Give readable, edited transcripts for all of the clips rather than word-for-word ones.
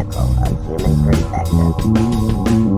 pinnacle of human perfection.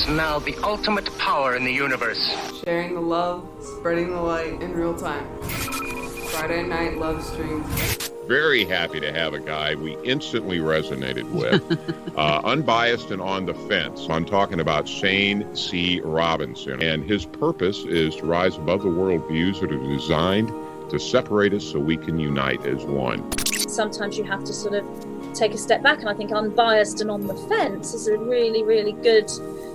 Now the ultimate power in the universe. Sharing the love, spreading the light in real time. Friday night love stream. Very happy to have a guy we instantly resonated with. Unbiased and on the fence. I'm talking about Shane C. Robinson. And his purpose is to rise above the worldviews that are designed to separate us so we can unite as one. Sometimes you have to sort of take a step back, and I think Unbiased and on the Fence is a really, really good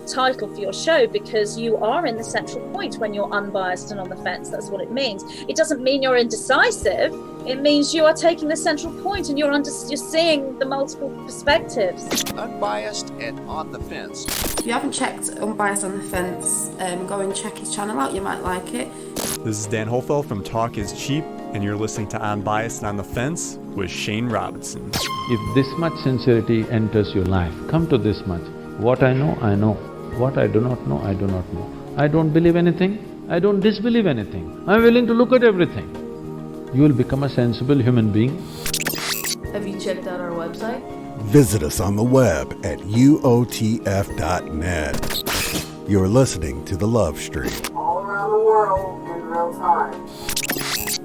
title for your show, because you are in the central point when you're unbiased and on the fence. That's what it means. It doesn't mean you're indecisive. It means you are taking the central point and you're seeing the multiple perspectives. Unbiased and on the fence. If you haven't checked Unbiased on the Fence, go and check his channel out. You might like it. This is Dan Hofeld from Talk is Cheap, and you're listening to Unbiased and on the Fence with Shane Robinson. If this much sincerity enters your life, come to this much. What I know, I know. What I do not know, I do not know. I don't believe anything, I don't disbelieve anything. I'm willing to look at everything. You will become a sensible human being. Have you checked out our website? Visit us on the web at uotf.net. You're listening to The Love Stream. All around the world in real time.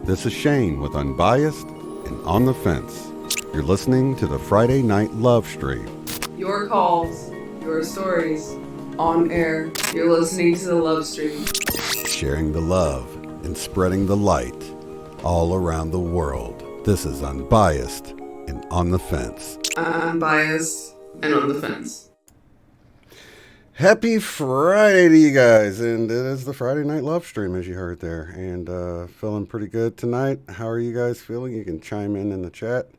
This is Shane with Unbiased and On the Fence. You're listening to the Friday Night Love Stream. Your calls, your stories, on air. You're listening to the Love Stream. Sharing the love and spreading the light all around the world. This is Unbiased and On the Fence. Unbiased and on the fence. Happy Friday to you guys, and it is the Friday Night Love Stream, as you heard there, and feeling pretty good tonight. How are you guys feeling? You can chime in the chat.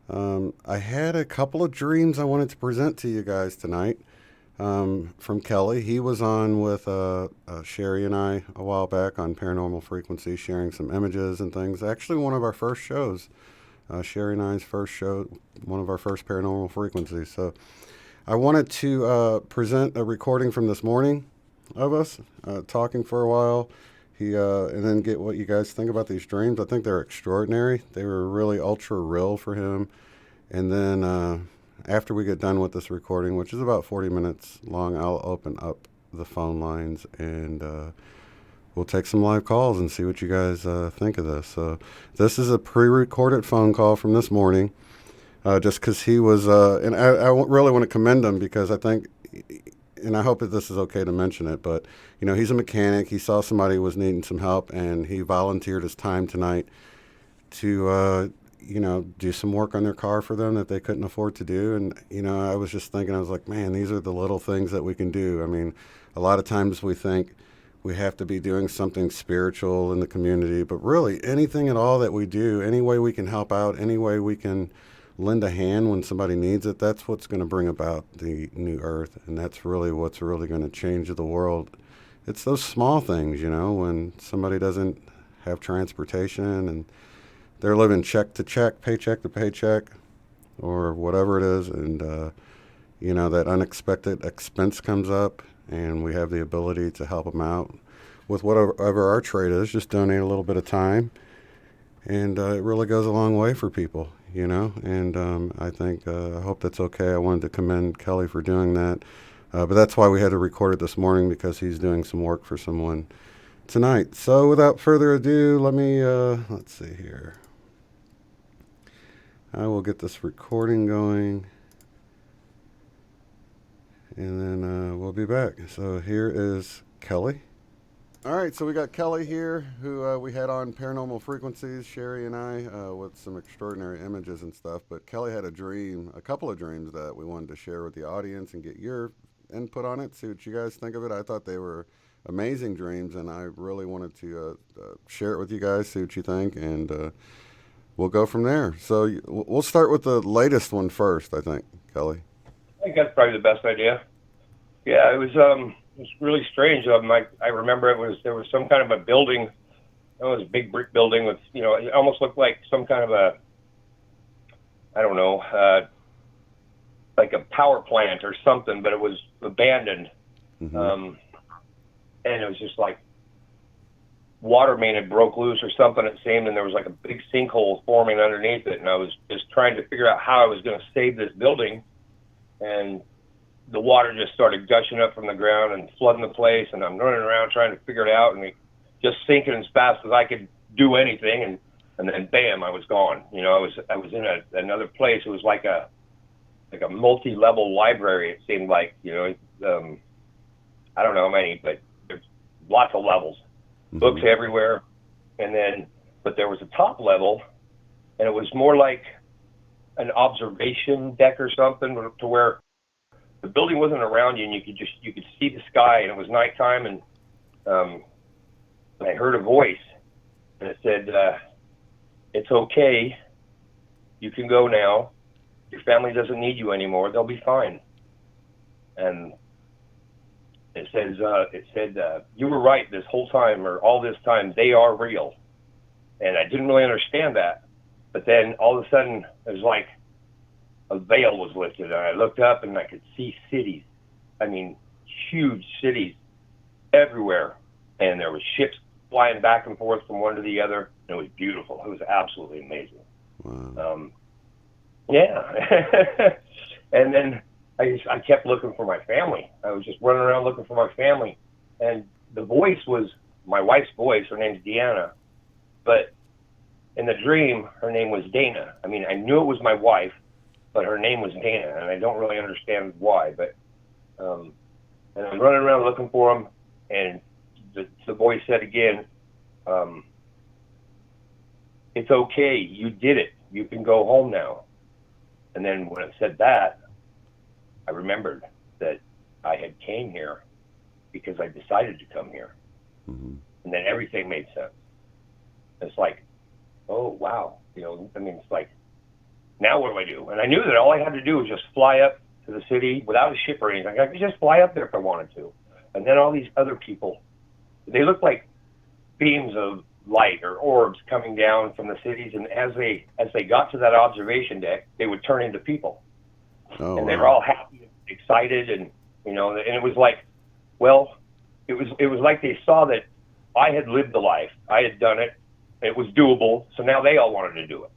I had a couple of dreams I wanted to present to you guys tonight. From Kelly. He was on with Sherry and I a while back on Paranormal Frequency, sharing some images and things. Actually, one of our first shows, Sherry and I's first show, one of our first Paranormal Frequencies. So I wanted to present a recording from this morning of us talking for a while, and then get what you guys think about these dreams. I think they're extraordinary. They were really ultra real for him. And then after we get done with this recording, which is about 40 minutes long, I'll open up the phone lines and we'll take some live calls and see what you guys think of this. So this is a pre-recorded phone call from this morning, just because he was, and I really want to commend him, because I think, and I hope that this is okay to mention it, but, you know, he's a mechanic. He saw somebody was needing some help, and he volunteered his time tonight to do some work on their car for them that they couldn't afford to do. And, I was just thinking, I was like, man, these are the little things that we can do. I mean, a lot of times we think we have to be doing something spiritual in the community, but really anything at all that we do, any way we can help out, any way we can lend a hand when somebody needs it, that's what's going to bring about the new earth. And that's really what's really going to change the world. It's those small things, when somebody doesn't have transportation and they're living check to check, paycheck to paycheck, or whatever it is, and that unexpected expense comes up, and we have the ability to help them out with whatever our trade is. Just donate a little bit of time, and it really goes a long way for people, And I think I hope that's okay. I wanted to commend Kelly for doing that, but that's why we had to record it this morning, because he's doing some work for someone tonight. So without further ado, let me let's see here. I will get this recording going, and then we'll be back. So here is Kelly. All right, so we got Kelly here, who we had on Paranormal Frequencies, Sherry and I, with some extraordinary images and stuff. But Kelly had a couple of dreams that we wanted to share with the audience and get your input on it, see what you guys think of it. I thought they were amazing dreams, and I really wanted to share it with you guys, see what you think, and we'll go from there. So we'll start with the latest one first, I think, Kelly. I think that's probably the best idea. Yeah, it was really strange. I remember there was some kind of a building. It was a big brick building with, it almost looked like some kind of a, I don't know, like a power plant or something, but it was abandoned. Mm-hmm. And it was just like water main had broke loose or something, it seemed, and there was like a big sinkhole forming underneath it. And I was just trying to figure out how I was going to save this building. And the water just started gushing up from the ground and flooding the place. And I'm running around trying to figure it out, and it just sinking as fast as I could do anything. And then bam, I was gone. I was in another place. It was like a multi-level library. It seemed like, I don't know how many, but there's lots of levels, books everywhere. But there was a top level, and it was more like an observation deck or something, to where the building wasn't around you, and you could see the sky, and it was nighttime, and I heard a voice, and it said, "It's okay. You can go now. Your family doesn't need you anymore. They'll be fine." And it said, "You were right this whole time, or all this time. They are real." And I didn't really understand that. But then all of a sudden, it was like a veil was lifted, and I looked up and I could see cities. I mean, huge cities everywhere. And there were ships flying back and forth from one to the other. And it was beautiful. It was absolutely amazing. Wow. Yeah. And then I kept looking for my family. I was just running around looking for my family. And the voice was my wife's voice. Her name's Deanna. But in the dream, her name was Dana. I mean, I knew it was my wife, but her name was Dana, and I don't really understand why. But and I'm running around looking for him, and the voice said again, "It's okay. You did it. You can go home now." And then when it said that, I remembered that I had came here because I decided to come here. Mm-hmm. And then everything made sense. It's like, oh, wow. It's like, now what do I do? And I knew that all I had to do was just fly up to the city without a ship or anything. I could just fly up there if I wanted to. And then all these other people, they looked like beams of light or orbs coming down from the cities. And as they got to that observation deck, they would turn into people. Oh, and they were all happy and excited. And it was like, well, it was like they saw that I had lived the life. I had done it. It was doable, so now they all wanted to do it.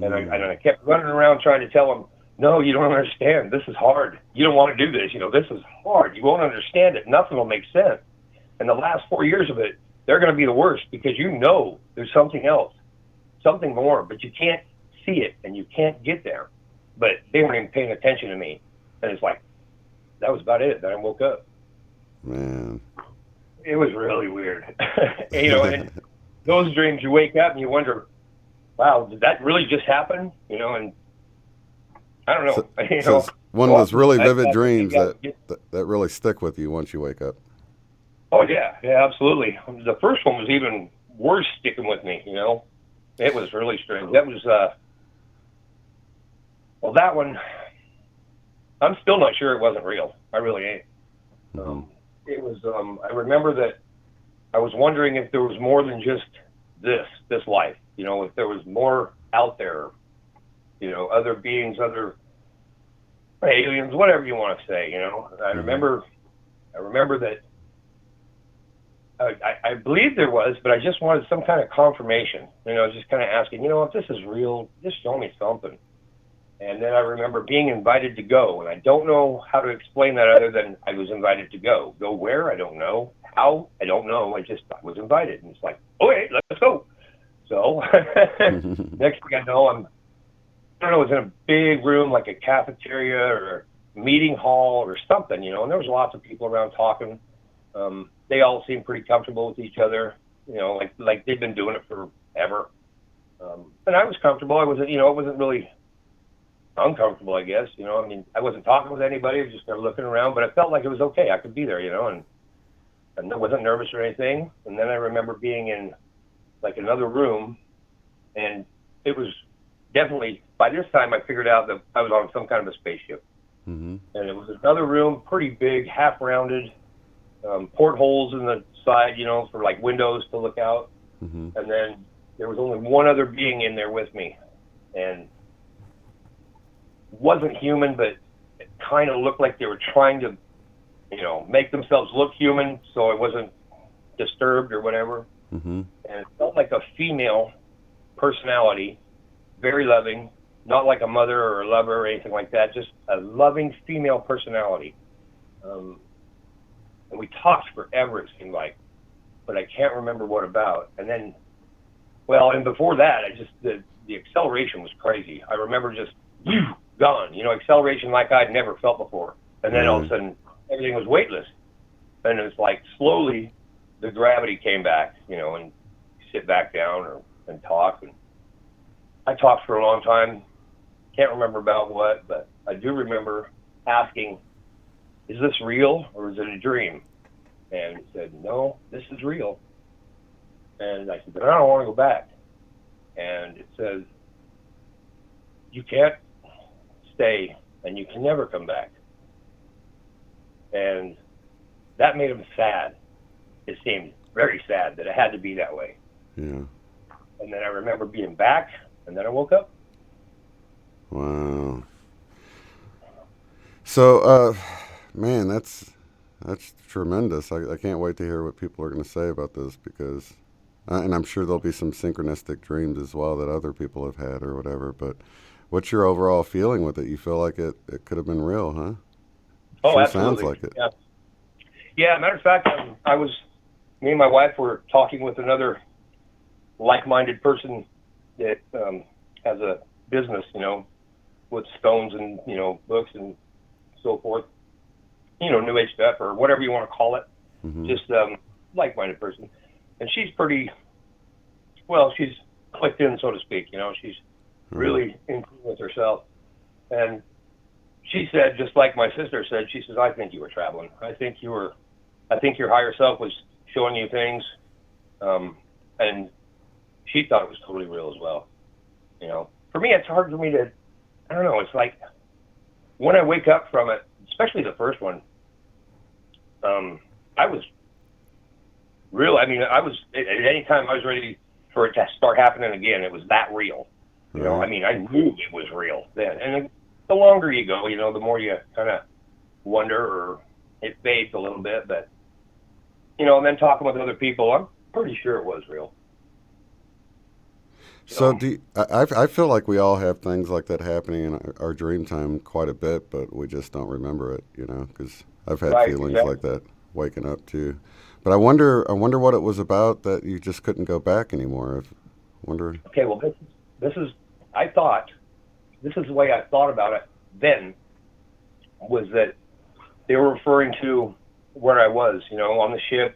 And I kept running around trying to tell them, no, you don't understand. This is hard. You don't want to do this. This is hard. You won't understand it. Nothing will make sense. And the last 4 years of it, they're going to be the worst, because there's something else, something more, but you can't see it and you can't get there. But they weren't even paying attention to me. And it's like, that was about it. Then I woke up. Man. It was really weird. And those dreams, you wake up and you wonder, wow, did that really just happen? And I don't know. So it's one of those really vivid dreams that really stick with you once you wake up. Oh, yeah, absolutely. The first one was even worse sticking with me, It was really strange. That was, that one, I'm still not sure it wasn't real. I really ain't. Mm-hmm. It was, I remember that I was wondering if there was more than just this life, if there was more out there, other beings, other aliens, whatever you want to say, I remember that I believe there was, but I just wanted some kind of confirmation, just kind of asking, if this is real, just show me something. And then I remember being invited to go, and I don't know how to explain that other than I was invited to go. Go where? I don't know. How? I don't know. I was invited, and it's like, okay, let's go. So next thing I know, I was in a big room, like a cafeteria or a meeting hall or something, and there was lots of people around talking. They all seemed pretty comfortable with each other, like they'd been doing it forever. And I was comfortable. I wasn't, it wasn't really uncomfortable, I guess. I wasn't talking with anybody. I was just kind of looking around, but I felt like it was okay. I could be there, and and I wasn't nervous or anything. And then I remember being in like another room, and it was definitely, by this time I figured out that I was on some kind of a spaceship. Mm-hmm. And it was another room, pretty big, half rounded, portholes in the side, you know, for like windows to look out. Mm-hmm. And then there was only one other being in there with me, and wasn't human, but it kind of looked like they were trying to, you know, make themselves look human, so I wasn't disturbed or whatever. Mm-hmm. And it felt like a female personality, very loving, not like a mother or a lover or anything like that, just a loving female personality. And we talked forever, it seemed like, but I can't remember what about. And then, well, and before that, the acceleration was crazy. I remember just gone, you know, acceleration like I'd never felt before. And then all of a sudden, everything was weightless. And it was like slowly the gravity came back, you know, and sit back down and talk. And I talked for a long time. Can't remember about what, but I do remember asking, is this real or is it a dream? And he said, no, this is real. And I said, but I don't want to go back. And it says, you can't stay and you can never come back. And that made him sad. It seemed very sad that it had to be that way. Yeah. And then I remember being back, and then I woke up. Wow. So, man, that's tremendous. I can't wait to hear what people are going to say about this, because, and I'm sure there'll be some synchronistic dreams as well that other people have had or whatever, but what's your overall feeling with it? You feel like it could have been real, huh? Oh, sure absolutely. Sounds like it. Yeah. Yeah, matter of fact, me and my wife were talking with another like-minded person that has a business, you know, with stones and, you know, books and so forth, you know, new age stuff or whatever you want to call it. Mm-hmm. Just like-minded person. And she's pretty, well, she's clicked in, so to speak, you know, she's really in tune with herself. And she said, just like my sister said, she says, I think you were traveling. I think your higher self was showing you things. And she thought it was totally real as well. You know, for me, it's hard for me to, I don't know, it's like when I wake up from it, especially the first one, I was real. I mean, I was, at any time I was ready for it to start happening again, it was that real. You know, I mean, I knew it was real then. And the longer you go, you know, the more you kind of wonder, or it fades a little bit. But, you know, and then talking with other people, I'm pretty sure it was real. So I feel like we all have things like that happening in our dream time quite a bit, but we just don't remember it, you know, because I've had feelings like that waking up too. But I wonder what it was about that you just couldn't go back anymore. Okay, well, this is the way I thought about it then, was that they were referring to where I was, you know, on the ship,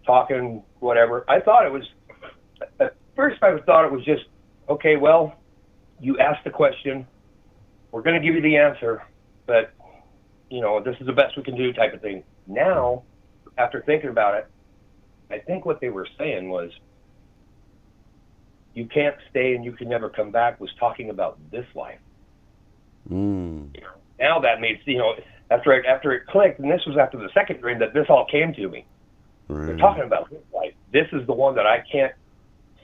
talking, whatever. I thought it was, at first I thought it was just, okay, well, you asked the question, we're going to give you the answer, but, you know, this is the best we can do type of thing. Now, after thinking about it, I think what they were saying was, you can't stay and you can never come back, was talking about this life. Mm. You know, now that made, you know, after it clicked, and this was after the second dream that this all came to me. Right. They're talking about this life. This is the one that I can't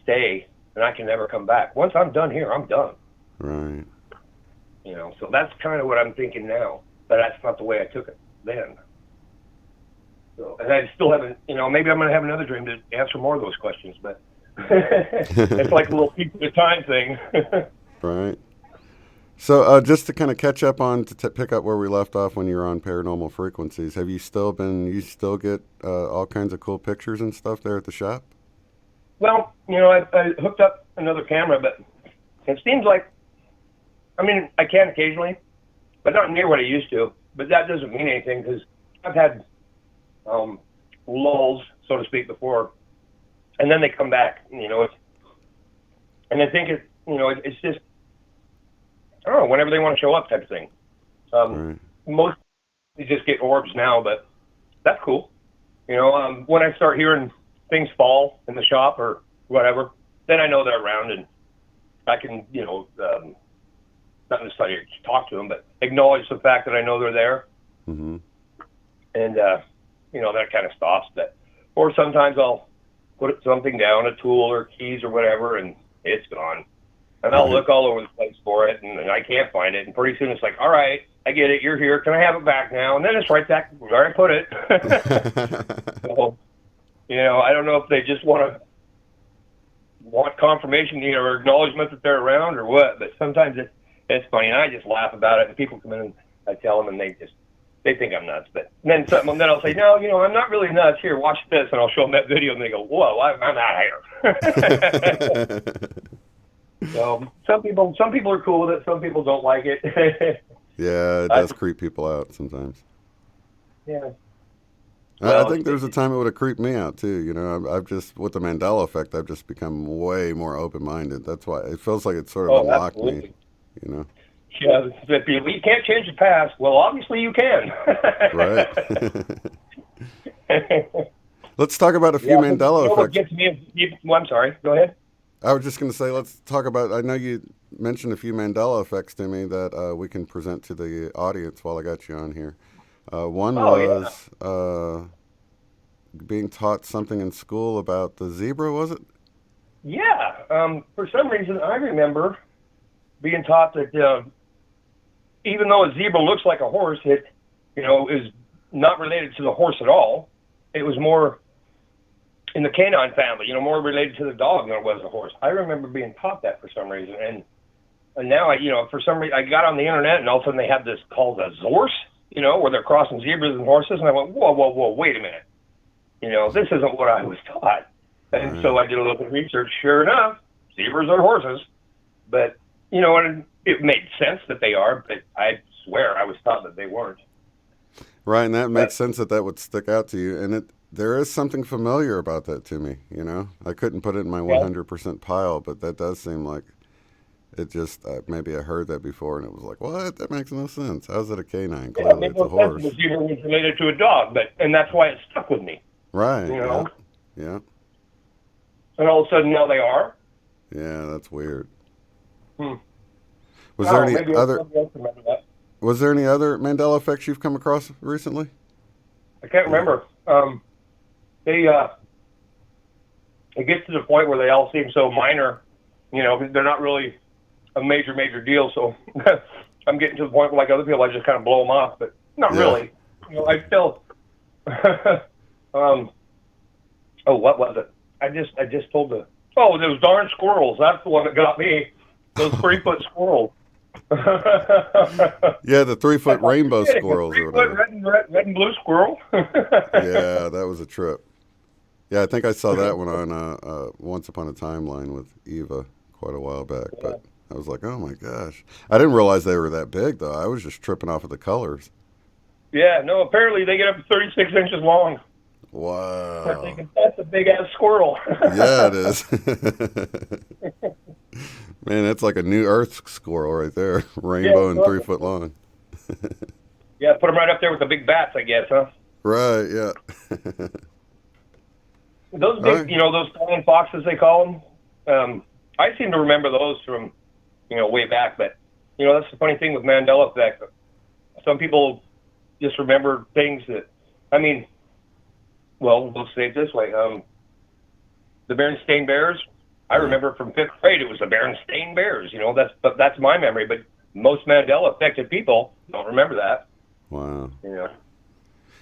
stay and I can never come back. Once I'm done here, I'm done. Right. You know, so that's kind of what I'm thinking now, but that's not the way I took it then. So, and I still haven't, you know, maybe I'm going to have another dream to answer more of those questions, but it's like a little piece of the time thing. Right. So just to kind of catch up on, to pick up where we left off when you were on Paranormal Frequencies, you still get all kinds of cool pictures and stuff there at the shop? Well, you know, I hooked up another camera, but it seems like, I mean, I can occasionally, but not near what I used to. But that doesn't mean anything, because I've had lulls, so to speak, before, and then they come back. You know, and I think it's just, I don't know, whenever they want to show up type of thing. Right. Most they just get orbs now, but that's cool. When I start hearing things fall in the shop or whatever, then I know they're around and I can, not necessarily talk to them, but acknowledge the fact that I know they're there. Mm-hmm. And, that kind of stops that. Or sometimes I'll put something down, a tool or keys or whatever, and it's gone. And I'll look all over the place for it, and I can't find it. And pretty soon it's like, all right, I get it, you're here. Can I have it back now? And then it's right back where I put it. So, I don't know if they just want confirmation, or acknowledgement that they're around or what. But sometimes it's funny, and I just laugh about it. And people come in and I tell them, and they think I'm nuts. But then I'll say, no, I'm not really nuts. Here, watch this, and I'll show them that video, and they go, whoa, I'm out of here. So some people are cool with it. Some people don't like it. Yeah, it does creep people out sometimes. Yeah. I think there's a time it would have creeped me out too. I've just, with the Mandela effect, I've just become way more open-minded. That's why it feels like it sort of unlocked me. Yeah, you can't change the past. Well, obviously you can. Right. Let's talk about a few Mandela effects. I'm sorry. Go ahead. I was just going to say, let's talk about, I know you mentioned a few Mandela effects to me that we can present to the audience while I got you on here. One was being taught something in school about the zebra, was it? Yeah. For some reason, I remember being taught that even though a zebra looks like a horse, it, is not related to the horse at all. It was more in the canine family, more related to the dog than it was the horse. I remember being taught that for some reason. And now, for some reason, I got on the internet and all of a sudden they have this called a zorse, where they're crossing zebras and horses. And I went, whoa, wait a minute. This isn't what I was taught. And so I did a little bit of research. Sure enough, zebras are horses. But, and it made sense that they are, but I swear I was taught that they weren't. Right, and that makes sense that would stick out to you. And there is something familiar about that to me, I couldn't put it in my 100% pile, but that does seem like it just, maybe I heard that before, and it was like, what? That makes no sense. How's it a canine? Clearly it's a horse. The zebra was related to a dog, and that's why it stuck with me. Right, yeah. And all of a sudden now they are? Yeah, that's weird. Was there any other Mandela effects you've come across recently? I can't remember. It gets to the point where they all seem so minor, they're not really a major deal. So I'm getting to the point where, like other people, I just kind of blow them off, but not really. I still, what was it? I just told those darn squirrels. That's the one that got me. Those 3-foot squirrels. Yeah, the 3-foot rainbow squirrels or whatever. Red and blue squirrel. Yeah, that was a trip. Yeah, I think I saw that one on Once Upon a Timeline with Eva quite a while back. But I was like, oh my gosh. I didn't realize they were that big, though. I was just tripping off of the colors. Yeah, no, apparently they get up to 36 inches long. Wow. I'm thinking, that's a big-ass squirrel. Yeah, it is. Man, that's like a new Earth squirrel right there. Rainbow and 3 foot long. Yeah, put them right up there with the big bats, I guess, huh? Right, yeah. Those big, those flying foxes, they call them. I seem to remember those from, way back. But, that's the funny thing with Mandela effect. Some people just remember things that, we'll say it this way. The Berenstain Bears, I remember from 5th grade, it was the Berenstain Bears. That's my memory. But most Mandela affected people don't remember that. Wow.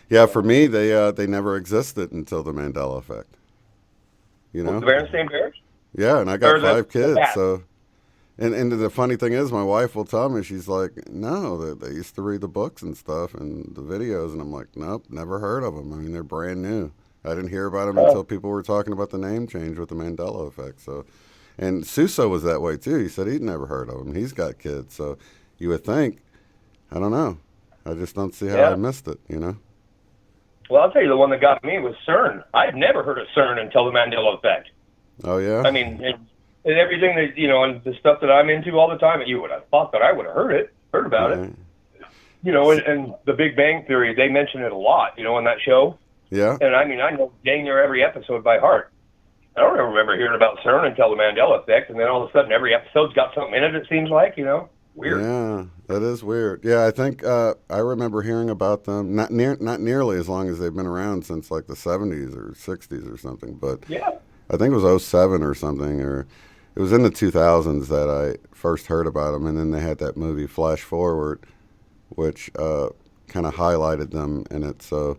Yeah, for me, they never existed until the Mandela effect. The Berenstain Bears? Yeah, and I got 5 kids, so. And the funny thing is, my wife will tell me, she's like, no, they used to read the books and stuff and the videos, and I'm like, nope, never heard of them. They're brand new. I didn't hear about them until people were talking about the name change with the Mandela effect. So, and Suso was that way too. He said he'd never heard of them. He's got kids, so you would think, I don't know. I just don't see how I missed it, Well, I'll tell you, the one that got me was CERN. I had never heard of CERN until the Mandela effect. Oh, yeah? And everything that, and the stuff that I'm into all the time, you would have thought that I would have heard about it. And the Big Bang Theory, they mention it a lot, in that show. Yeah. And I mean, I know dang near every episode by heart. I don't ever remember hearing about CERN until the Mandela effect, and then all of a sudden every episode's got something in it, it seems like, Weird. Yeah, that is weird. Yeah, I think I remember hearing about them, not nearly as long as they've been around, since like the 70s or 60s or something, but yeah. I think it was '07 or something, or it was in the 2000s that I first heard about them, and then they had that movie Flash Forward, which kind of highlighted them in it, so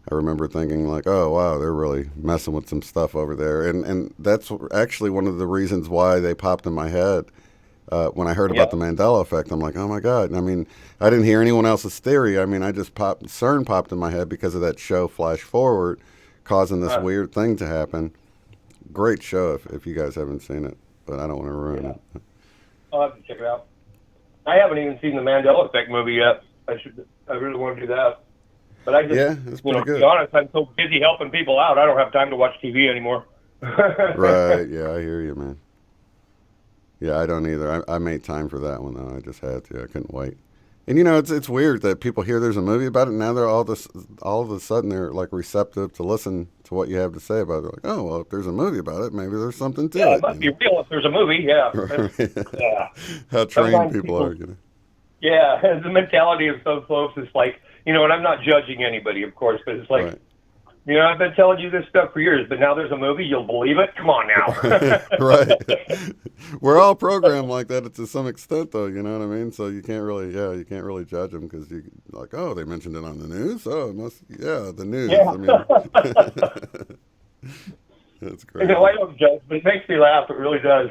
I remember thinking like, oh wow, they're really messing with some stuff over there, and that's actually one of the reasons why they popped in my head when I heard about the Mandela effect. I'm like, oh my god. I mean, I didn't hear anyone else's theory. I mean, CERN popped in my head because of that show Flash Forward, causing this weird thing to happen. Great show if you guys haven't seen it, but I don't want to ruin it. I'll have to check it out. I haven't even seen the Mandela Effect movie yet. I really want to do that. But I just, it's pretty good. To be honest, I'm so busy helping people out, I don't have time to watch TV anymore. Right, yeah, I hear you, man. Yeah, I don't either. I made time for that one, though. I just had to. I couldn't wait. And, it's weird that people hear there's a movie about it, and now they're all of a sudden they're, like, receptive to listen to what you have to say about it. They're like, oh, well, if there's a movie about it, maybe there's something to it. Yeah, it must be real if there's a movie, yeah. Yeah. How trained people are, Yeah, the mentality of some folks is like, and I'm not judging anybody, of course, but it's like, right. I've been telling you this stuff for years, but now there's a movie, you'll believe it? Come on now. Right. We're all programmed like that to some extent, though, you know what I mean? So you can't really judge them because you like, oh, they mentioned it on the news? Oh, it must, the news. Yeah. I mean, that's great. I don't judge, but it makes me laugh. It really does.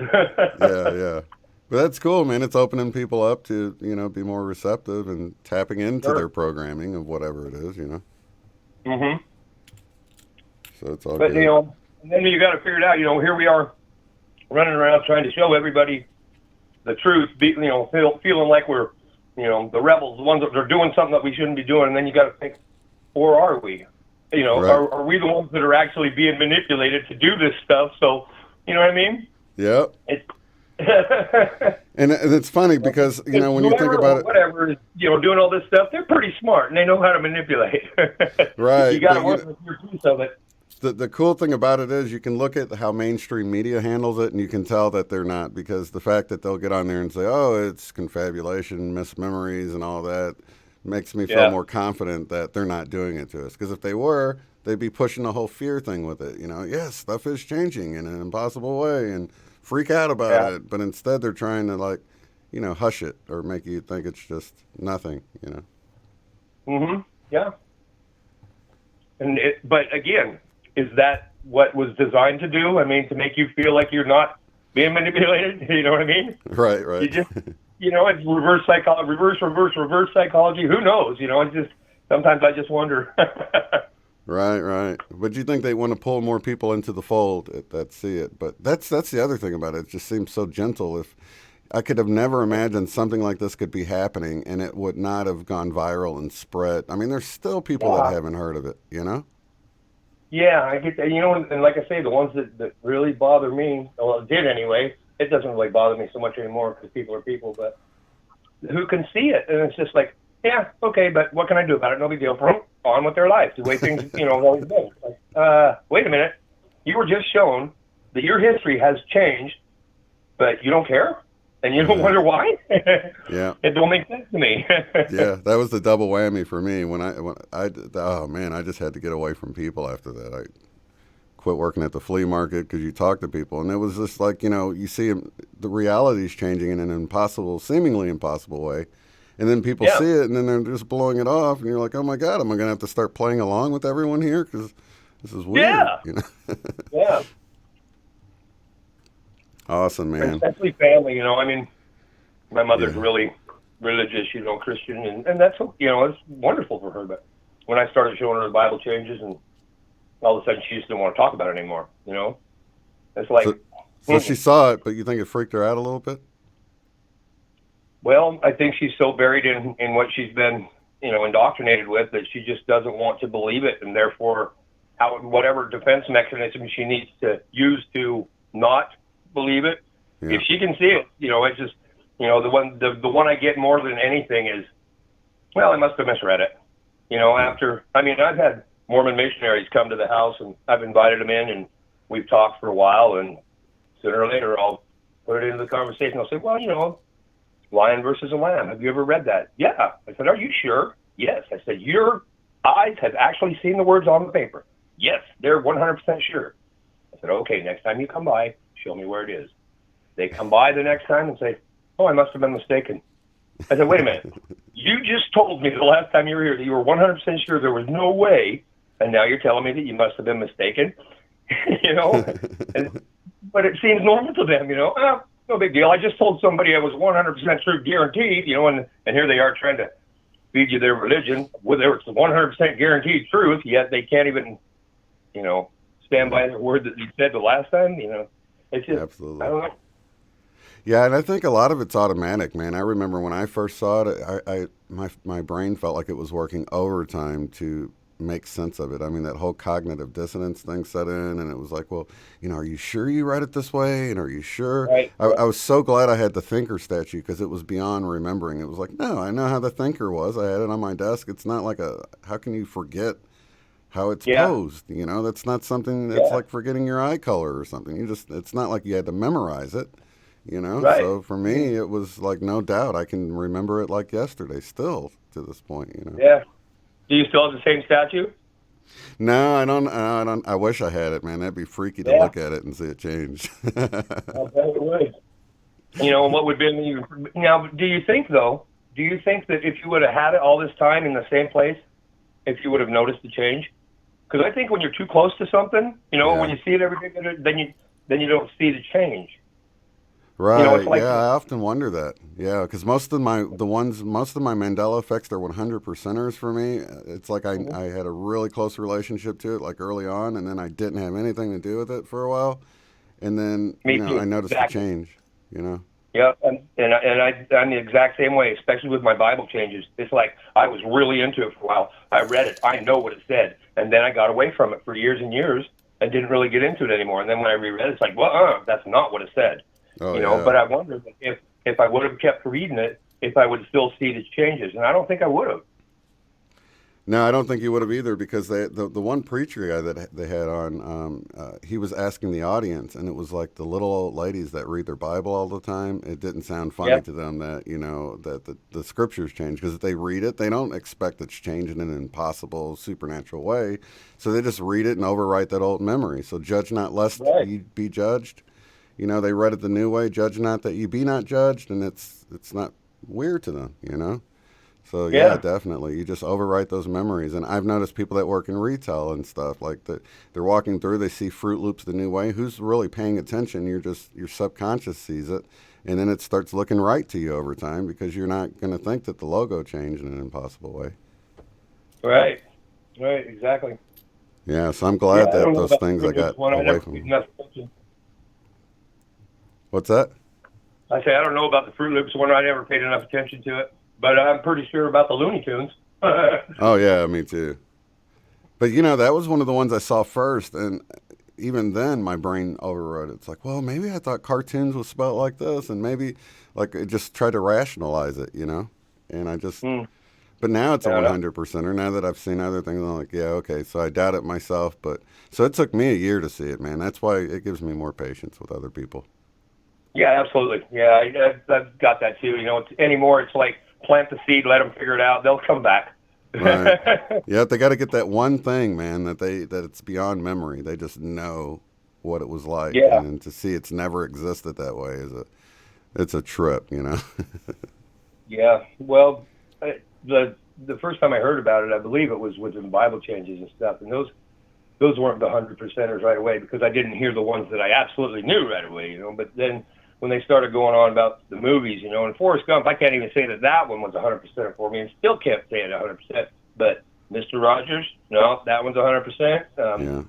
Yeah. But that's cool, man. It's opening people up to, be more receptive and tapping into their programming of whatever it is, Mm-hmm. So it's all good. But, and then you got to figure it out. Here we are running around trying to show everybody the truth, feeling like we're, the rebels, the ones that are doing something that we shouldn't be doing. And then you got to think, or are we? Right. Are we the ones that are actually being manipulated to do this stuff? So, you know what I mean? Yep. And it's funny because, when you think about it. Whatever is, doing all this stuff, they're pretty smart and they know how to manipulate. Right. You got to work with your piece of it. The cool thing about it is you can look at how mainstream media handles it, and you can tell that they're not, because the fact that they'll get on there and say, oh, it's confabulation, mismemories, and all that makes me feel more confident that they're not doing it to us. Because if they were, they'd be pushing the whole fear thing with it. Yes, stuff is changing in an impossible way, and freak out about it. But instead, they're trying to, hush it or make you think it's just nothing, Mm-hmm. Yeah. But again, is that what was designed to do? I mean, to make you feel like you're not being manipulated? You know what I mean? Right. You just, it's reverse psychology, reverse psychology. Who knows? It's just, sometimes I just wonder. Right. But you think they want to pull more people into the fold that see it. But that's the other thing about it. It just seems so gentle. If I could have never imagined something like this could be happening and it would not have gone viral and spread. I mean, there's still people that haven't heard of it, Yeah, I get that. And like I say, the ones that really bother me, well, it did anyway. It doesn't really bother me so much anymore because people are people, but who can see it? And it's just like, yeah, okay, but what can I do about it? No big deal. On with their life, the way things, have always been. Like, wait a minute. You were just shown that your history has changed, but you don't care? And you don't wonder why? Yeah. It don't make sense to me. Yeah, that was the double whammy for me. I just had to get away from people after that. I quit working at the flea market because you talk to people. And it was just like, you see the reality's changing in an seemingly impossible way. And then people see it, and then they're just blowing it off, and you're like, oh, my God, am I going to have to start playing along with everyone here? Because this is weird. Yeah. Yeah. Awesome, man. Especially family, I mean, my mother's really religious, Christian, and that's, it's wonderful for her. But when I started showing her the Bible changes, and all of a sudden she just didn't want to talk about it anymore, It's like... So she saw it, but you think it freaked her out a little bit? Well, I think she's so buried in what she's been, indoctrinated with that she just doesn't want to believe it, and therefore, whatever defense mechanism she needs to use to not believe it, if she can see it, it's just, the one I get more than anything is, well, I must have misread it. I've had Mormon missionaries come to the house, and I've invited them in, and we've talked for a while, and sooner or later I'll put it into the conversation. I'll say, well, lion versus a lamb. Have you ever read that? Yeah. I said, are you sure? Yes. I said, your eyes have actually seen the words on the paper. Yes, they're 100% sure. I said, okay, next time you come by, show me where it is. They come by the next time and say, oh, I must have been mistaken. I said, wait a minute. You just told me the last time you were here that you were 100% sure there was no way, and now you're telling me that you must have been mistaken? But it seems normal to them, no big deal. I just told somebody I was 100% true, guaranteed, and here they are trying to feed you their religion, whether it's 100% guaranteed truth, yet they can't even, stand by the word that you said the last time, It's just, absolutely. I don't know. Yeah, and I think a lot of it's automatic, man. I remember when I first saw it, my brain felt like it was working overtime to make sense of it. I mean, that whole cognitive dissonance thing set in, and it was like, well, are you sure you read it this way? And are you sure? Right. I was so glad I had the thinker statue, because it was beyond remembering. It was like, no, I know how the thinker was. I had it on my desk. It's not like how can you forget how it's posed? That's not something that's like forgetting your eye color or something. It's not like you had to memorize it. Right. So for me, it was like, no doubt, I can remember it like yesterday still to this point, Yeah. Do you still have the same statue? No, I don't. I wish I had it, man. That'd be freaky to look at it and see it change. I bet it would. And what would be now? Do you think that if you would have had it all this time in the same place, if you would have noticed the change? Because I think when you're too close to something, when you see it every day, then you don't see the change. Right. I often wonder that. Yeah, because most of my Mandela effects, they're 100%ers for me. It's like I had a really close relationship to it, like early on, and then I didn't have anything to do with it for a while, and then I noticed the change. Yeah, and I'm the exact same way, especially with my Bible changes. It's like I was really into it for a while. I read it, I know what it said, and then I got away from it for years and years and didn't really get into it anymore. And then when I reread it, it's like, well, that's not what it said. But I wonder if I would have kept reading it, if I would still see the changes, and I don't think I would have. No, I don't think you would have either, because the one preacher guy that they had on, he was asking the audience, and it was like the little old ladies that read their Bible all the time. It didn't sound funny to them that that the scriptures change, because if they read it, they don't expect it's changing in an impossible supernatural way, so they just read it and overwrite that old memory. So judge not lest ye be judged. They read it the new way, judge not that you be not judged, and it's not weird to them, So, yeah, definitely. You just overwrite those memories. And I've noticed people that work in retail and stuff, like they're walking through, they see Fruit Loops the new way. Who's really paying attention? Your subconscious sees it, and then it starts looking right to you over time, because you're not going to think that the logo changed in an impossible way. Right, exactly. Yeah, so I'm glad that those things I got away from them. What's that? I say I don't know about the Fruit Loops one. I never paid enough attention to it, but I'm pretty sure about the Looney Tunes. Oh yeah, me too. But that was one of the ones I saw first, and even then my brain overrode it. It's like, well, maybe I thought cartoons was spelled like this, and maybe like it just tried to rationalize it, And I just, but now it's a 100%er. Now that I've seen other things, I'm like, yeah, okay. So I doubt it myself, but so it took me a year to see it, man. That's why it gives me more patience with other people. Yeah, absolutely. Yeah, I've got that too. Anymore it's like plant the seed, let them figure it out. They'll come back. Right. Yeah, they got to get that one thing, man, that it's beyond memory. They just know what it was like, and to see it's never existed that way it's a trip, Yeah. Well, the first time I heard about it, I believe it was within the Bible changes and stuff, and those weren't the 100%ers right away, because I didn't hear the ones that I absolutely knew right away, But then when they started going on about the movies, and Forrest Gump, I can't even say that one was 100% for me, and still can't say it 100%. But Mr. Rogers, no, that one's 100%.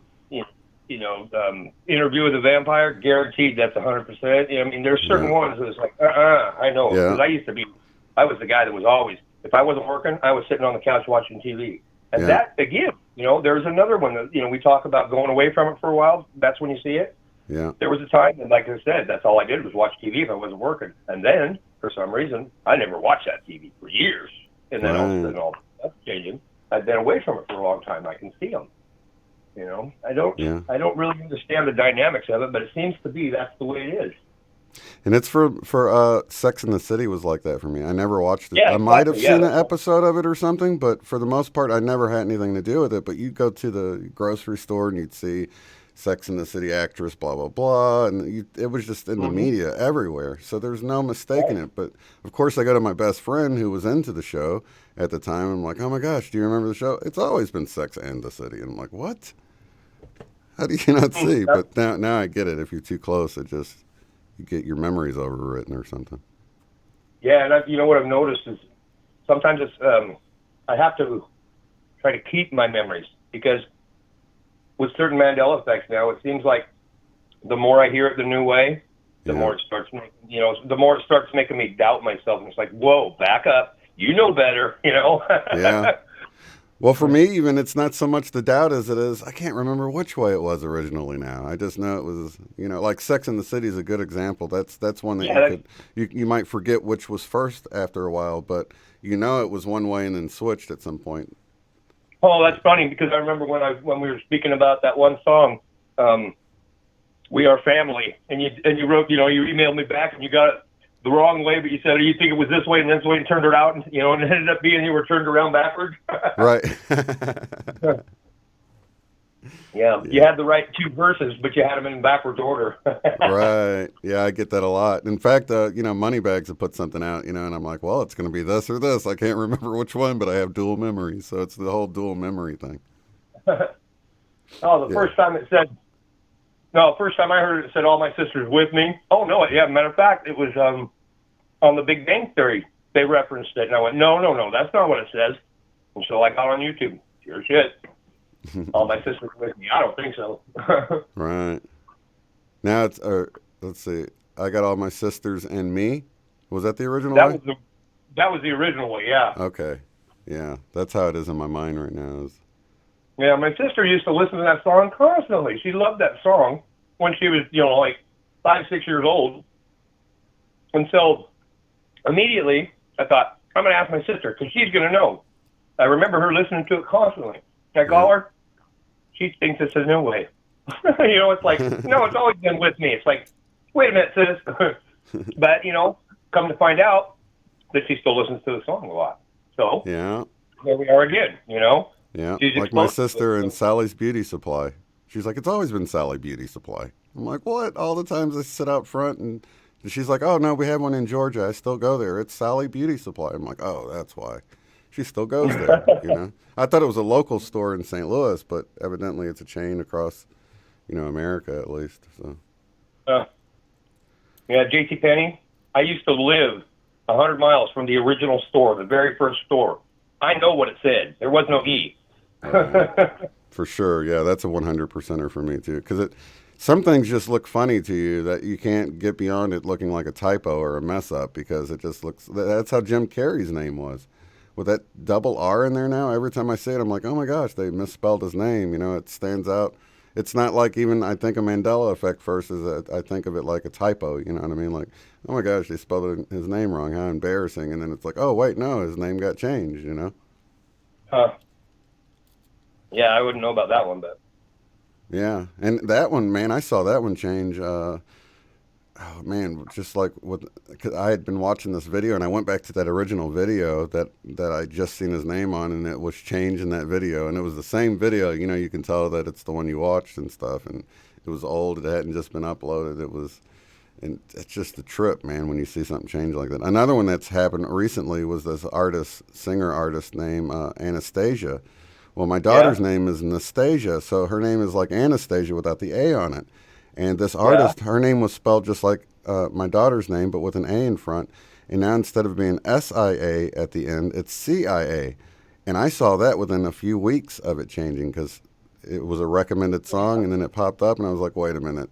Interview with the Vampire, guaranteed that's 100%. There's certain ones that it's like, I know, because I was the guy that was always, if I wasn't working, I was sitting on the couch watching TV. And that, again, there's another one that, we talk about going away from it for a while. That's when you see it. Yeah. There was a time, and like I said, that's all I did was watch TV if I wasn't working. And then, for some reason, I never watched that TV for years. And then all of a sudden, all that's changing. I've been away from it for a long time. I can see them. You know, I don't really understand the dynamics of it, but it seems to be that's the way it is. And it's for Sex and the City was like that for me. I never watched it. Yeah, I might have exactly, seen an episode of it or something, but for the most part, I never had anything to do with it. But you'd go to the grocery store and you'd see Sex and the City actress, blah, blah, blah. And it was just in the media everywhere. So there's no mistaking it. But, of course, I go to my best friend who was into the show at the time. I'm like, oh, my gosh, do you remember the show? It's always been Sex and the City. And I'm like, what? How do you not see? But now I get it. If you're too close, it just... you get your memories overwritten or something. Yeah, and you know what I've noticed is sometimes it's I have to try to keep my memories because with certain Mandela effects now, it seems like the more I hear it the new way, the more it starts making, the more it starts making me doubt myself. And it's like, whoa, back up. You know better, Yeah. Well, for me, even it's not so much the doubt as it is, I can't remember which way it was originally now. I just know it was, like Sex and the City is a good example. That's one that you might forget which was first after a while, but it was one way and then switched at some point. Oh, that's funny because I remember when we were speaking about that one song, "We Are Family," and you wrote, you emailed me back and you got it the wrong way, but you said you think it was this way and this way, and turned it out, and it ended up being you were turned around backwards. Right. Yeah, you had the right two verses, but you had them in backwards order. Right. Yeah, I get that a lot. In fact, Moneybags have put something out, and I'm like, well, it's going to be this or this. I can't remember which one, but I have dual memory, so it's the whole dual memory thing. First time it said, first time I heard it said, "All my sisters with me." Oh, no, yeah, matter of fact, it was on the Big Bang Theory. They referenced it, and I went, no, that's not what it says. And so I got on YouTube. Sure shit. All my sisters with me. I don't think so. Right. Now it's, let's see, I Got All My Sisters and Me. Was that the original way? That was the original way, yeah. Okay. Yeah, that's how it is in my mind right now. Yeah, my sister used to listen to that song constantly. She loved that song when she was, like 5, 6 years old. And so immediately I thought, I'm going to ask my sister because she's going to know. I remember her listening to it constantly. I call her. She thinks it's a new way. It's like, no, it's always been with me. It's like, wait a minute, sis. But, come to find out that she still listens to the song a lot. So yeah, there we are again, Yeah, like my sister in Sally's Beauty Supply. She's like, it's always been Sally Beauty Supply. I'm like, what? All the times I sit out front and she's like, oh, no, we have one in Georgia. I still go there. It's Sally Beauty Supply. I'm like, oh, that's why. She still goes there, I thought it was a local store in St. Louis, but evidently it's a chain across, America at least. So. Yeah, JCPenney, I used to live 100 miles from the original store, the very first store. I know what it said. There was no E. For sure. Yeah, that's a 100%er for me, too. Because some things just look funny to you that you can't get beyond it looking like a typo or a mess up because it just looks... That's how Jim Carrey's name was. With that double R in there now, every time I say it, I'm like, oh my gosh, they misspelled his name. It stands out. It's not like even I think a Mandela effect versus I think of it like a typo, you know what I mean? Like, oh my gosh, they spelled his name wrong, how embarrassing. And then it's like, oh wait, no, his name got changed, Yeah, I wouldn't know about that one, but. Yeah, and that one, man, I saw that one change. Just like cause I had been watching this video and I went back to that original video that I just seen his name on, and it was changed in that video, and it was the same video. You can tell that it's the one you watched and stuff, and it was old. It hadn't just been uploaded. And it's just a trip, man, when you see something change like that. Another one that's happened recently was this singer artist named Anastasia. Well, my daughter's name is Nastasia, so her name is like Anastasia without the A on it. And this artist, her name was spelled just like my daughter's name, but with an A in front. And now instead of being S-I-A at the end, it's C-I-A. And I saw that within a few weeks of it changing because it was a recommended song, and then it popped up, and I was like, wait a minute.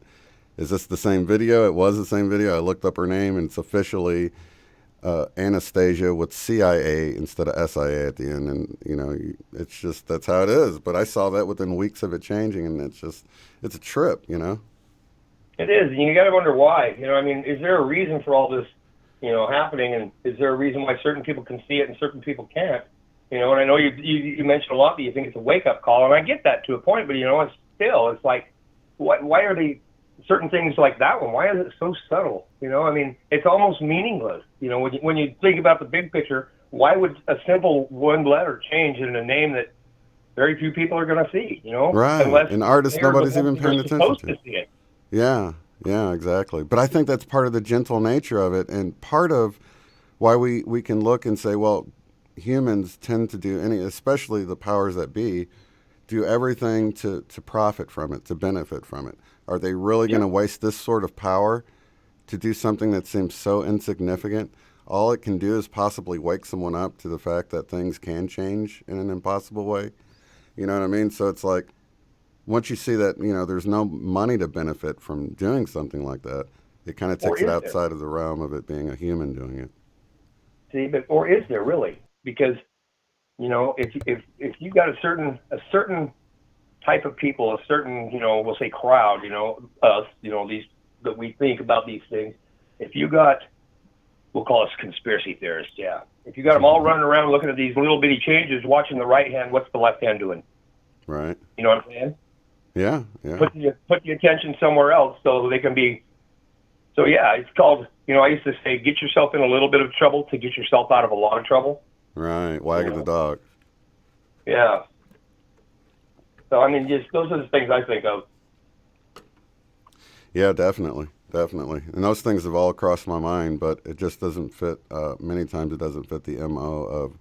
Is this the same video? It was the same video. I looked up her name, and it's officially Anastasia with CIA instead of SIA at the end. And, it's just, that's how it is. But I saw that within weeks of it changing, and it's a trip, It is, and you got to wonder why. Is there a reason for all this, happening, and is there a reason why certain people can see it and certain people can't? You know, and I know you mentioned a lot that you think it's a wake-up call, and I get that to a point, but, you know, it's like, why are they certain things like that one? Why is it so subtle? You know, I mean, it's almost meaningless. You know, when you think about the big picture, why would a simple one letter change in a name that very few people are going to see? You know, right? Unless an artist nobody's even paying attention to. See it. Yeah, exactly. But I think that's part of the gentle nature of it, and part of why we can look and say, well, humans tend to do especially the powers that be, do everything to profit from it, to benefit from it. Are they really going to waste this sort of power to do something that seems so insignificant? All it can do is possibly wake someone up to the fact that things can change in an impossible way. You know what I mean? So it's like, once you see that, you know, there's no money to benefit from doing something like that, it kind of takes it outside of the realm of it being a human doing it. See, or is there really? Because, you know, if you got a certain type of people, a certain, you know, we'll say crowd, you know, us, you know, these that we think about these things. If you got, we'll call us conspiracy theorists, yeah. If you got them all running around looking at these little bitty changes, watching the right hand, what's the left hand doing? Right. You know what I'm saying? Yeah. Put the attention somewhere else so they can be. So yeah, it's called. You know, I used to say, get yourself in a little bit of trouble to get yourself out of a lot of trouble. Right, wagging the dog. Yeah. So, I mean, just those are the things I think of. Yeah, definitely. And those things have all crossed my mind, but it just doesn't fit. Many times it doesn't fit the MO of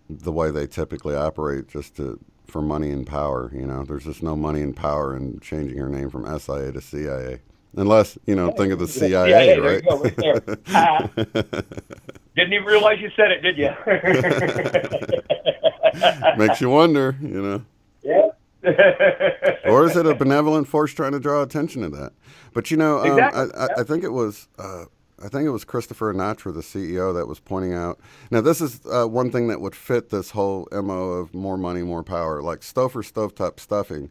the way they typically operate for money and power. You know, there's just no money and power in changing your name from SIA to CIA. Unless, you know, think of the CIA, right? There you go, right there. Didn't even realize you said it, did you? Makes you wonder, you know. Yeah. Or is it a benevolent force trying to draw attention to that? But, you know, exactly. I think it was Christopher Natra, the CEO, that was pointing out. Now, this is one thing that would fit this whole MO of more money, more power, like Stouffer stovetop stuffing.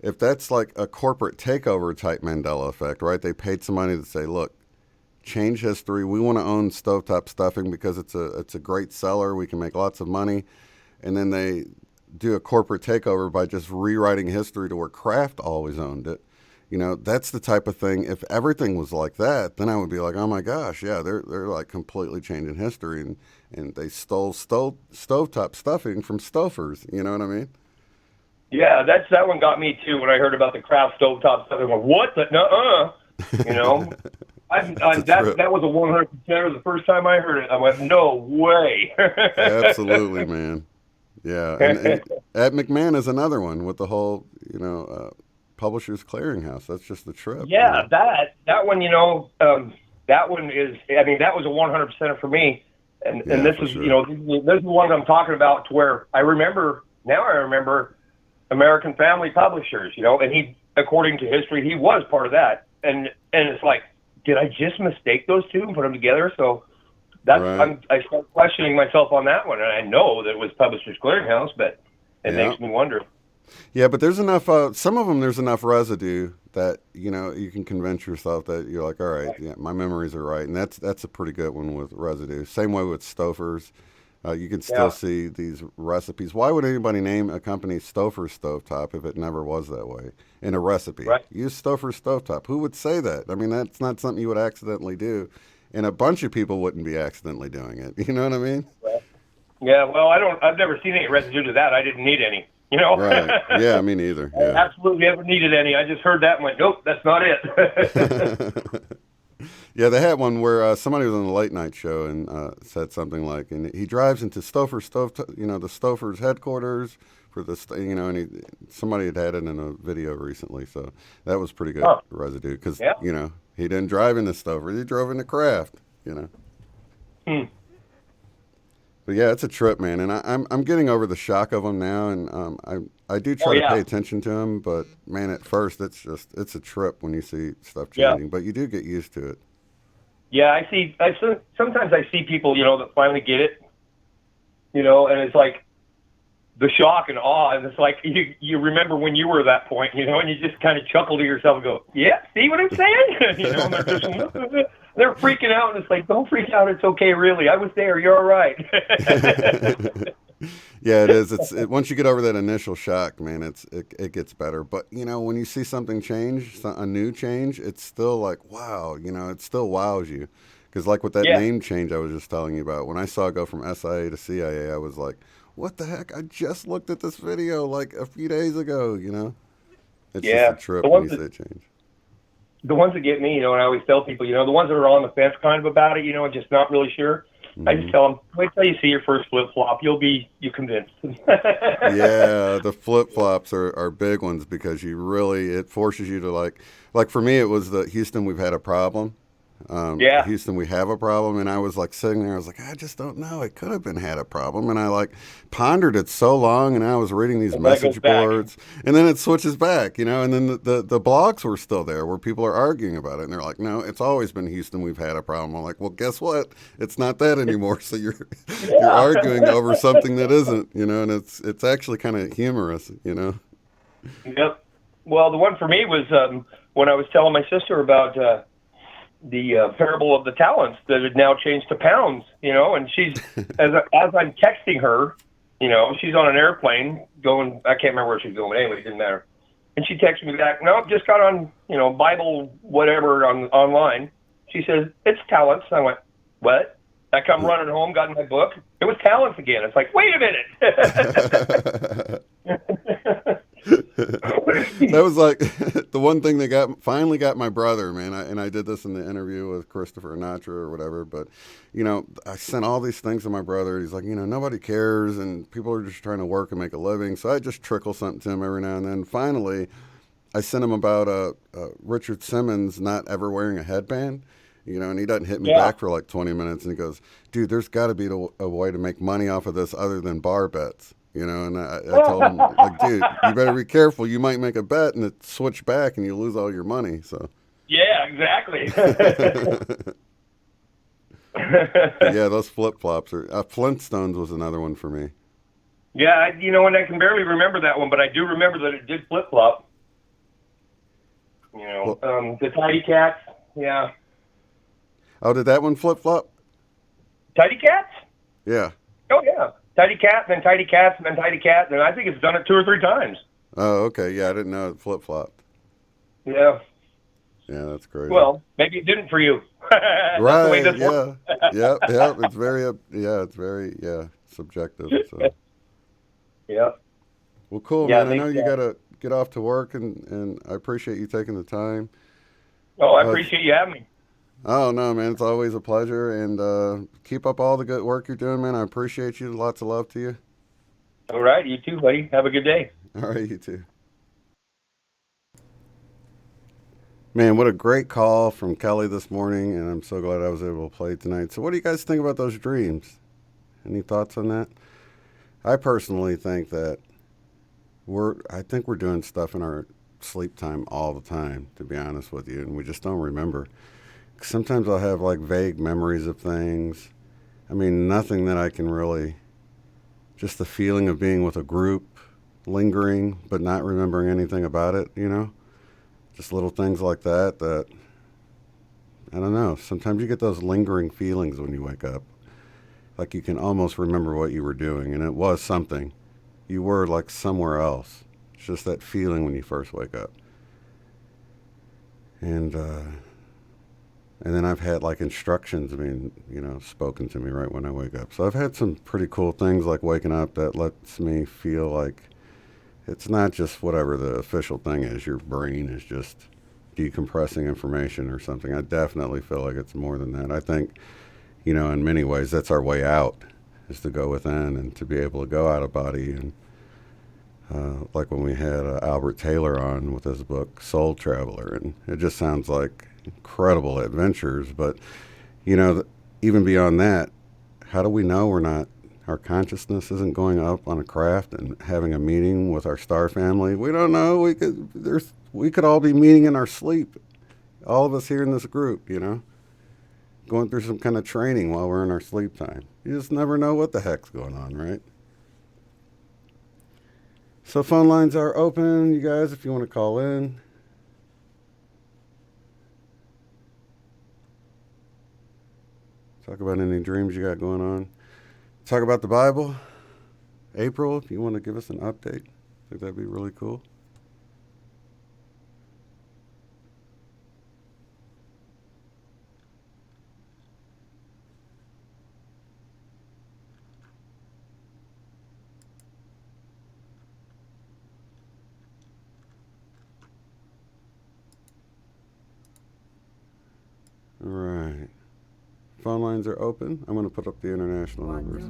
If that's like a corporate takeover type Mandela effect, right? They paid some money to say, look, change history. We want to own stovetop stuffing because it's a great seller. We can make lots of money. And then they do a corporate takeover by just rewriting history to where Kraft always owned it. You know, that's the type of thing. If everything was like that, then I would be like, oh my gosh, yeah, they're like completely changing history, and they stole stovetop stuffing from Stouffer's. You know what I mean? Yeah, that one got me too when I heard about the Kraft stovetop stuff. I went, what? Nuh-uh. You know, that was a 100%. The first time I heard it, I went, no way. Absolutely, man. Yeah, and at McMahon is another one with the whole, you know, Publishers Clearinghouse. That's just the trip. Yeah, you know? that one, you know, that one is. I mean, that was a 100% for me. And this is, you know, this is the one I'm talking about. To where I remember American Family Publishers, you know, and he, according to history, he was part of that. And it's like, did I just mistake those two and put them together? So that's right. I start questioning myself on that one, and I know that it was Publishers Clearinghouse, but it makes me wonder. Yeah, but there's enough. Some of them, there's enough residue that, you know, you can convince yourself that you're like, all right, yeah, my memories are right, and that's a pretty good one with residue. Same way with Stouffer's. You can still see these recipes. Why would anybody name a company Stouffer's Stovetop if it never was that way in a recipe? Right. Use Stouffer's Stovetop. Who would say that? I mean, that's not something you would accidentally do, and a bunch of people wouldn't be accidentally doing it. You know what I mean? Right. Yeah, well, I've never seen any residue to that. I didn't need any. You know? Right. Yeah, me neither. Yeah. I absolutely never needed any. I just heard that and went, nope, that's not it. Yeah, they had one where somebody was on the late night show and said something like, and he drives into Stouffer's the Stouffer's headquarters for the, you know, and somebody had it in a video recently, so that was pretty good residue because you know, he didn't drive into Stouffer's, he drove into Kraft, you know. But yeah, it's a trip, man, and I'm getting over the shock of them now, and I do try to pay attention to them, but man, at first it's a trip when you see stuff changing, but you do get used to it. Yeah, sometimes I see people, you know, that finally get it, you know, and it's like the shock and awe, and it's like you remember when you were at that point, you know, and you just kind of chuckle to yourself and go, yeah, see what I'm saying? You know, and they're just they're freaking out, and it's like, don't freak out, it's okay, really. I was there, you're all right. Yeah, it is. Once you get over that initial shock, man, it gets better. But when you see something change, a new change, it's still like wow. It still wows you. Because like with that name change I was just telling you about, when I saw it go from SIA to CIA, I was like, what the heck? I just looked at this video like a few days ago. It's just a trip when you see it change. The ones that get me, and I always tell people, the ones that are on the fence kind of about it, just not really sure. Mm-hmm. I just tell them, wait till you see your first flip-flop. You'll be convinced. Yeah, the flip-flops are big ones because it forces you to like for me, it was the Houston, we've had a problem. Houston, we have a problem. And I was like sitting there, I was like, I just don't know. It could have had a problem. And I like pondered it so long, and I was reading these message boards, and then it switches back, and then the blogs were still there where people are arguing about it. And they're like, no, it's always been Houston, we've had a problem. I'm like, well, guess what? It's not that anymore. So you're arguing over something that isn't, and it's actually kind of humorous, Yep. Well, the one for me was when I was telling my sister about the parable of the talents that had now changed to pounds, and she's, as I'm texting her, she's on an airplane going, I can't remember where she's going, but anyway, it didn't matter. And she texted me back, no, just got on, Bible, whatever, online. She says, it's talents. I went, what? I come running home, got in my book. It was talents again. It's like, wait a minute. That was like the one thing that finally got my brother, man. And I did this in the interview with Christopher Natra or whatever. But, I sent all these things to my brother. He's like, nobody cares, and people are just trying to work and make a living. So I just trickle something to him every now and then. Finally, I sent him about Richard Simmons not ever wearing a headband. And he doesn't hit me back for like 20 minutes. And he goes, dude, there's got to be a way to make money off of this other than bar bets. And I told him, like, dude, you better be careful. You might make a bet and it switch back and you lose all your money. So. Yeah, exactly. Yeah, those flip-flops are... Flintstones was another one for me. Yeah, and I can barely remember that one, but I do remember that it did flip-flop. The Tidy Cats, yeah. Oh, did that one flip-flop? Tidy Cats? Yeah. Oh, yeah. Tidy Cat, then Tidy Cats, and then Tidy Cat, and I think it's done it 2 or 3 times. Oh, okay. Yeah, I didn't know it flip-flopped. Yeah. Yeah, that's great. Well, maybe it didn't for you. Right, yeah. Yeah, it's very subjective. So. Yeah. Well, cool, man. I know you got to get off to work, and I appreciate you taking the time. Oh, I appreciate you having me. Oh, no, man. It's always a pleasure. And keep up all the good work you're doing, man. I appreciate you. Lots of love to you. All right. You too, buddy. Have a good day. All right. You too. Man, what a great call from Kelly this morning. And I'm so glad I was able to play it tonight. So what do you guys think about those dreams? Any thoughts on that? I personally think that we're doing stuff in our sleep time all the time, to be honest with you. And we just don't remember. Sometimes I'll have like vague memories of things. I mean, nothing that I can really, just the feeling of being with a group, lingering, but not remembering anything about it, Just little things like that, I don't know. Sometimes you get those lingering feelings when you wake up. Like you can almost remember what you were doing, and it was something. You were like somewhere else. It's just that feeling when you first wake up. And then I've had like instructions spoken to me right when I wake up. So I've had some pretty cool things like waking up that lets me feel like it's not just whatever the official thing is. Your brain is just decompressing information or something. I definitely feel like it's more than that. I think, in many ways, that's our way out, is to go within and to be able to go out of body. And like when we had Albert Taylor on with his book, Soul Traveler, and it just sounds like incredible adventures, but even beyond that, how do we know our consciousness isn't going up on a craft and having a meeting with our star family? We don't know. We could all be meeting in our sleep, all of us here in this group, going through some kind of training while we're in our sleep time. You just never know what the heck's going on, right? So phone lines are open, you guys, if you want to call in. Talk about any dreams you got going on. Talk about the Bible. April, if you want to give us an update, I think that'd be really cool. All right. Phone lines are open. I'm going to put up the international numbers.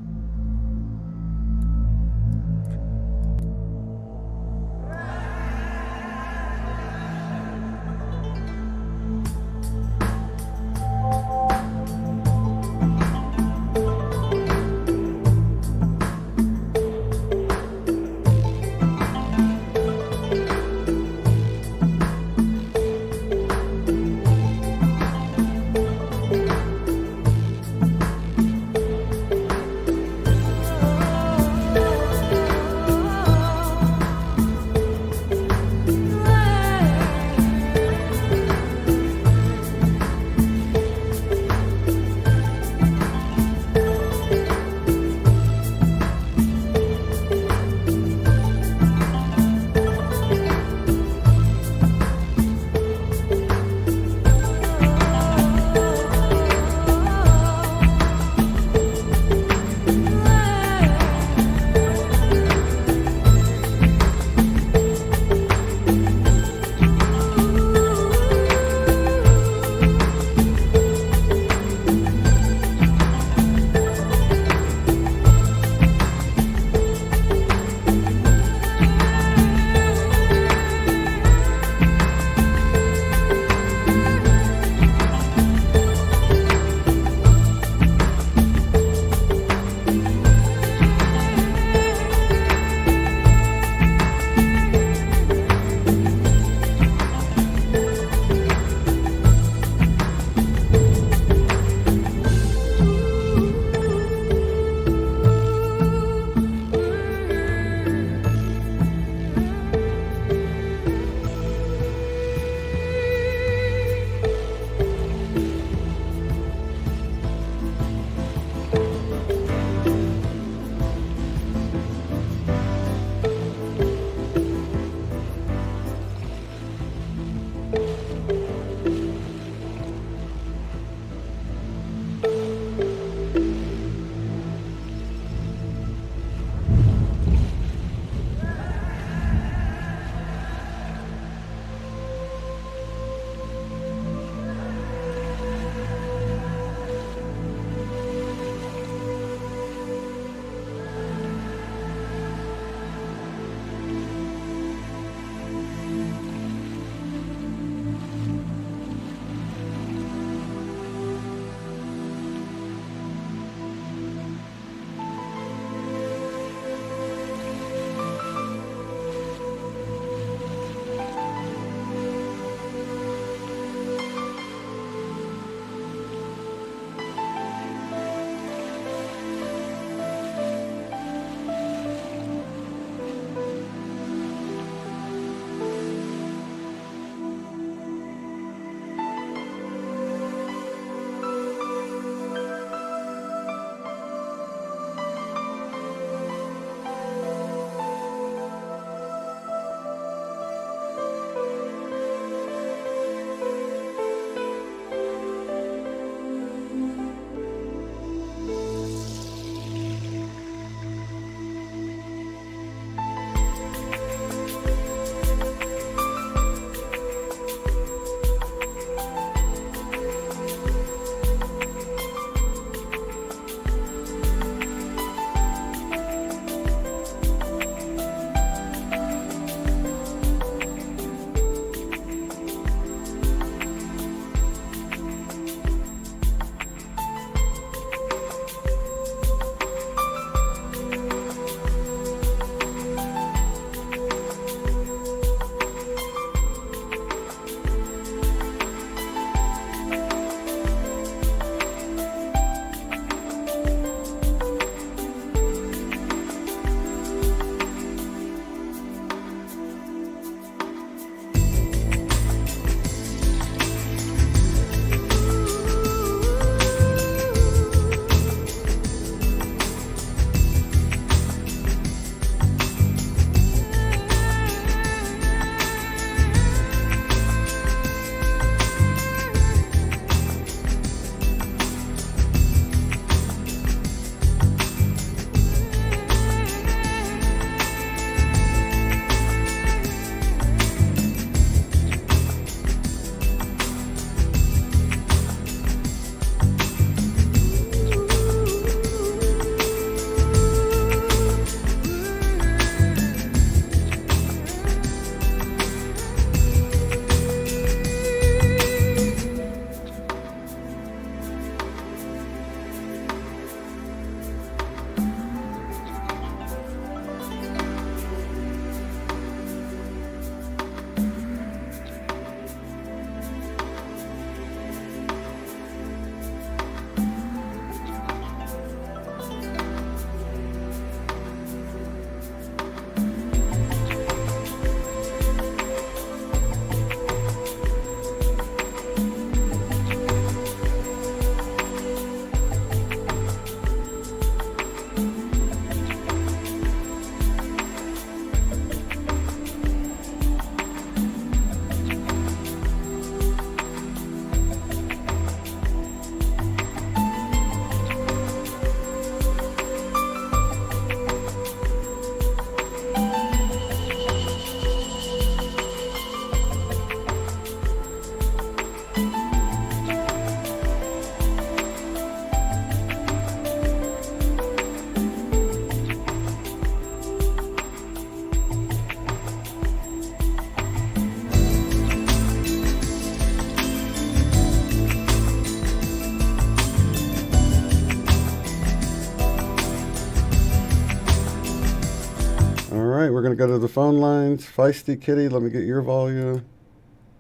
right, we're going to go to the phone lines. Feisty Kitty, let me get your volume.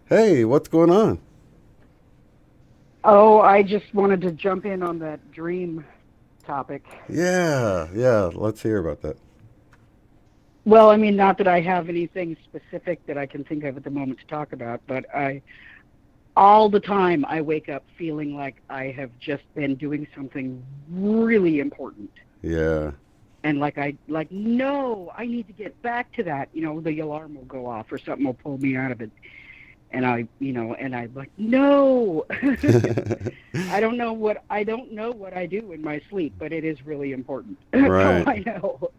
Hey, what's going on? Oh, I just wanted to jump in on that dream topic. Yeah, let's hear about that. Well, I mean, not that I have anything specific that I can think of at the moment to talk about, but all the time I wake up feeling like I have just been doing something really important. Yeah. And no, I need to get back to that. The alarm will go off or something will pull me out of it. And I'm like, no. I don't know what I do in my sleep, but it is really important. Right. So I know.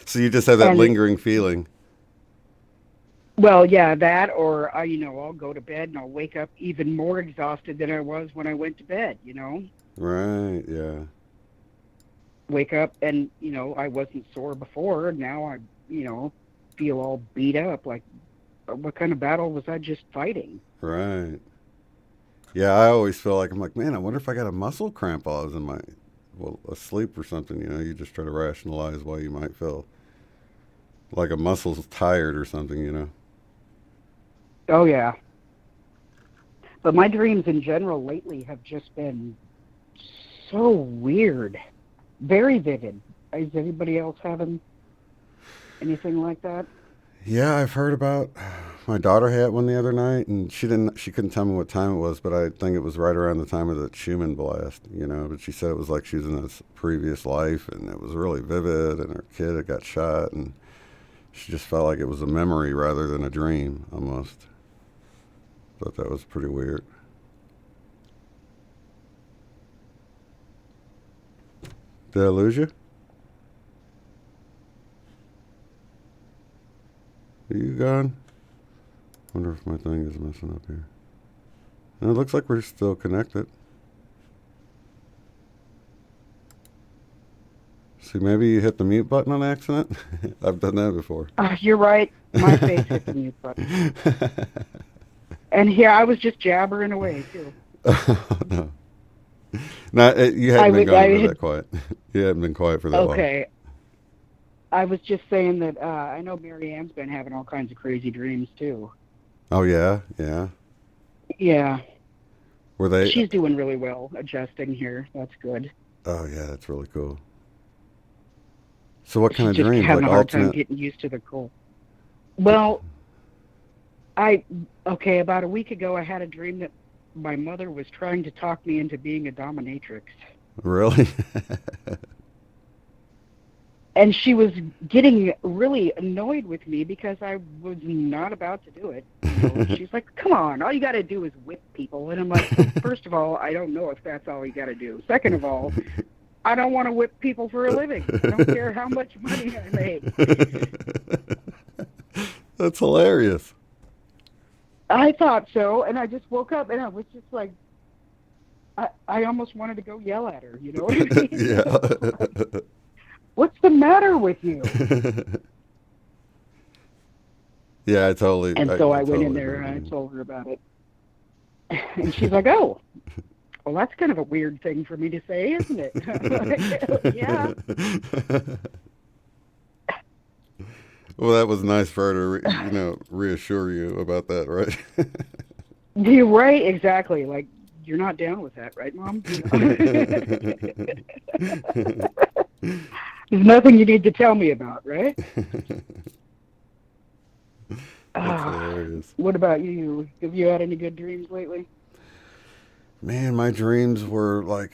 So you just have that lingering feeling. Well, yeah, that, or I'll go to bed and I'll wake up even more exhausted than I was when I went to bed. Right. Yeah. Wake up and I wasn't sore before. Now I feel all beat up. Like, what kind of battle was I just fighting? Right. Yeah, I always feel like, I'm like, man, I wonder if I got a muscle cramp while I was asleep or something. You just try to rationalize why you might feel like a muscle's tired or something. Oh yeah. But my dreams in general lately have just been so weird. Very vivid. Is anybody else having anything like that? Yeah, I've heard about. My daughter had one the other night, and she couldn't tell me what time it was, but I think it was right around the time of the Schumann blast. But she said it was like she was in this previous life, and it was really vivid. And her kid had got shot, and she just felt like it was a memory rather than a dream, almost. Thought that was pretty weird. Did I lose you? Are you gone? Wonder if my thing is messing up here. And it looks like we're still connected. See, maybe you hit the mute button on accident. I've done that before. You're right. My face hit the mute button. And here I was just jabbering away too. No. You hadn't been going that quiet. You hadn't been quiet for that long. Okay. I was just saying that I know Mary Ann's been having all kinds of crazy dreams too. Oh yeah, yeah. Yeah. Were they? She's doing really well adjusting here. That's good. Oh yeah, that's really cool. So what kind of She's dreams? Just having like a hard alternate? time getting used to the cold. Well, about a week ago I had a dream that my mother was trying to talk me into being a dominatrix. Really? And she was getting really annoyed with me because I was not about to do it. She's like, come on, all you got to do is whip people. And I'm like, first of all, I don't know if that's all you got to do. Second of all, I don't want to whip people for a living. I don't care how much money I make. That's hilarious. I thought so, and I just woke up and I was just like, I almost wanted to go yell at her, you know what I mean? Yeah. What's the matter with you? Yeah, I totally. And so I went in there and I told her about it. And she's like, oh, well, that's kind of a weird thing for me to say, isn't it? Like, yeah. Well, that was nice for her to, reassure you about that, right? You're right, exactly. Like, you're not down with that, right, Mom? There's nothing you need to tell me about, right? That's hilarious. What about you? Have you had any good dreams lately? Man, my dreams were like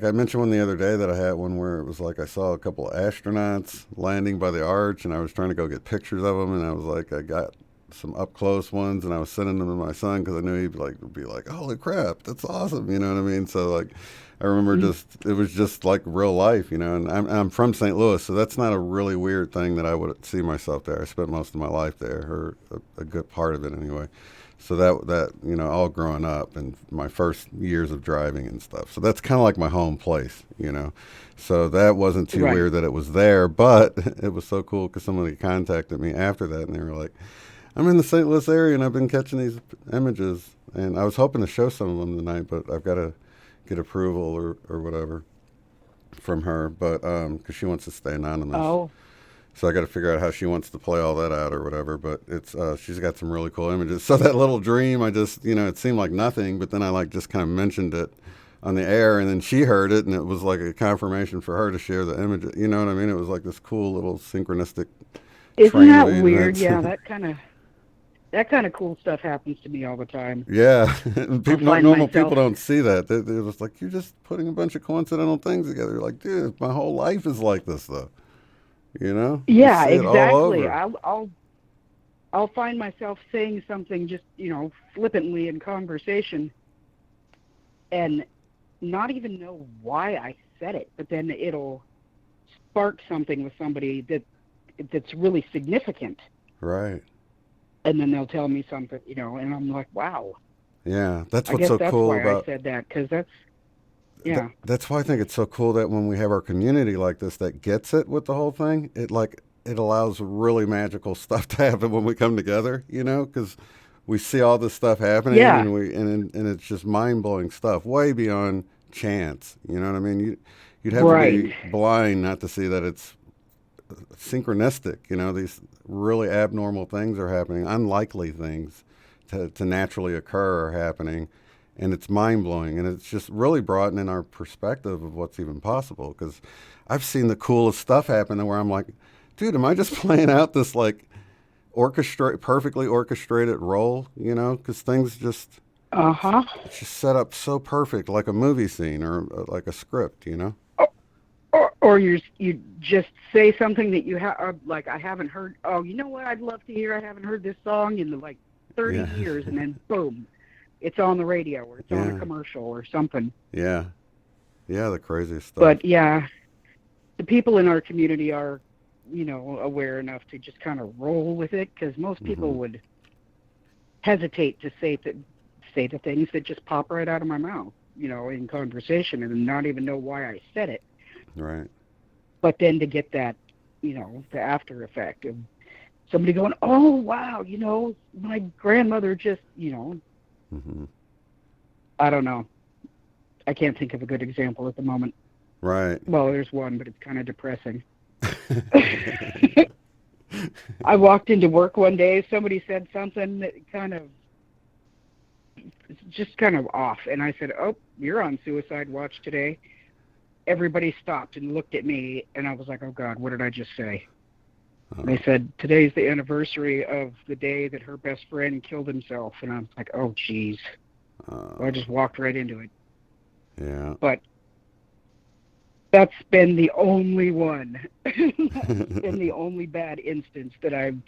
I mentioned one the other day that I had one where it was like I saw a couple of astronauts landing by the arch, and I was trying to go get pictures of them, and I was like, I got some up close ones, and I was sending them to my son because I knew he'd would be like, holy crap, that's awesome, you know what I mean? So like, I remember it was just like real life, and I'm from St. Louis, so that's not a really weird thing that I would see myself there. I spent most of my life there, or a good part of it anyway. So that all growing up and my first years of driving and stuff. So that's kind of like my home place, So that wasn't too weird that it was there, but it was so cool because somebody contacted me after that, and they were like, I'm in the St. Louis area, and I've been catching these images, and I was hoping to show some of them tonight, but I've got to get approval or whatever from her, but because she wants to stay anonymous. Oh. So I got to figure out how she wants to play all that out or whatever. But it's she's got some really cool images. So that little dream, I just, it seemed like nothing, but then I like just kind of mentioned it on the air, and then she heard it, and it was like a confirmation for her to share the image. You know what I mean? It was like this cool little synchronistic. Isn't that weird? Yeah, that kind of cool stuff happens to me all the time. Yeah, and normal people don't see that. They're just like, you're just putting a bunch of coincidental things together. You're like, dude, my whole life is like this, though. Yeah, exactly. I'll find myself saying something just flippantly in conversation, and not even know why I said it, but then it'll spark something with somebody that's really significant. Right. And then they'll tell me something, and I'm like, wow. Yeah, that's what's so cool about. I guess that's why I said that, because that's. Yeah. That's why I think it's so cool that when we have our community like this that gets it with the whole thing, it allows really magical stuff to happen when we come together, because we see all this stuff happening, and it's just mind-blowing stuff, way beyond chance. You know what I mean? You'd have to be blind not to see that it's synchronistic. These really abnormal things are happening, unlikely things to naturally occur are happening. And it's mind-blowing, and it's just really broadening our perspective of what's even possible, because I've seen the coolest stuff happen where I'm like, dude, am I just playing out this, like, perfectly orchestrated role, because things just, it's just set up so perfect, like a movie scene or like a script, Or you just say something that you have, like, I haven't heard, oh, you know what I'd love to hear? I haven't heard this song in, 30 years, and then boom. It's on the radio, or it's on a commercial, or something. Yeah. Yeah, the craziest stuff. But, yeah, the people in our community are, aware enough to just kind of roll with it, because most people would hesitate to say the things that just pop right out of my mouth, in conversation, and not even know why I said it. Right. But then to get that, the after effect of somebody going, oh, wow, my grandmother just, I don't know. I can't think of a good example at the moment. Right. Well, there's one, but it's kind of depressing. I walked into work one day. Somebody said something that kind of off. And I said, oh, you're on suicide watch today. Everybody stopped and looked at me. And I was like, oh, God, what did I just say? They said, today's the anniversary of the day that her best friend killed himself. And I was like, oh, geez. So I just walked right into it. Yeah. But that's been the only one. That's been the only bad instance that I've...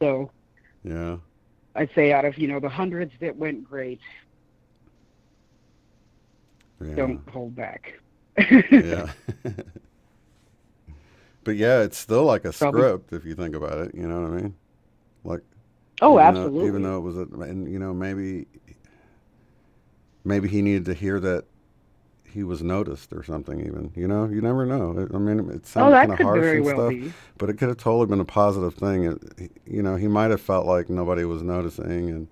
So... Yeah. I'd say out of, the hundreds that went great, don't hold back. Yeah. But yeah, it's still like a script if you think about it. You know what I mean? Like, absolutely. Even though it was, maybe he needed to hear that he was noticed or something. Even you never know. It sounds kind of harsh and stuff, but it could have totally been a positive thing. He might have felt like nobody was noticing, and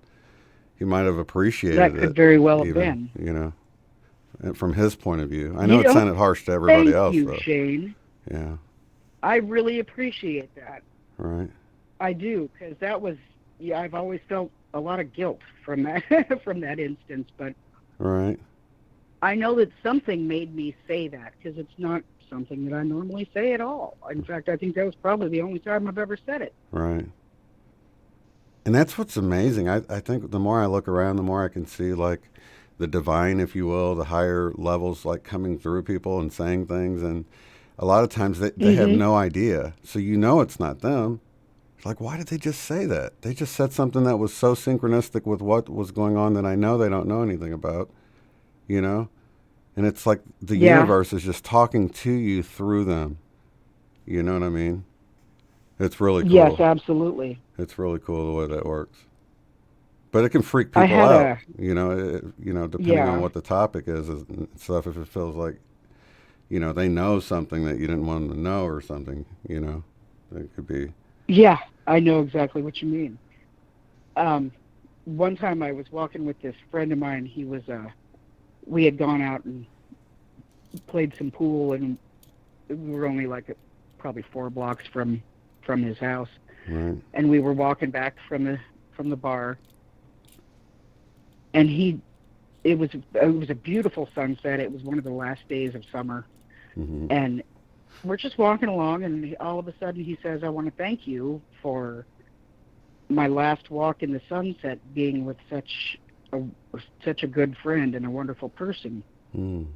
he might have appreciated it. That could very well have been. From his point of view. I know it sounded harsh to everybody else, though. Thank you, Shane. Yeah. I really appreciate that. Right. I do, because that was, I've always felt a lot of guilt from that from that instance, but right. I know that something made me say that, because it's not something that I normally say at all. In fact, I think that was probably the only time I've ever said it. Right. And that's what's amazing. I think the more I look around, the more I can see, like, the divine, if you will, the higher levels, like, coming through people and saying things, and a lot of times they have no idea. So it's not them. It's like, why did they just say that? They just said something that was so synchronistic with what was going on that I know they don't know anything about, And it's like the universe is just talking to you through them. You know what I mean? It's really cool. Yes, absolutely. It's really cool the way that works. But it can freak people out, depending on what the topic is and stuff. If it feels like, they know something that you didn't want them to know or something, it could be. Yeah, I know exactly what you mean. One time I was walking with this friend of mine. He was, we had gone out and played some pool, and we were only like probably 4 blocks from his house. Right. And we were walking back from the bar, and it was a beautiful sunset. It was one of the last days of summer, Mm-hmm. and we're just walking along, and all of a sudden he says, "I want to thank you for my last walk in the sunset, being with such a good friend and a wonderful person." Mm.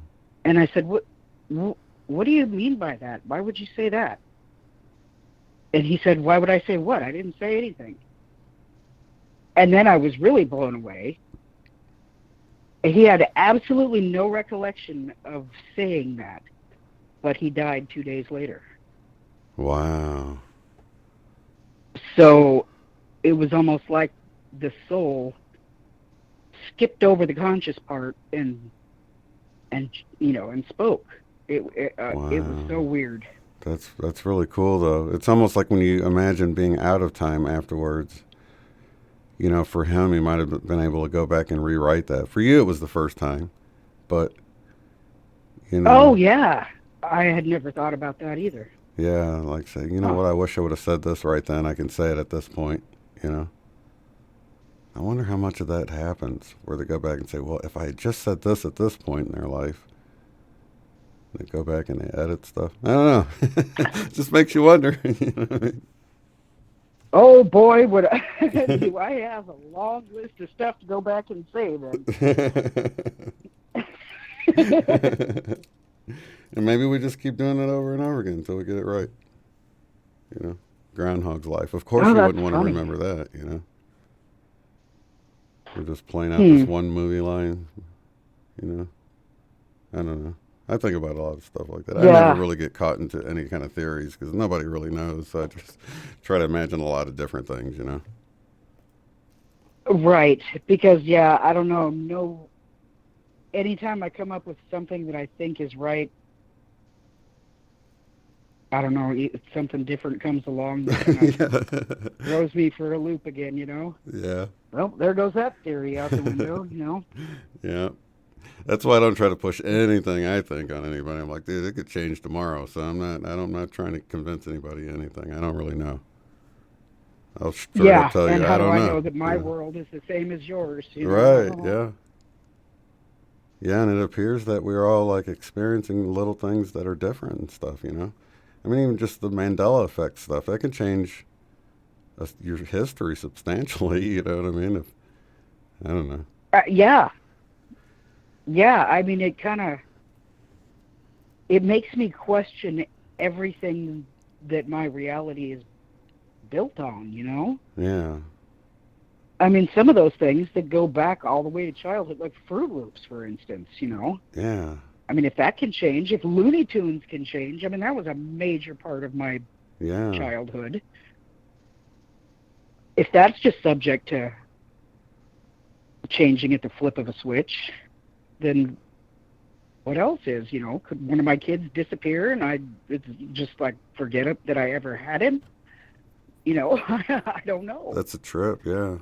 And I said, "What do you mean by that? Why would you say that?" And he said, "Why would I say what? I didn't say anything." And then I was really blown away. He had absolutely no recollection of saying that, but he died 2 days later. Wow. So it was almost like the soul skipped over the conscious part and spoke. It was so weird. That's really cool, though. It's almost like when you imagine being out of time afterwards. You know, for him, he might have been able to go back and rewrite that. For you, it was the first time, but you know. Oh yeah, I had never thought about that either. Yeah, like say, you know what? I wish I would have said this right then. I can say it at this point. You know. I wonder how much of that happens, where they go back and say, "Well, if I had just said this at this point in their life." They go back and they edit stuff. I don't know. It just makes you wonder. You know what I mean? Oh boy, do I have a long list of stuff to go back and say then. And maybe we just keep doing it over and over again until we get it right. You know, Groundhog's Life. Of course, you wouldn't want to remember that. You know, we're just playing out this one movie line. You know, I don't know. I think about a lot of stuff like that. Yeah. I never really get caught into any kind of theories because nobody really knows. So I just try to imagine a lot of different things, you know. Right, because I don't know. No, anytime I come up with something that I think is right, I don't know, something different comes along that throws me for a loop again, you know. Yeah. Well, there goes that theory out the window, you know. Yeah. That's why I don't try to push anything I think on anybody. I'm like, dude, it could change tomorrow. So I'm not trying to convince anybody anything. I don't really know. I'll straight up tell you, and how I don't do I know. know that my world is the same as yours? You right, know? Yeah. Yeah, and it appears that we're all like experiencing little things that are different and stuff, you know? I mean, even just the Mandela effect stuff, that can change your history substantially, you know what I mean? I don't know. Yeah. Yeah, I mean, it makes me question everything that my reality is built on, you know? Yeah. I mean, some of those things that go back all the way to childhood, like Fruit Loops, for instance, you know? Yeah. I mean, if that can change, if Looney Tunes can change, I mean, that was a major part of my childhood. If that's just subject to changing at the flip of a switch, then what else is, you know? Could one of my kids disappear and I just like forget that I ever had him? You know, I don't know. That's a trip, yeah.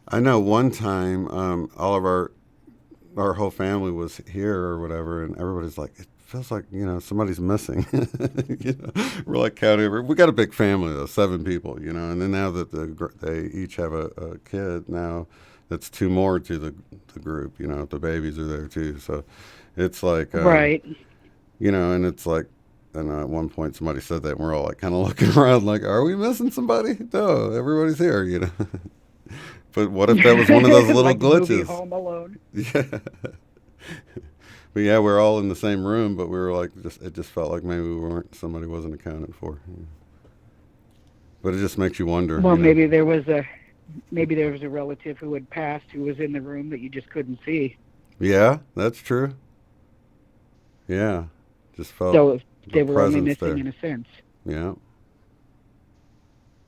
I know one time all of our whole family was here or whatever, and everybody's like, it feels like, you know, somebody's missing. You know, we're like counting over. We got a big family, though, 7 people, you know, and then now that they each have a kid now, that's 2 more to the group, you know, the babies are there too. So it's like, right. You know, and it's like, and at one point somebody said that and we're all like kind of looking around like, are we missing somebody? No, everybody's here, you know. But what if that was one of those little like glitches? The movie Home Alone. Yeah. But yeah, we're all in the same room, but we were like, it just felt like maybe somebody wasn't accounted for. But it just makes you wonder. Well, you know? maybe there was a relative who had passed who was in the room that you just couldn't see. Yeah, that's true. Yeah, just felt so they were only presence missing there. in a sense. Yeah.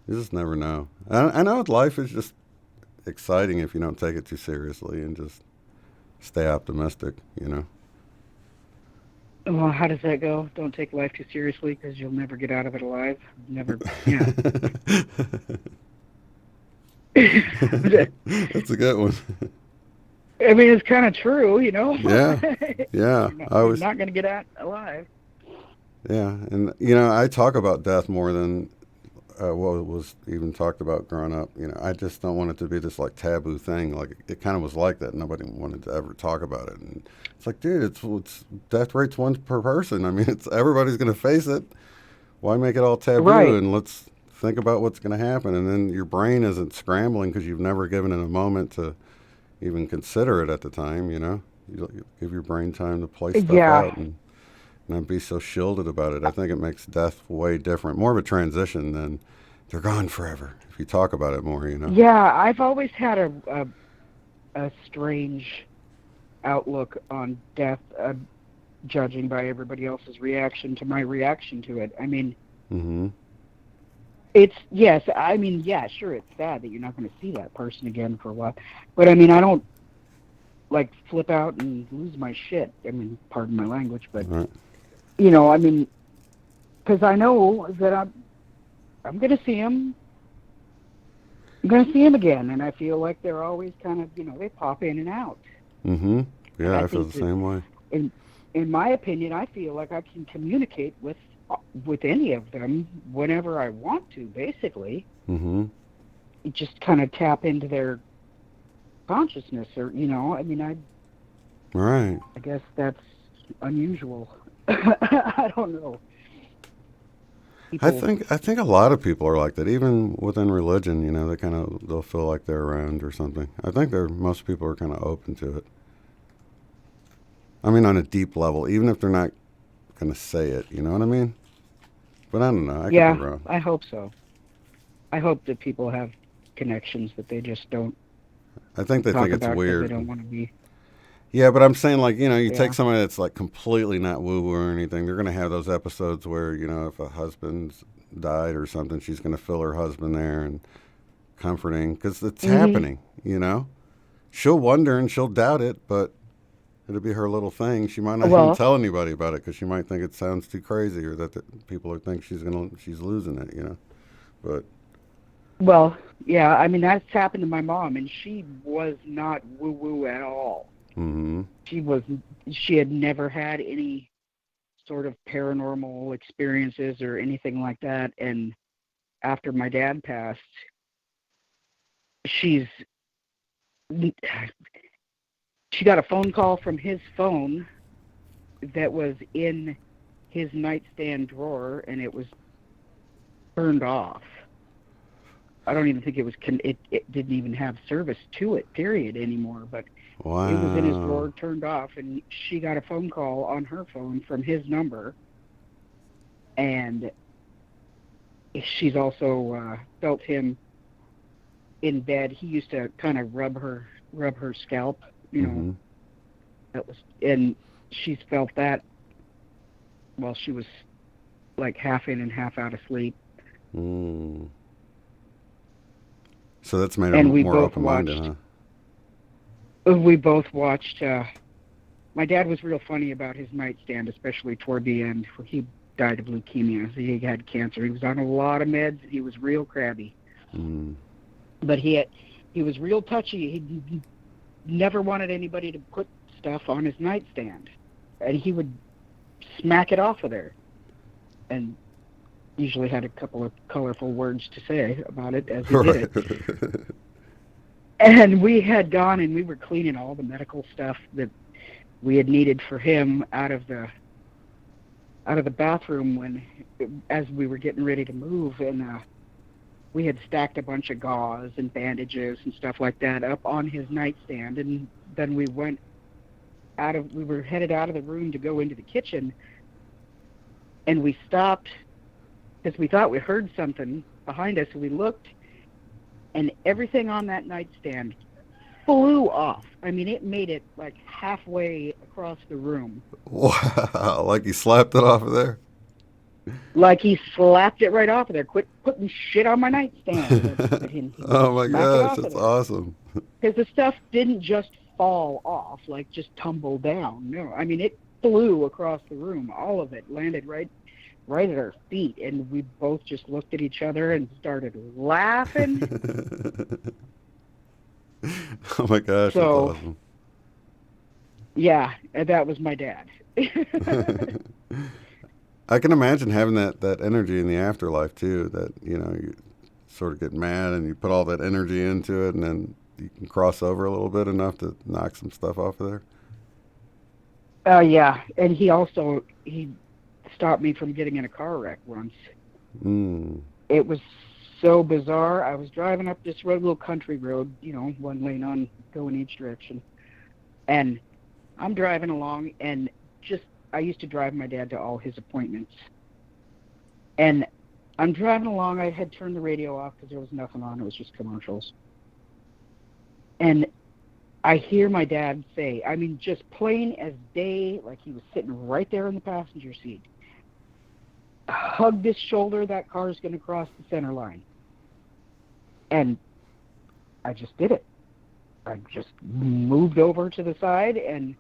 You just never know. I know life is just exciting if you don't take it too seriously and just stay optimistic, you know. Well, how does that go? Don't take life too seriously because you'll never get out of it alive. Never. Yeah. That's a good one. I mean, it's kind of true, you know. Yeah. Yeah. You're not going to get out alive. Yeah, and you know, I talk about death more than what was even talked about growing up. You know, I just don't want it to be this like taboo thing. Like it kind of was like that. Nobody wanted to ever talk about it, and it's like, dude, it's death rate's one per person. I mean, it's everybody's gonna face it. Why make it all taboo? Right. And let's think about what's gonna happen. And then your brain isn't scrambling because you've never given it a moment to even consider it at the time. You know, you give your brain time to play stuff out and not be so shielded about it. I think it makes death way different, more of a transition than they're gone forever. If you talk about it more, you know. Yeah, I've always had a strange outlook on death, judging by everybody else's reaction to my reaction to it. I mean, it's sure, it's sad that you're not going to see that person again for a while, but I mean, I don't like flip out and lose my shit. I mean, pardon my language, but. Right. You know, I mean, because I know that I'm going to see him. I'm going to see him again, and I feel like they're always kind of, you know, they pop in and out. Yeah, I feel the same way. In my opinion, I feel like I can communicate with any of them whenever I want to, basically. Just kind of tap into their consciousness, or, you know, I mean, Right. I guess that's unusual. I don't know. I think a lot of people are like that, even within religion. You know, they'll feel like they're around or something. I think most people are kind of open to it. I mean, on a deep level, even if they're not going to say it. You know what I mean? But I don't know. I could be wrong. I hope so. I hope that people have connections that they just don't. I think they think it's weird. They don't want to be. Yeah, but I'm saying, like, you know, you take somebody that's like completely not woo-woo or anything, they're going to have those episodes where, you know, if a husband's died or something, she's going to feel her husband there and comforting, because it's happening, you know? She'll wonder and she'll doubt it, but it'll be her little thing. She might not even tell anybody about it because she might think it sounds too crazy, or that people would think she's losing it, you know? But... Well, yeah, I mean, that's happened to my mom, and she was not woo-woo at all. She had never had any sort of paranormal experiences or anything like that. And after my dad passed, she got a phone call from his phone that was in his nightstand drawer, and it was turned off. I don't even think it was. It didn't even have service to it, period, anymore. But it was in his drawer, turned off, and she got a phone call on her phone from his number. And she's also felt him in bed. He used to kind of rub her scalp, you know. And she's felt that while she was like half in and half out of sleep. So that's made her more open-minded, huh? We both watched. My dad was real funny about his nightstand, especially toward the end. He died of leukemia. So he had cancer. He was on a lot of meds. He was real crabby. But he was real touchy. He never wanted anybody to put stuff on his nightstand, and he would smack it off of there. And usually had a couple of colorful words to say about it as he did it. And we had gone and we were cleaning all the medical stuff that we had needed for him out of the bathroom as we were getting ready to move, and we had stacked a bunch of gauze and bandages and stuff like that up on his nightstand, and then we were headed out of the room to go into the kitchen, and we stopped because we thought we heard something behind us, and we looked, and everything on that nightstand flew off. I mean, it made it like halfway across the room. Wow, like he slapped it off of there? Like he slapped it right off of there. Quit putting shit on my nightstand. Oh my gosh, that's awesome. Because the stuff didn't just fall off, like just tumble down. No, I mean, it flew across the room. All of it landed right at our feet, and we both just looked at each other and started laughing. Oh my gosh, that's awesome. Yeah, and that was my dad. I can imagine having that energy in the afterlife too. That you sort of get mad and you put all that energy into it, and then you can cross over a little bit enough to knock some stuff off of there. Yeah, and he stopped me from getting in a car wreck once. It was so bizarre. I was driving up this little country road, one lane on, going each direction, and I'm driving along, and I used to drive my dad to all his appointments. And I'm driving along. I had turned the radio off because there was nothing on. It was just commercials. And I hear my dad say, I mean, just plain as day, like he was sitting right there in the passenger seat, hug this shoulder, that car's going to cross the center line. And I just did it. I just moved over to the side, and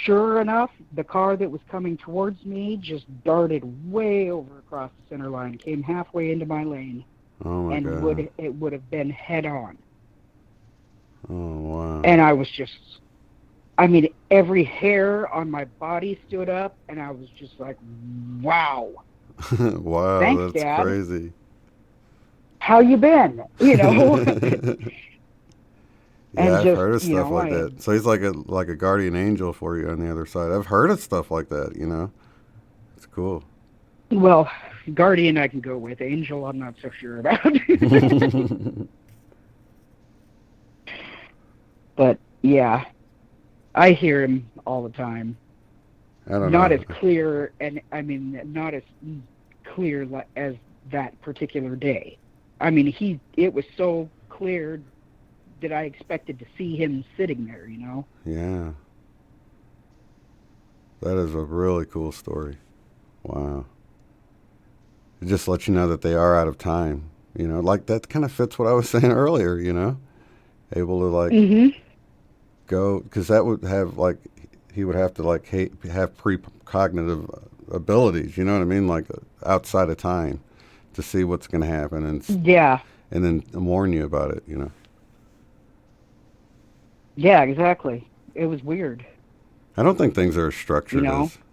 sure enough, the car that was coming towards me just darted way over across the center line, came halfway into my lane, God. It would have been head on. Oh, wow. And I was just, every hair on my body stood up, and I was just like, wow. Wow, thanks, that's Dad. crazy. How you been? Yeah, I've heard of stuff like that. So he's like a guardian angel for you on the other side. I've heard of stuff like that, It's cool. Well, guardian I can go with. Angel I'm not so sure about. But, yeah, I hear him all the time. I don't know. Not as clear, not as clear as that particular day. It was so clear that I expected to see him sitting there, Yeah. That is a really cool story. Wow. It just lets you know that they are out of time. Like that kind of fits what I was saying earlier, Able to go, because that would have he would have to have precognitive abilities, you know what I mean? Like outside of time to see what's going to happen and then warn you about it, Yeah, exactly. It was weird. I don't think things are as structured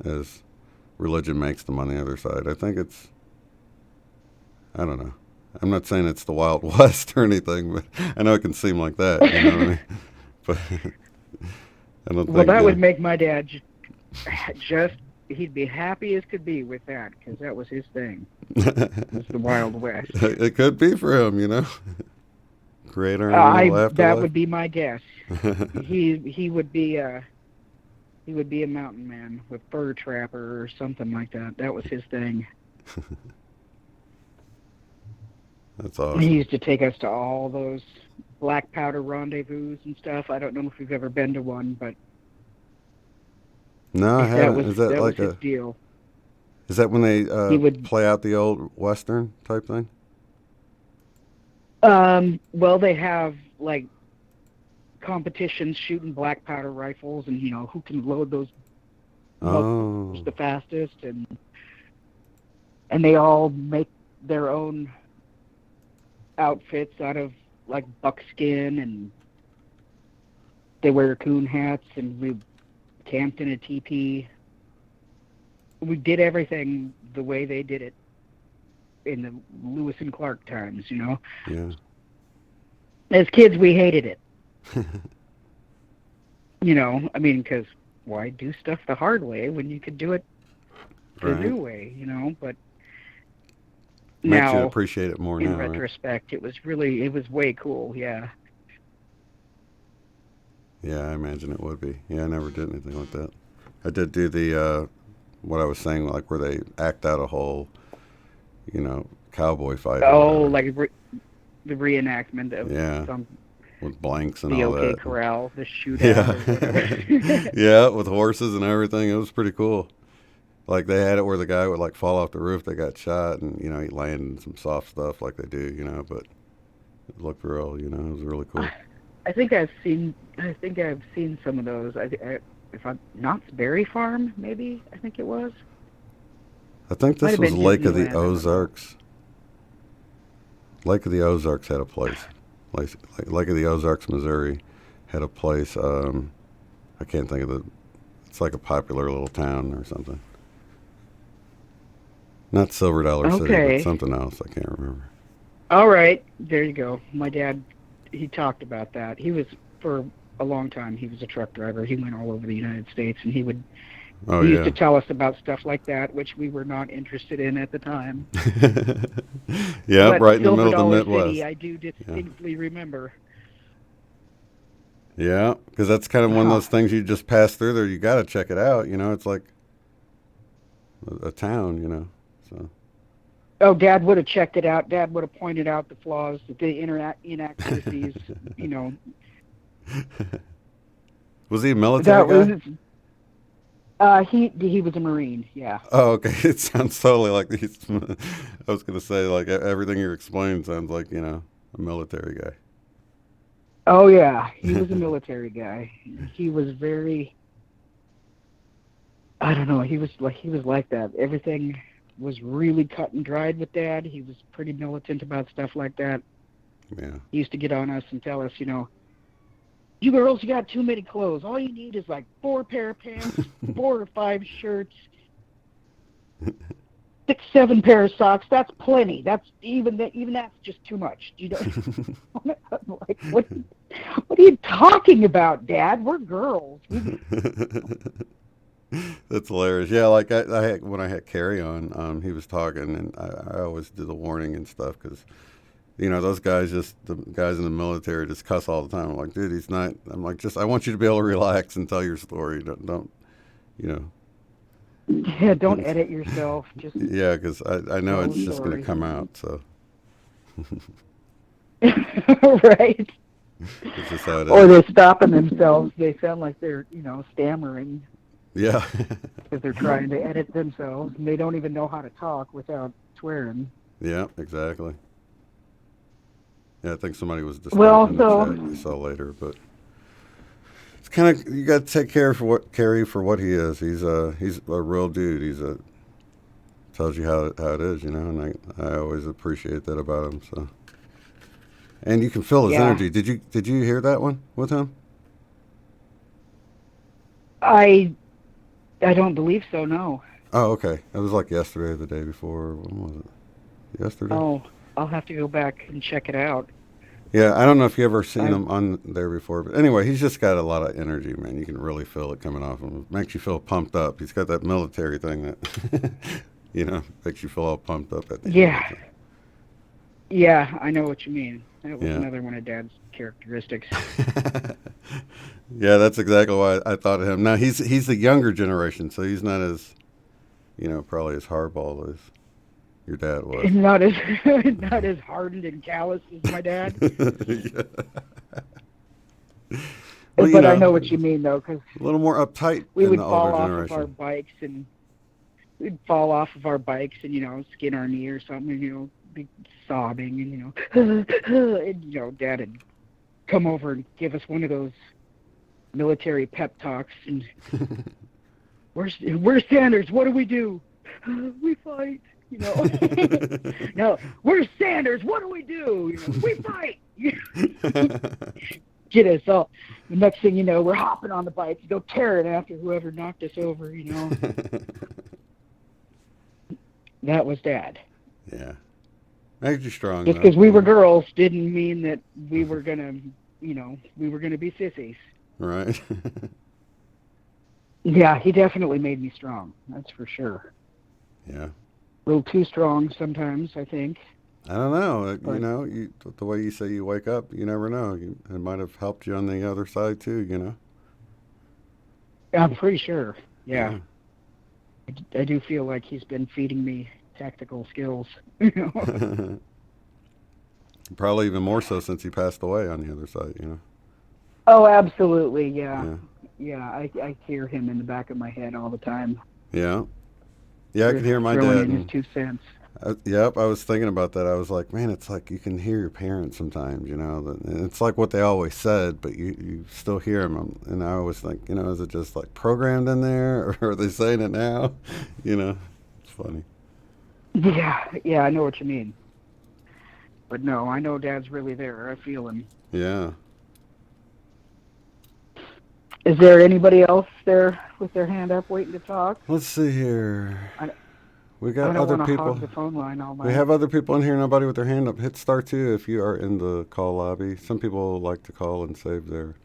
as religion makes them on the other side. I think I don't know. I'm not saying it's the Wild West or anything, but I know it can seem like that, you know what I mean? But I don't think... Well, that would make my dad he'd be happy as could be with that, because that was his thing. It's the Wild West. It could be for him, Creator and afterlife. That would be my guess. He would be a mountain man with fur trapper or something like that. That was his thing. That's awesome. He used to take us to all those black powder rendezvous and stuff. I don't know if you've ever been to one, but no, I haven't. Is that was his deal. Is that when they would play out the old Western type thing? Well, they have competitions shooting black powder rifles, and who can load those the fastest, and they all make their own outfits out of buckskin, and they wear coon hats, and we camped in a teepee. We did everything the way they did it in the Lewis and Clark times, Yeah. As kids, we hated it. Because why do stuff the hard way when you could do it the new way, But makes now, you appreciate it more now. In retrospect, it was way cool, yeah. Yeah, I imagine it would be. Yeah, I never did anything like that. I did do the, what I was saying, where they act out a whole, cowboy fight. Oh, the reenactment of some... With blanks and all that. The OK Corral, the shootout. Yeah, with horses and everything. It was pretty cool. They had it where the guy would fall off the roof. They got shot, and he landed in some soft stuff like they do, but it looked real. It was really cool. I think I've seen some of those. If I'm Knott's Berry Farm, maybe I think it was. I think this was Lake of the Ozarks. Lake of the Ozarks had a place. Lake of the Ozarks, Missouri, had a place. I can't think of it's a popular little town or something. Not Silver Dollar City, Okay. but something else. I can't remember. All right, there you go. My dad, he talked about that. He was, for a long time, he was a truck driver. He went all over the United States, and he used to tell us about stuff like that, which we were not interested in at the time. Yeah, but right in the Silver middle of Dollar the Midwest. City, I do distinctly remember. Yeah, because that's kind of one of those things you just pass through there. You got to check it out. You know, it's like a town, you know. So. Oh, Dad would have checked it out. Dad would have pointed out the flaws, the inaccuracies, you know. Was he a military guy? He was a Marine, yeah. Oh, okay. It sounds totally like these. I was going to say, like, everything you're explaining sounds like, you know, a military guy. Oh, yeah. He was a military guy. He was very, I don't know, he was like that. Everything was really cut and dried with Dad. He was pretty militant about stuff like that. Yeah. He used to get on us and tell us, you know, you girls, you got too many clothes. All you need is like 4 pair of pants, 4 or 5 shirts, 6, 7 pair of socks. That's plenty. That's even that's just too much. You know, like what are you talking about, Dad? We're girls. That's hilarious. Yeah, like I when I had Carrie on, he was talking, and I always do the warning and stuff because, you know, those guys the guys in the military just cuss all the time. I'm like, dude, he's not. I'm like, I want you to be able to relax and tell your story. Don't you know. Yeah, don't edit yourself. Just yeah, because I know it's just going to come out. So. Right. It's just how it is. Or they're stopping themselves. They sound like they're, you know, stammering. Yeah. Because they're trying to edit themselves, and they don't even know how to talk without swearing. Yeah, exactly. Yeah, I think somebody was disturbed in the chat you saw later, but it's kind of, you got to take care for Kerry for what he is. He's a real dude. Tells you how it is, you know, and I always appreciate that about him. So, and you can feel his energy. Did you hear that one with him? I don't believe so, no. Oh, okay. It was like yesterday or the day before. When was it? Yesterday? Oh, I'll have to go back and check it out. Yeah, I don't know if you ever seen him on there before, but anyway, he's just got a lot of energy, man. You can really feel it coming off him. It makes you feel pumped up. He's got that military thing that, you know, makes you feel all pumped up at the end. Yeah. Yeah, I know what you mean. That was another one of Dad's characteristics. Yeah, that's exactly why I thought of him. Now, he's the younger generation, so he's not as, you know, probably as hardball as your dad was. Not as hardened and callous as my dad. Well, but I know what you mean, though, because a little more uptight. We would the fall older off generation. of our bikes, and we'd fall off of our bikes, and, you know, skin our knee or something, and, you know, be sobbing, and, you know, and, you know, Dad would come over and give us one of those military pep talks, and where's Sanders? What do? We fight. You know, no, where's Sanders? What do? You know, we fight. Get us all. The next thing you know, we're hopping on the bike to go tearing after whoever knocked us over. You know, that was Dad. Yeah, makes you strong. Just because we were girls didn't mean that we were gonna, you know, be sissies. Right. Yeah, he definitely made me strong. That's for sure. Yeah. A little too strong sometimes, I think. I don't know. You know, the way you say you wake up, you never know. It might have helped you on the other side too. You know. I'm pretty sure. Yeah. I do feel like he's been feeding me tactical skills. You know? Probably even more so since he passed away on the other side. You know. Oh, absolutely. Yeah. I hear him in the back of my head all the time. Yeah. Yeah, I could hear my throwing dad. In his 2 cents. Yep, I was thinking about that. I was like, man, it's like you can hear your parents sometimes, you know. And it's like what they always said, but you still hear them. And I always think, you know, is it just like programmed in there, or are they saying it now? You know, it's funny. Yeah, I know what you mean. But no, I know Dad's really there. I feel him. Yeah. Is there anybody else there with their hand up waiting to talk? Let's see here. We I got don't other want to people. hog the phone line all night. We have other people in here. Nobody with their hand up. Hit star 2 if you are in the call lobby. Some people like to call and save their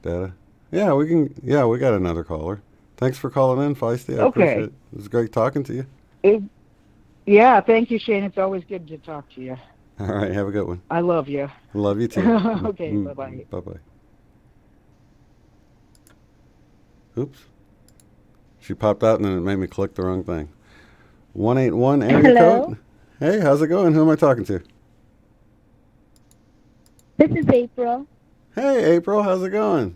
data. Yeah, we can. Yeah, we got another caller. Thanks for calling in, Feisty. I appreciate it. It was great talking to you. Yeah, thank you, Shane. It's always good to talk to you. All right, have a good one. I love you. Love you too. Okay, bye-bye. Bye-bye. Oops. She popped out and then it made me click the wrong thing. 181 area Hello? code. Hey, how's it going? Who am I talking to? This is April. Hey, April, how's it going?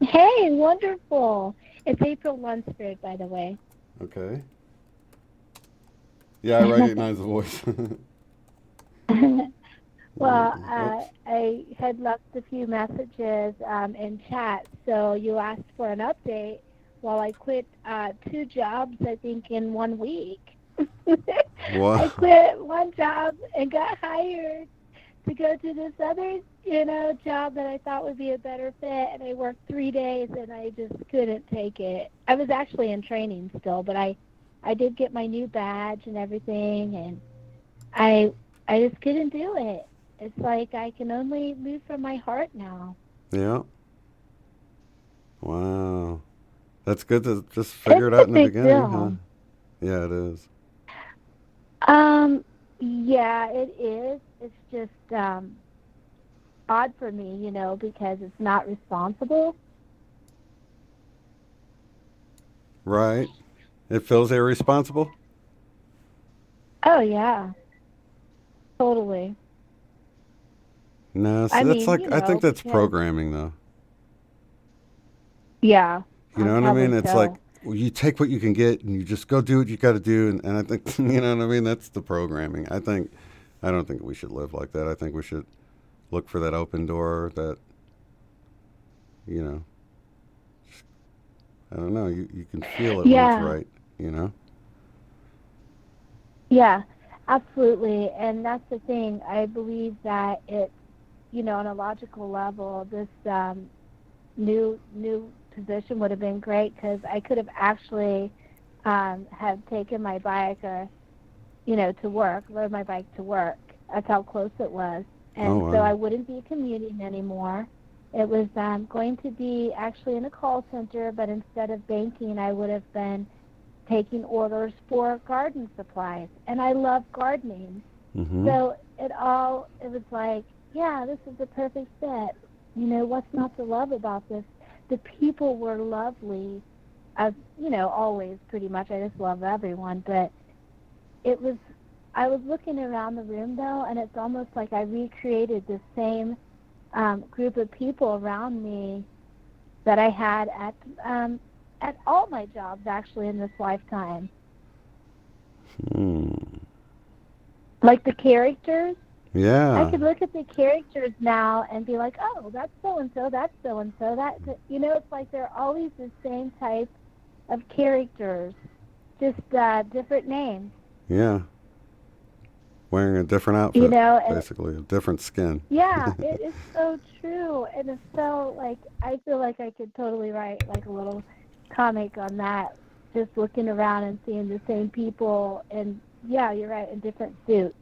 Hey, wonderful. It's April Lunsford, by the way. Okay. Yeah, I recognize the voice. Well, I had left a few messages in chat, so you asked for an update. Well, I quit 2 jobs, I think, in 1 week. What? I quit one job and got hired to go to this other, job that I thought would be a better fit, and I worked 3 days, and I just couldn't take it. I was actually in training still, but I did get my new badge and everything, and I just couldn't do it. It's like I can only move from my heart now. Yeah. Wow. That's good to just figure it out in the beginning, huh? Yeah, it is. Yeah, it is. It's just odd for me, because it's not responsible. Right. It feels irresponsible? Oh, yeah. Totally. No, so I that's mean, I think that's because- programming, though. Yeah. You know what I mean? Probably It's so. like you take what you can get and you just go do what you got to do. And I think, you know what I mean? That's the programming. I don't think we should live like that. I think we should look for that open door that, I don't know, you can feel it when Yeah. it's right, Yeah, absolutely. And that's the thing. I believe that it's, on a logical level, this new position would have been great because I could have actually have taken my bike or, to work, rode my bike to work. That's how close it was. And wow. so I wouldn't be commuting anymore. It was going to be actually in a call center, but instead of banking, I would have been taking orders for garden supplies. And I love gardening. Mm-hmm. So it was like, yeah, this is the perfect fit. What's not to love about this? The people were lovely, as always, pretty much. I just love everyone, but I was looking around the room though, and it's almost like I recreated the same group of people around me that I had at all my jobs actually in this lifetime. Like the characters. Yeah. I could look at the characters now and be like, oh, that's so-and-so, that's so-and-so. It's like they're always the same type of characters, just different names. Yeah. Wearing a different outfit, basically, a different skin. Yeah, it is so true. And it's so, I feel like I could totally write, a little comic on that, just looking around and seeing the same people, and, yeah, you're right, in different suits.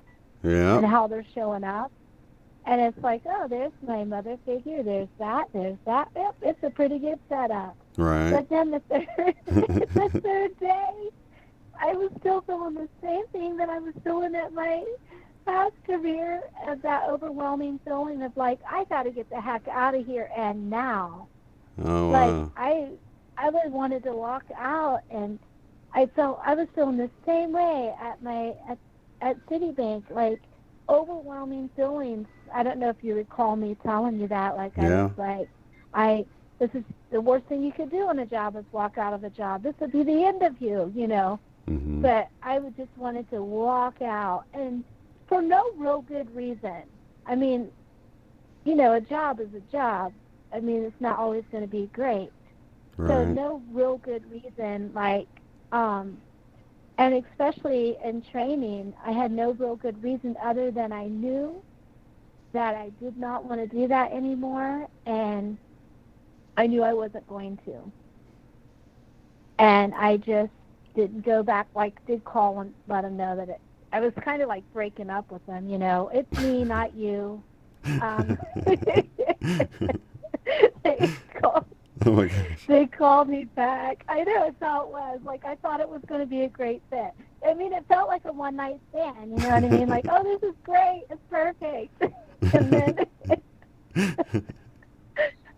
Yeah. And how they're showing up. And it's like, oh, there's my mother figure, there's that. Yep, it's a pretty good setup. Right. But then the third day, I was still feeling the same thing that I was feeling at my past career, of that overwhelming feeling of I got to get the heck out of here and now. Oh, wow. I really wanted to walk out, and I was feeling the same way at Citibank, overwhelming feelings. I don't know if you recall me telling you that. Yeah. I was this is the worst thing you could do in a job is walk out of a job. This would be the end of you, Mm-hmm. But I just wanted to walk out, and for no real good reason. I mean, a job is a job. I mean, it's not always going to be great. Right. So no real good reason, and especially in training, I had no real good reason other than I knew that I did not want to do that anymore, and I knew I wasn't going to. And I just didn't go back, like, did call and let them know that I was kind of like breaking up with them, you know. It's me, not you. They called, Oh my gosh. they called me back. I know, it's how it was. Like, I thought it was going to be a great fit. I mean, it felt like a one-night stand, you know what I mean? Like, oh, this is great. It's perfect. And then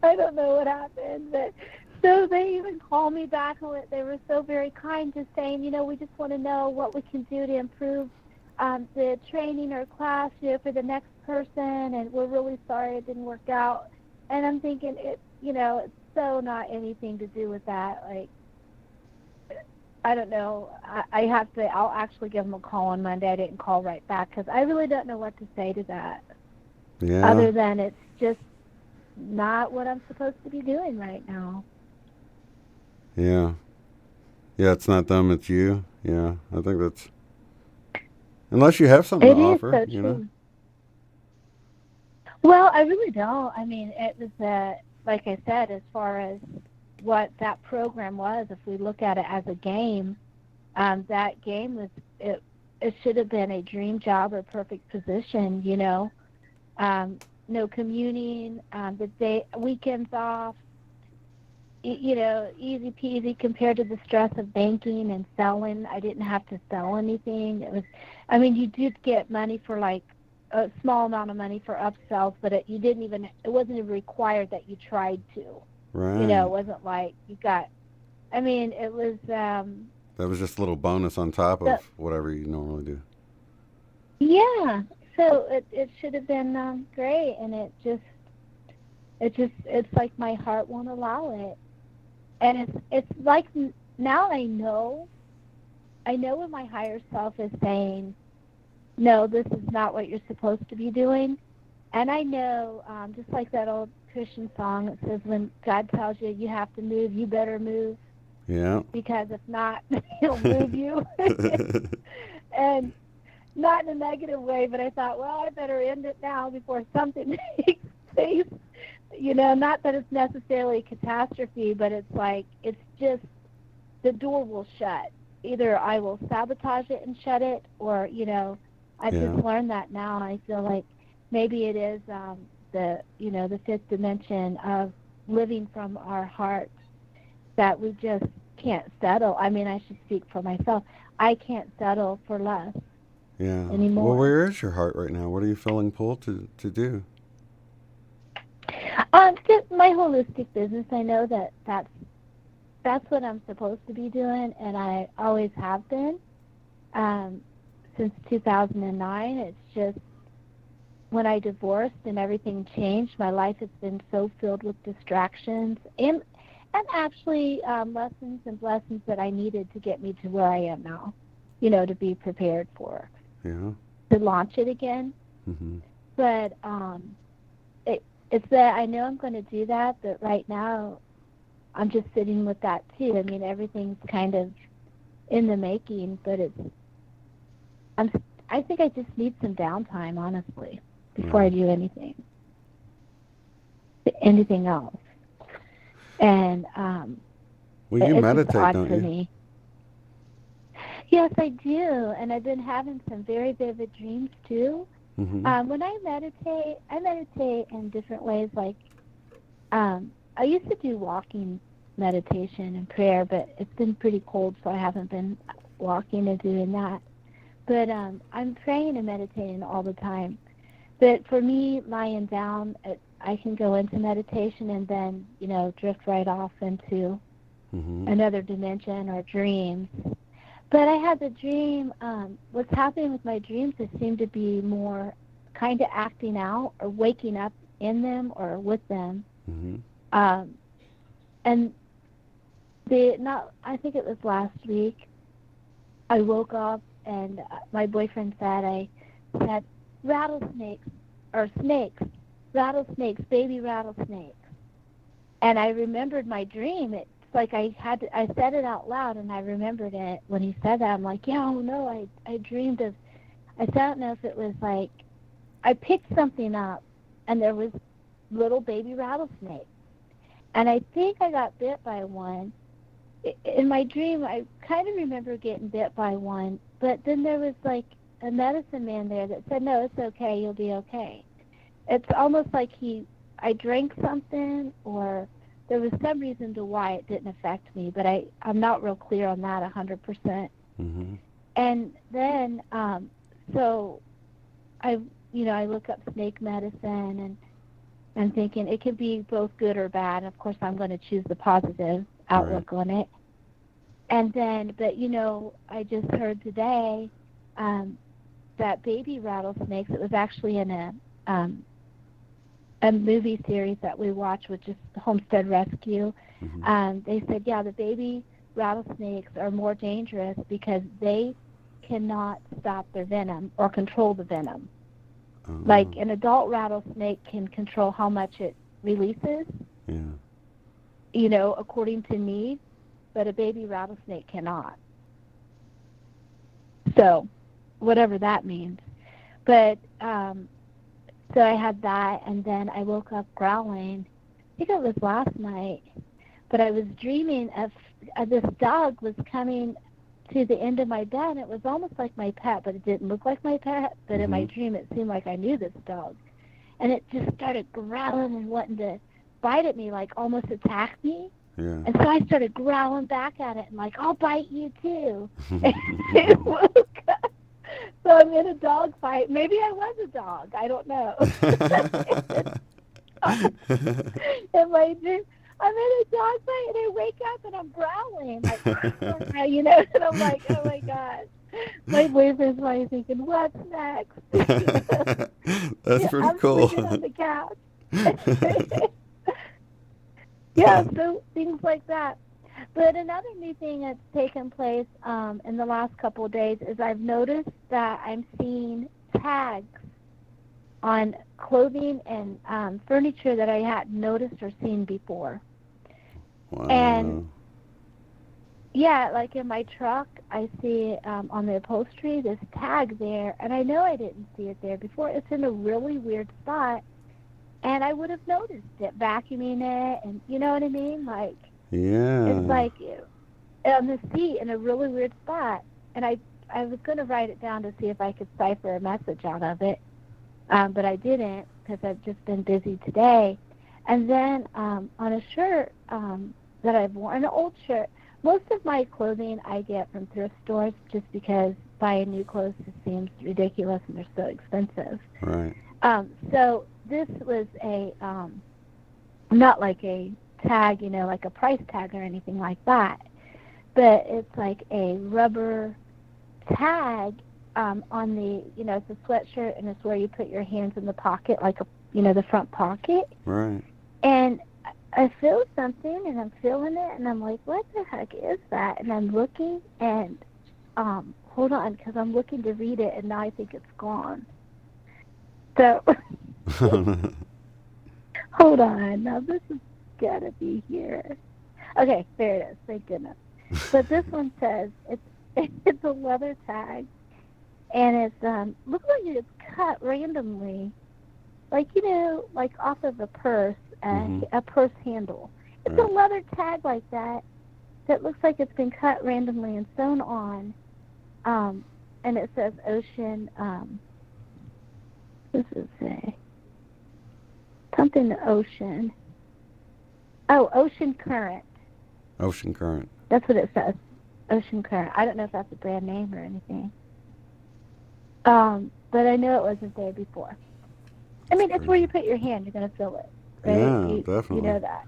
I don't know what happened, but so they even called me back. They were so very kind, just saying, you know, we just want to know what we can do to improve the training or class, you know, for the next person, and we're really sorry it didn't work out. And I'm thinking, it's so not anything to do with that. Like, I don't know. I'll actually give them a call on Monday. I didn't call right back because I really don't know what to say to that. Yeah. Other than it's just not what I'm supposed to be doing right now. Yeah. Yeah, it's not them, it's you. Yeah, I think that's... Unless you have something to offer, It is so true. Well, I really don't. I mean, it was, like I said, as far as what that program was, if we look at it as a game, that game was, it should have been a dream job or perfect position, you know. No commuting, weekends off, you know, easy peasy compared to the stress of banking and selling. I didn't have to sell anything. It was, I mean, you did get money for like a small amount of money for upsells, but it wasn't even required that you tried to. Right. You know, it wasn't like you got, I mean, it was... that was just a little bonus on top of whatever you normally do. Yeah. So it should have been great, and it's like my heart won't allow it. And it's like now I know when my higher self is saying, no, this is not what you're supposed to be doing. And I know, just like that old Christian song that says, when God tells you you have to move, you better move. Yeah. Because if not, he'll move you. And not in a negative way, but I thought, well, I better end it now before something takes place. You know, not that it's necessarily a catastrophe, but it's like, it's just, the door will shut. Either I will sabotage it and shut it, or, you know, I've just learned that now, and I feel like maybe it is the fifth dimension of living from our heart, that we just can't settle. I mean, I should speak for myself. I can't settle for less. Yeah. Anymore. Well, where is your heart right now? What are you feeling pulled to do? Just my holistic business. I know that's what I'm supposed to be doing, and I always have been since 2009. It's just when I divorced and everything changed, my life has been so filled with distractions and actually lessons and blessings that I needed to get me to where I am now, you know, to be prepared for. Yeah. To launch it again. Mm-hmm. But it's that I know I'm going to do that, but right now I'm just sitting with that too. I mean, everything's kind of in the making, but I think I just need some downtime, honestly, before I do anything else. And well, you meditate, don't you? Me. Yes, I do, and I've been having some very vivid dreams too. Mm-hmm. When I meditate in different ways. Like, I used to do walking meditation and prayer, but it's been pretty cold, so I haven't been walking and doing that. But I'm praying and meditating all the time. But for me, lying down, I can go into meditation and then, you know, drift right off into another dimension or dreams. But I had the dream, what's happening with my dreams, I seem to be more kind of acting out or waking up in them or with them. Mm-hmm. And I think it was last week, I woke up and my boyfriend said I had rattlesnakes, baby rattlesnakes. And I remembered my dream. It's like I said it out loud, and I remembered it when he said that. I'm like, yeah, oh no, I dreamed of, I don't know if it was like, I picked something up, and there was little baby rattlesnakes. And I think I got bit by one, in my dream, I kind of remember getting bit by one, but then there was like a medicine man there that said, no, it's okay, you'll be okay. It's almost like I drank something, or there was some reason to why it didn't affect me, but I'm not real clear on that 100%. Mm-hmm. And then, so I look up snake medicine, and I'm thinking it could be both good or bad. And of course, I'm going to choose the positive outlook on it. And then, but I just heard today that baby rattlesnakes, it was actually in a movie series that we watched, which is Homestead Rescue. Mm-hmm. They said, yeah, the baby rattlesnakes are more dangerous because they cannot stop their venom or control the venom. Oh. Like an adult rattlesnake can control how much it releases, according to need, but a baby rattlesnake cannot. So, whatever that means. But, so I had that, and then I woke up growling. I think it was last night, but I was dreaming of this dog was coming to the end of my bed. It was almost like my pet, but it didn't look like my pet. But in my dream, it seemed like I knew this dog. And it just started growling and wanting to bite at me, like almost attack me. Yeah. And so I started growling back at it and like, I'll bite you too. And it woke up. So I'm in a dog fight. Maybe I was a dog. I don't know. In my dream, I'm in a dog fight, and I wake up and I'm growling, like, and I'm like, oh my God. My boyfriend's probably thinking, what's next? That's pretty cool. I'm sleeping on the couch. Yeah, so things like that. But another new thing that's taken place in the last couple of days is I've noticed that I'm seeing tags on clothing and furniture that I hadn't noticed or seen before. Wow. And yeah, like in my truck, I see on the upholstery this tag there, and I know I didn't see it there before. It's in a really weird spot, and I would have noticed it, vacuuming it, and you know what I mean? Like, yeah. it's like on the seat in a really weird spot. And I was going to write it down to see if I could cipher a message out of it, but I didn't because I've just been busy today. And then on a shirt that I've worn, an old shirt, most of my clothing I get from thrift stores just because buying new clothes just seems ridiculous and they're so expensive. Right. So this was a, not like a tag, like a price tag or anything like that, but it's like a rubber tag on the, it's a sweatshirt, and it's where you put your hands in the pocket, like the front pocket. Right. And I feel something, and I'm feeling it, and I'm like, what the heck is that? And I'm looking, and hold on, because I'm looking to read it, and now I think it's gone. So, hold on. Now this is gotta be here. Okay, there it is. Thank goodness. But this one says it's a leather tag, and it's looks like it's cut randomly, like like off of a purse, a purse handle. It's a leather tag like that looks like it's been cut randomly and sewn on, and it says Ocean. What does it say? Something to Ocean. Oh, Ocean Current. Ocean Current. That's what it says. Ocean Current. I don't know if that's a brand name or anything. But I know it wasn't there before. I mean, it's where you put your hand. You're going to feel it. Right? Yeah, definitely. You know that.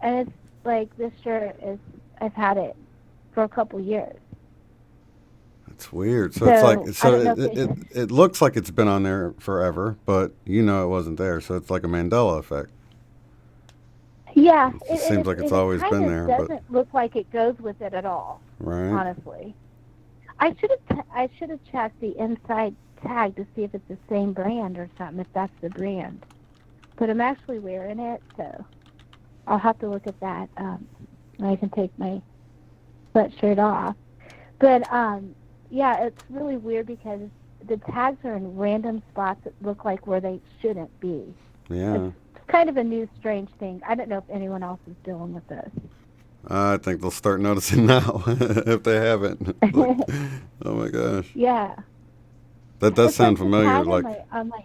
And it's like this shirt is, I've had it for a couple years. It's weird. So it's like, it looks like it's been on there forever, but it wasn't there. So it's like a Mandela effect. Yeah. It seems like it's always been there. It doesn't look like it goes with it at all. Right. Honestly. I should have checked the inside tag to see if it's the same brand or something, if that's the brand. But I'm actually wearing it, so I'll have to look at that. I can take my sweatshirt off. But, yeah, it's really weird because the tags are in random spots that look like where they shouldn't be. Yeah. It's kind of a new, strange thing. I don't know if anyone else is dealing with this. I think they'll start noticing now if they haven't. Like, oh my gosh. Yeah. That does It's sound the familiar. tag Like, on my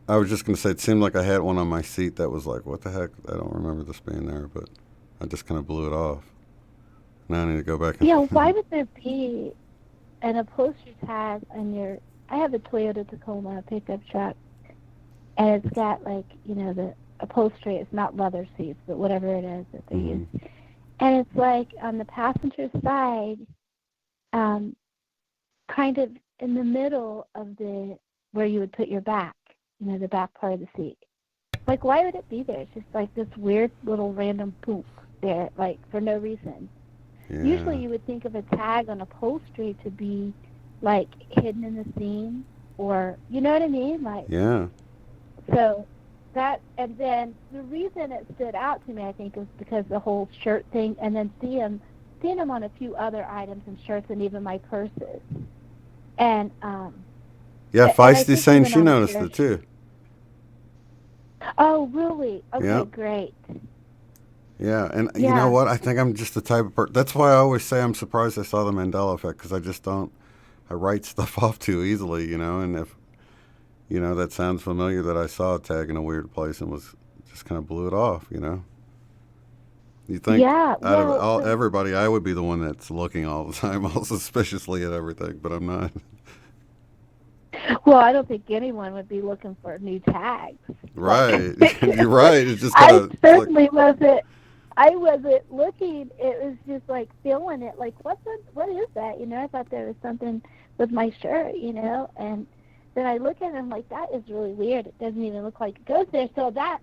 I was just going to say, it seemed like I had one on my seat that was like, what the heck? I don't remember this being there, but I just kind of blew it off. Now I need to go back and... Yeah, why would there be an upholstery tag on your... I have a Toyota Tacoma pickup truck, and it's got, like, you know, the upholstery. It's not leather seats, but whatever it is that they use. And it's, like, on the passenger side, kind of in the middle of the... where you would put your back, you know, the back part of the seat. Like, why would it be there? It's just, like, this weird little random poop there, like, for no reason. Yeah. Usually you would think of a tag on upholstery to be, like, hidden in the seam or, you know what I mean? Like, Yeah. so that, and then the reason it stood out to me, I think, was because the whole shirt thing, and then seeing them on a few other items and shirts and even my purses. And, Yeah, and I Feisty's think saying even she on noticed here- it too. Oh, really? Okay, Yep. great. Yeah, and you Yeah. know what? I think I'm just the type of person. That's why I always say I'm surprised I saw the Mandela effect, because I just don't. I write stuff off too easily, you know. And if, you know, that sounds familiar, that I saw a tag in a weird place and was just kind of blew it off, you know. You think Yeah, out of well, everybody, I would be the one that's looking all the time, all suspiciously at everything, but I'm not. Well, I don't think anyone would be looking for new tags. Right, you're right. It's just I kind of. certainly wasn't. I wasn't looking. It was just like feeling it. Like, what is that? You know, I thought there was something with my shirt. You know, and then I look at it and I'm like, that is really weird. It doesn't even look like it goes there. So that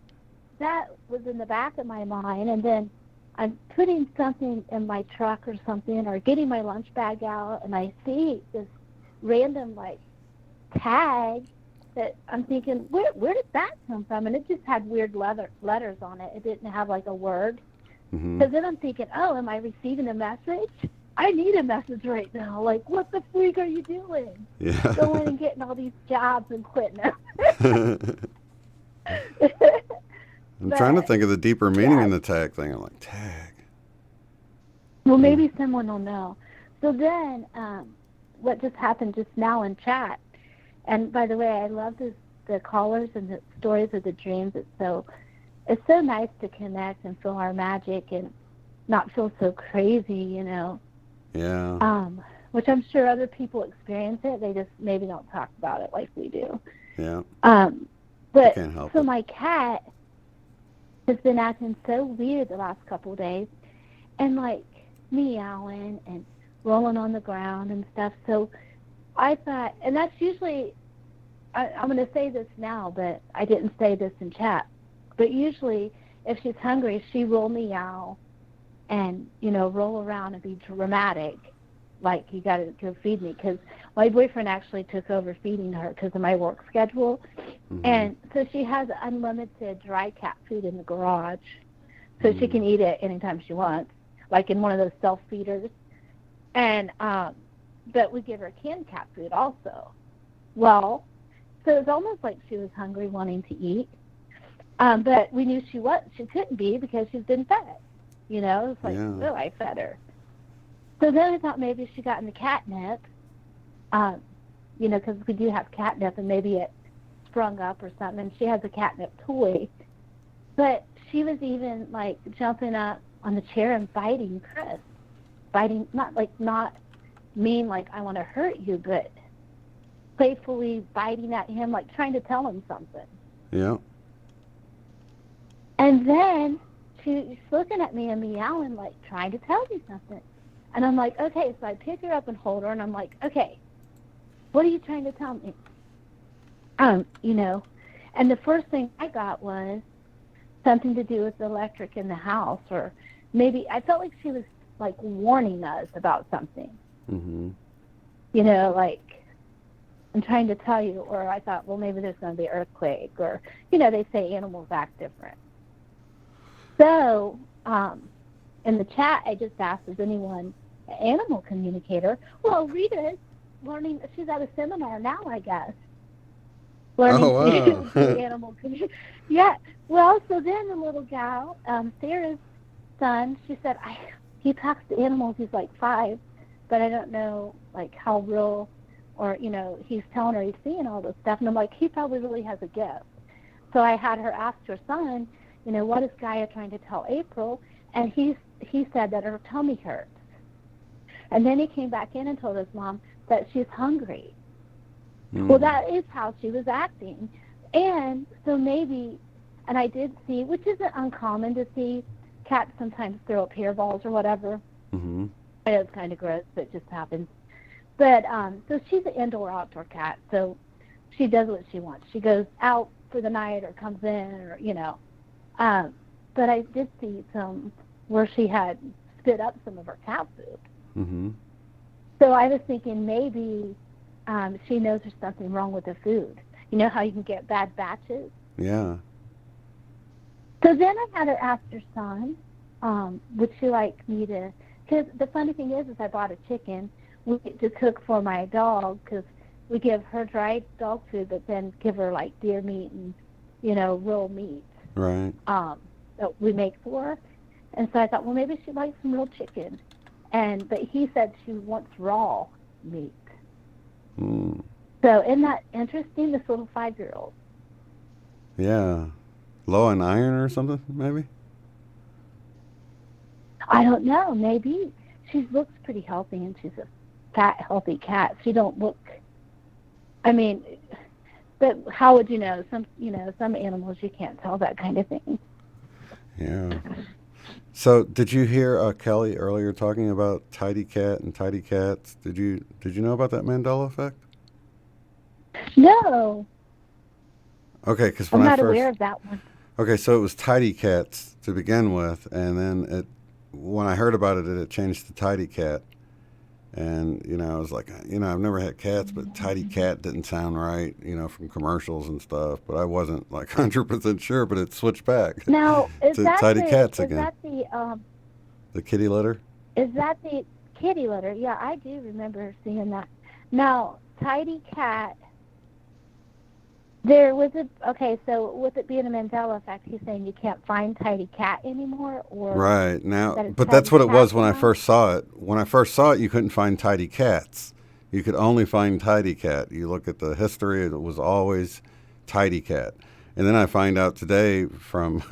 was in the back of my mind. And then I'm putting something in my truck or something, or getting my lunch bag out, and I see this random like tag that I'm thinking, where did that come from? And it just had weird letters on it. It didn't have like a word. Because then I'm thinking, oh, am I receiving a message? I need a message right now. Like, what the freak are you doing? Yeah. Going and getting all these jobs and quitting them. I'm trying to think of the deeper meaning in the tag thing. I'm like, tag. Well, maybe someone will know. So then, what just happened just now in chat, and by the way, I love the callers and the stories of the dreams. It's so nice to connect and feel our magic and not feel so crazy, you know. Yeah. Which I'm sure other people experience it. They just maybe don't talk about it like we do. Yeah. But can't help so it. my cat has been acting so weird the last couple of days, and like meowing and rolling on the ground and stuff. So I thought, and that's usually, I'm going to say this now, but I didn't say this in chat. But usually, if she's hungry, she will meow and, you know, roll around and be dramatic, like, you got to go feed me. Because my boyfriend actually took over feeding her because of my work schedule. And so she has unlimited dry cat food in the garage. So she can eat it anytime she wants, like in one of those self-feeders. And, but we give her canned cat food also. Well, so it was almost like she was hungry, wanting to eat. But we knew she couldn't be because she's been fed. You know, it's like, oh, I fed her. So then I thought maybe she got in the catnip, you know, because we do have catnip, and maybe it sprung up or something. And she has a catnip toy. But she was even, like, jumping up on the chair and biting Chris. Biting, not mean like I want to hurt you, but playfully biting at him, like trying to tell him something. Yeah. And then she's looking at me and meowing, like trying to tell me something. And I'm like, okay, so I pick her up and hold her, and I'm like, okay, what are you trying to tell me? You know, and the first thing I got was something to do with the electric in the house, or maybe I felt like she was like warning us about something. You know, like, I'm trying to tell you, or I thought, well, maybe there's going to be an earthquake, or, you know, they say animals act different. So, in the chat, I just asked, is anyone an animal communicator? Well, Rita's learning, she's at a seminar now, I guess. Learning to do animal communication. Yeah, well, so then the little gal, Sarah's son, she said, he talks to animals. He's like 5, but I don't know like how real, or he's telling her he's seeing all this stuff. And I'm like, he probably really has a gift. So I had her ask her son, what is Gaia trying to tell April? And he said that her tummy hurts. And then he came back in and told his mom that she's hungry. Well, that is how she was acting. And so maybe, and I did see, which isn't uncommon to see, cats sometimes throw up hairballs or whatever. Mm-hmm. I know it's kind of gross, but it just happens. But so she's an indoor-outdoor cat, so she does what she wants. She goes out for the night or comes in, or but I did see some where she had spit up some of her cat food. Mm-hmm. So I was thinking maybe she knows there's something wrong with the food. You know how you can get bad batches? Yeah. So then I had her ask her son, would she like me to, because the funny thing is I bought a chicken to cook for my dog, because we give her dried dog food, but then give her like deer meat and, real meat. Right. That we make for her. And so I thought, well, maybe she'd like some real chicken. But he said she wants raw meat. Mm. So isn't that interesting, this little 5-year-old? Yeah. Low on iron or something, maybe? I don't know. Maybe. She looks pretty healthy, and she's a fat, healthy cat. She don't look, but how would you know? Some animals you can't tell that kind of thing. Yeah. So, did you hear Kelly earlier talking about tidy cat and tidy cats? Did you know about that Mandela effect? No. Okay, because I'm not aware of that one. Okay, so it was tidy cats to begin with, and then when I heard about it, it changed to tidy cat. And, I was like, I've never had cats, but tidy cat didn't sound right, from commercials and stuff. But I wasn't like 100% sure, but it switched back now, to tidy cats again. Is that the kitty litter? Is that the kitty litter? Yeah, I do remember seeing that. Now, tidy cat, there was so with it being a Mandela effect, he's saying you can't find tidy cat anymore, or right now, but that's what it was when I first saw it. When I first saw it, you couldn't find tidy cats. You could only find tidy cat. You look at the history; it was always tidy cat. And then I find out today from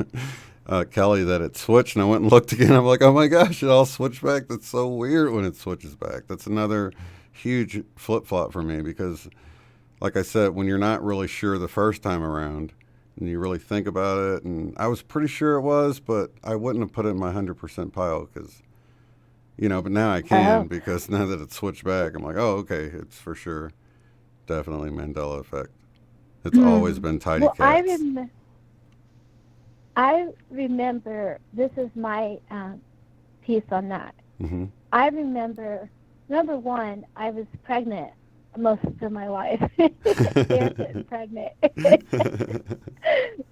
Kelly that it switched, and I went and looked again. I'm like, oh my gosh, it all switched back. That's so weird when it switches back. That's another huge flip flop for me because, like I said, when you're not really sure the first time around and you really think about it, and I was pretty sure it was, but I wouldn't have put it in my 100% pile because, but now I can because now that it's switched back, I'm like, oh, okay, it's for sure definitely Mandela effect. It's always been tidy cats. I remember, this is my piece on that. Mm-hmm. I remember, number one, I was pregnant most of my life. Getting pregnant.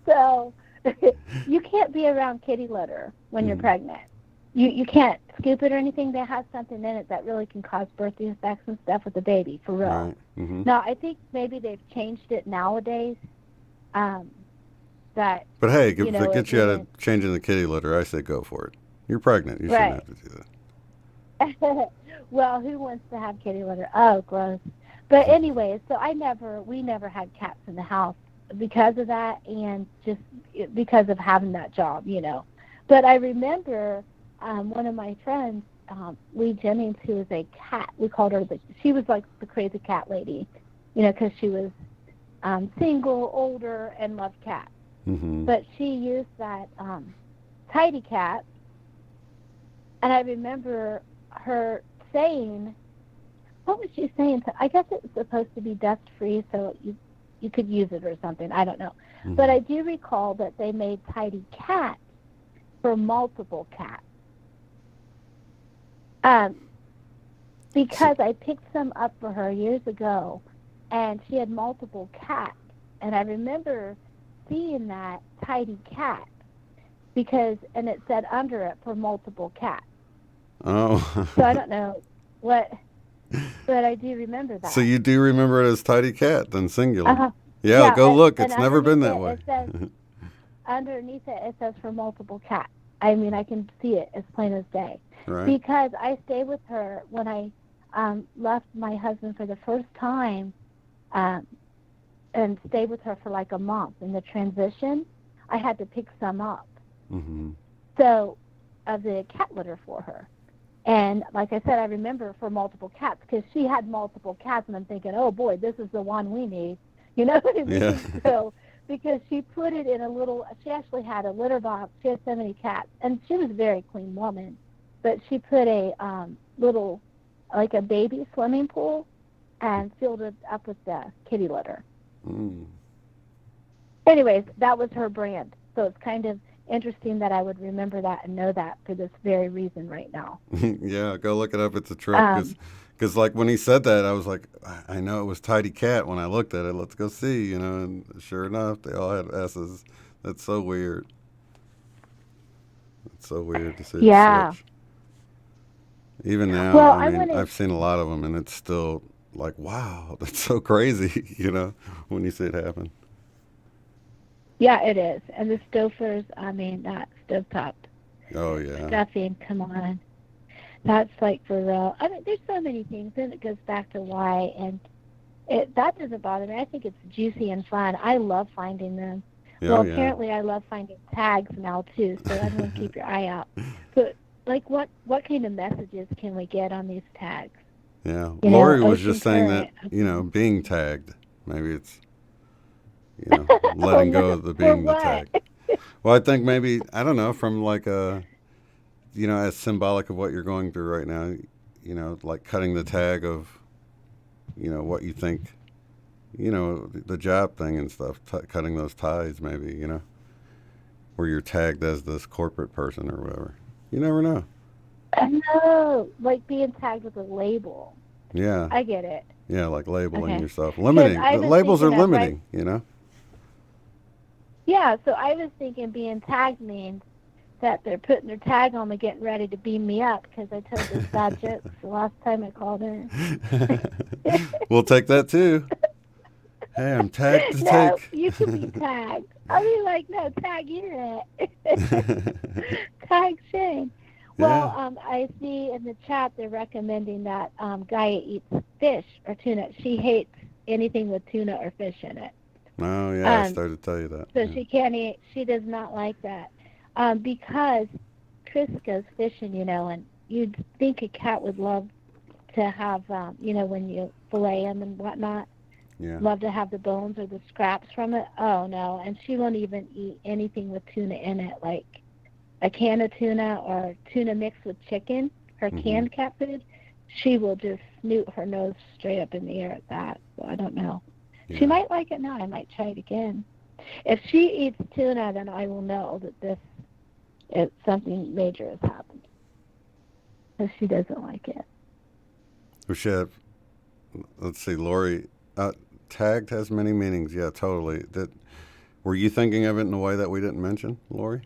So you can't be around kitty litter when you're pregnant. You can't scoop it or anything that has something in it that really can cause birth defects and stuff with the baby, for real. Right. Mm-hmm. Now, I think maybe they've changed it nowadays. But hey, if it gets you out of changing the kitty litter, I say go for it. You're pregnant. You shouldn't have to do that. Well, who wants to have kitty litter? Oh, gross. But anyway, so we never had cats in the house because of that, and just because of having that job, But I remember one of my friends, Lee Jennings, who was a cat. We called her she was like the crazy cat lady, because she was single, older, and loved cats. Mm-hmm. But she used that tidy cat, and I remember her saying, what was she saying? I guess it was supposed to be dust-free, so you could use it or something. I don't know. Mm-hmm. But I do recall that they made tidy cats for multiple cats. Because I picked some up for her years ago, and she had multiple cats. And I remember seeing that tidy cat, and it said under it for multiple cats. Oh. So I don't know what... But I do remember that. So you do remember it as tidy cat, then singular. Uh-huh. Yeah, go look. It's never been that way. It says, underneath it says for multiple cats. I mean, I can see it as plain as day. Right. Because I stayed with her when I left my husband for the first time, and stayed with her for like a month. In the transition, I had to pick some up. Mm-hmm. So, of the cat litter for her. And like I said, I remember for multiple cats, because she had multiple cats, and I'm thinking, oh boy, this is the one we need. You know what I mean? Yeah. So, because she put it in a little, she actually had a litter box. She had so many cats, and she was a very clean woman. But she put a little, like a baby swimming pool, and filled it up with the kitty litter. Mm. Anyways, that was her brand. So it's kind of interesting that I would remember that and know that for this very reason right now. Yeah, go look it up. It's a trip. Because like when he said that, I was like, I know it was Tidy Cat when I looked at it. Let's go see, you know. And sure enough, they all had S's. That's so weird. It's so weird to see the switch. Even now, well, I mean, I've seen a lot of them, and it's still like, wow, that's so crazy, you know, when you see it happen. Yeah, it is. And the Stofers, I mean, that stovetop Oh, yeah. stuffing, come on. That's like for real. I mean, there's so many things, and it goes back to why, and that doesn't bother me. I think it's juicy and fun. I love finding them. Well, apparently I love finding tags now, too, so everyone keep your eye out. But, like, what kind of messages can we get on these tags? Yeah. You Lori know, was ocean just saying current. that, you know, being tagged. Maybe it's, you know, letting go of the being the tag. Well, I think maybe, I don't know, from like a, you know, as symbolic of what you're going through right now, you know, like cutting the tag of, you know, what you think, you know, the job thing and stuff, cutting those ties maybe, you know, where you're tagged as this corporate person or whatever. You never know. I know, like being tagged with a label. Yeah. I get it. Yeah, like labeling Okay. yourself. Limiting. I The was labels are thinking of, limiting, you know? Yeah, so I was thinking being tagged means that they're putting their tag on me, getting ready to beam me up because I told this bad jokes the last time I called in. We'll take that too. Hey, I'm tagged to No, take. you can be tagged. I'll be like, no, tag you're it. Tag Shane. Well, I see in the chat they're recommending that Gaia eats fish or tuna. She hates anything with tuna or fish in it. Oh, yeah, I started to tell you that. So she can't eat. She does not like that because Chris goes fishing, you know, and you'd think a cat would love to have, you know, when you fillet them and whatnot, love to have the bones or the scraps from it. Oh, no, and she won't even eat anything with tuna in it, like a can of tuna or tuna mixed with chicken, her canned cat food. She will just snoot her nose straight up in the air at that. So I don't know. Yeah. She might like it now. I might try it again. If she eats tuna, then I will know that something major has happened. If she doesn't like it. Let's see, Lori, tagged has many meanings. Yeah, totally. Were you thinking of it in a way that we didn't mention, Lori?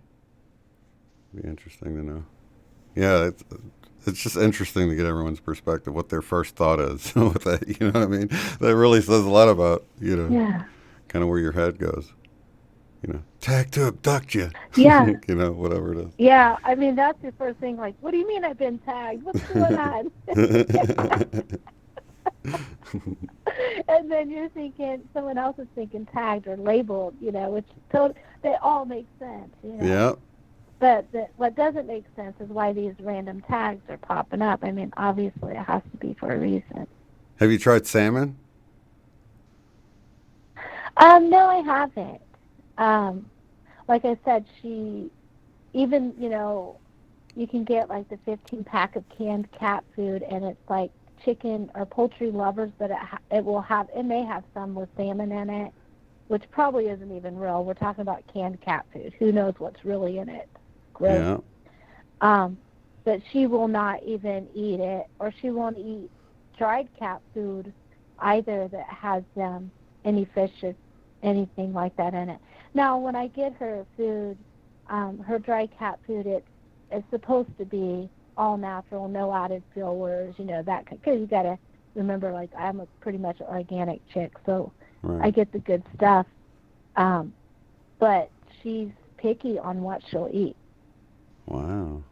Be interesting to know. Yeah, it's just interesting to get everyone's perspective, what their first thought is with that. You know what I mean? That really says a lot about, you know, kind of where your head goes. You know, tag to abduct you. Yeah. You know, whatever it is. Yeah, I mean, that's your first thing. Like, what do you mean I've been tagged? What's going on? And then you're thinking, someone else is thinking tagged or labeled, you know, which they all make sense, you know. Yeah. But what doesn't make sense is why these random tags are popping up. I mean, obviously it has to be for a reason. Have you tried salmon? No, I haven't. Like I said, even, you know, you can get like the 15-pack of canned cat food, and it's like chicken or poultry lovers, but it may have some with salmon in it, which probably isn't even real. We're talking about canned cat food. Who knows what's really in it? Gross. Yeah. But she will not even eat it, or she won't eat dried cat food either that has any fish or anything like that in it. Now, when I get her food, her dry cat food, it's supposed to be all natural, no added fillers, you know, that, because you got to remember, like, I'm a pretty much organic chick, so I get the good stuff. But she's picky on what she'll eat. Wow.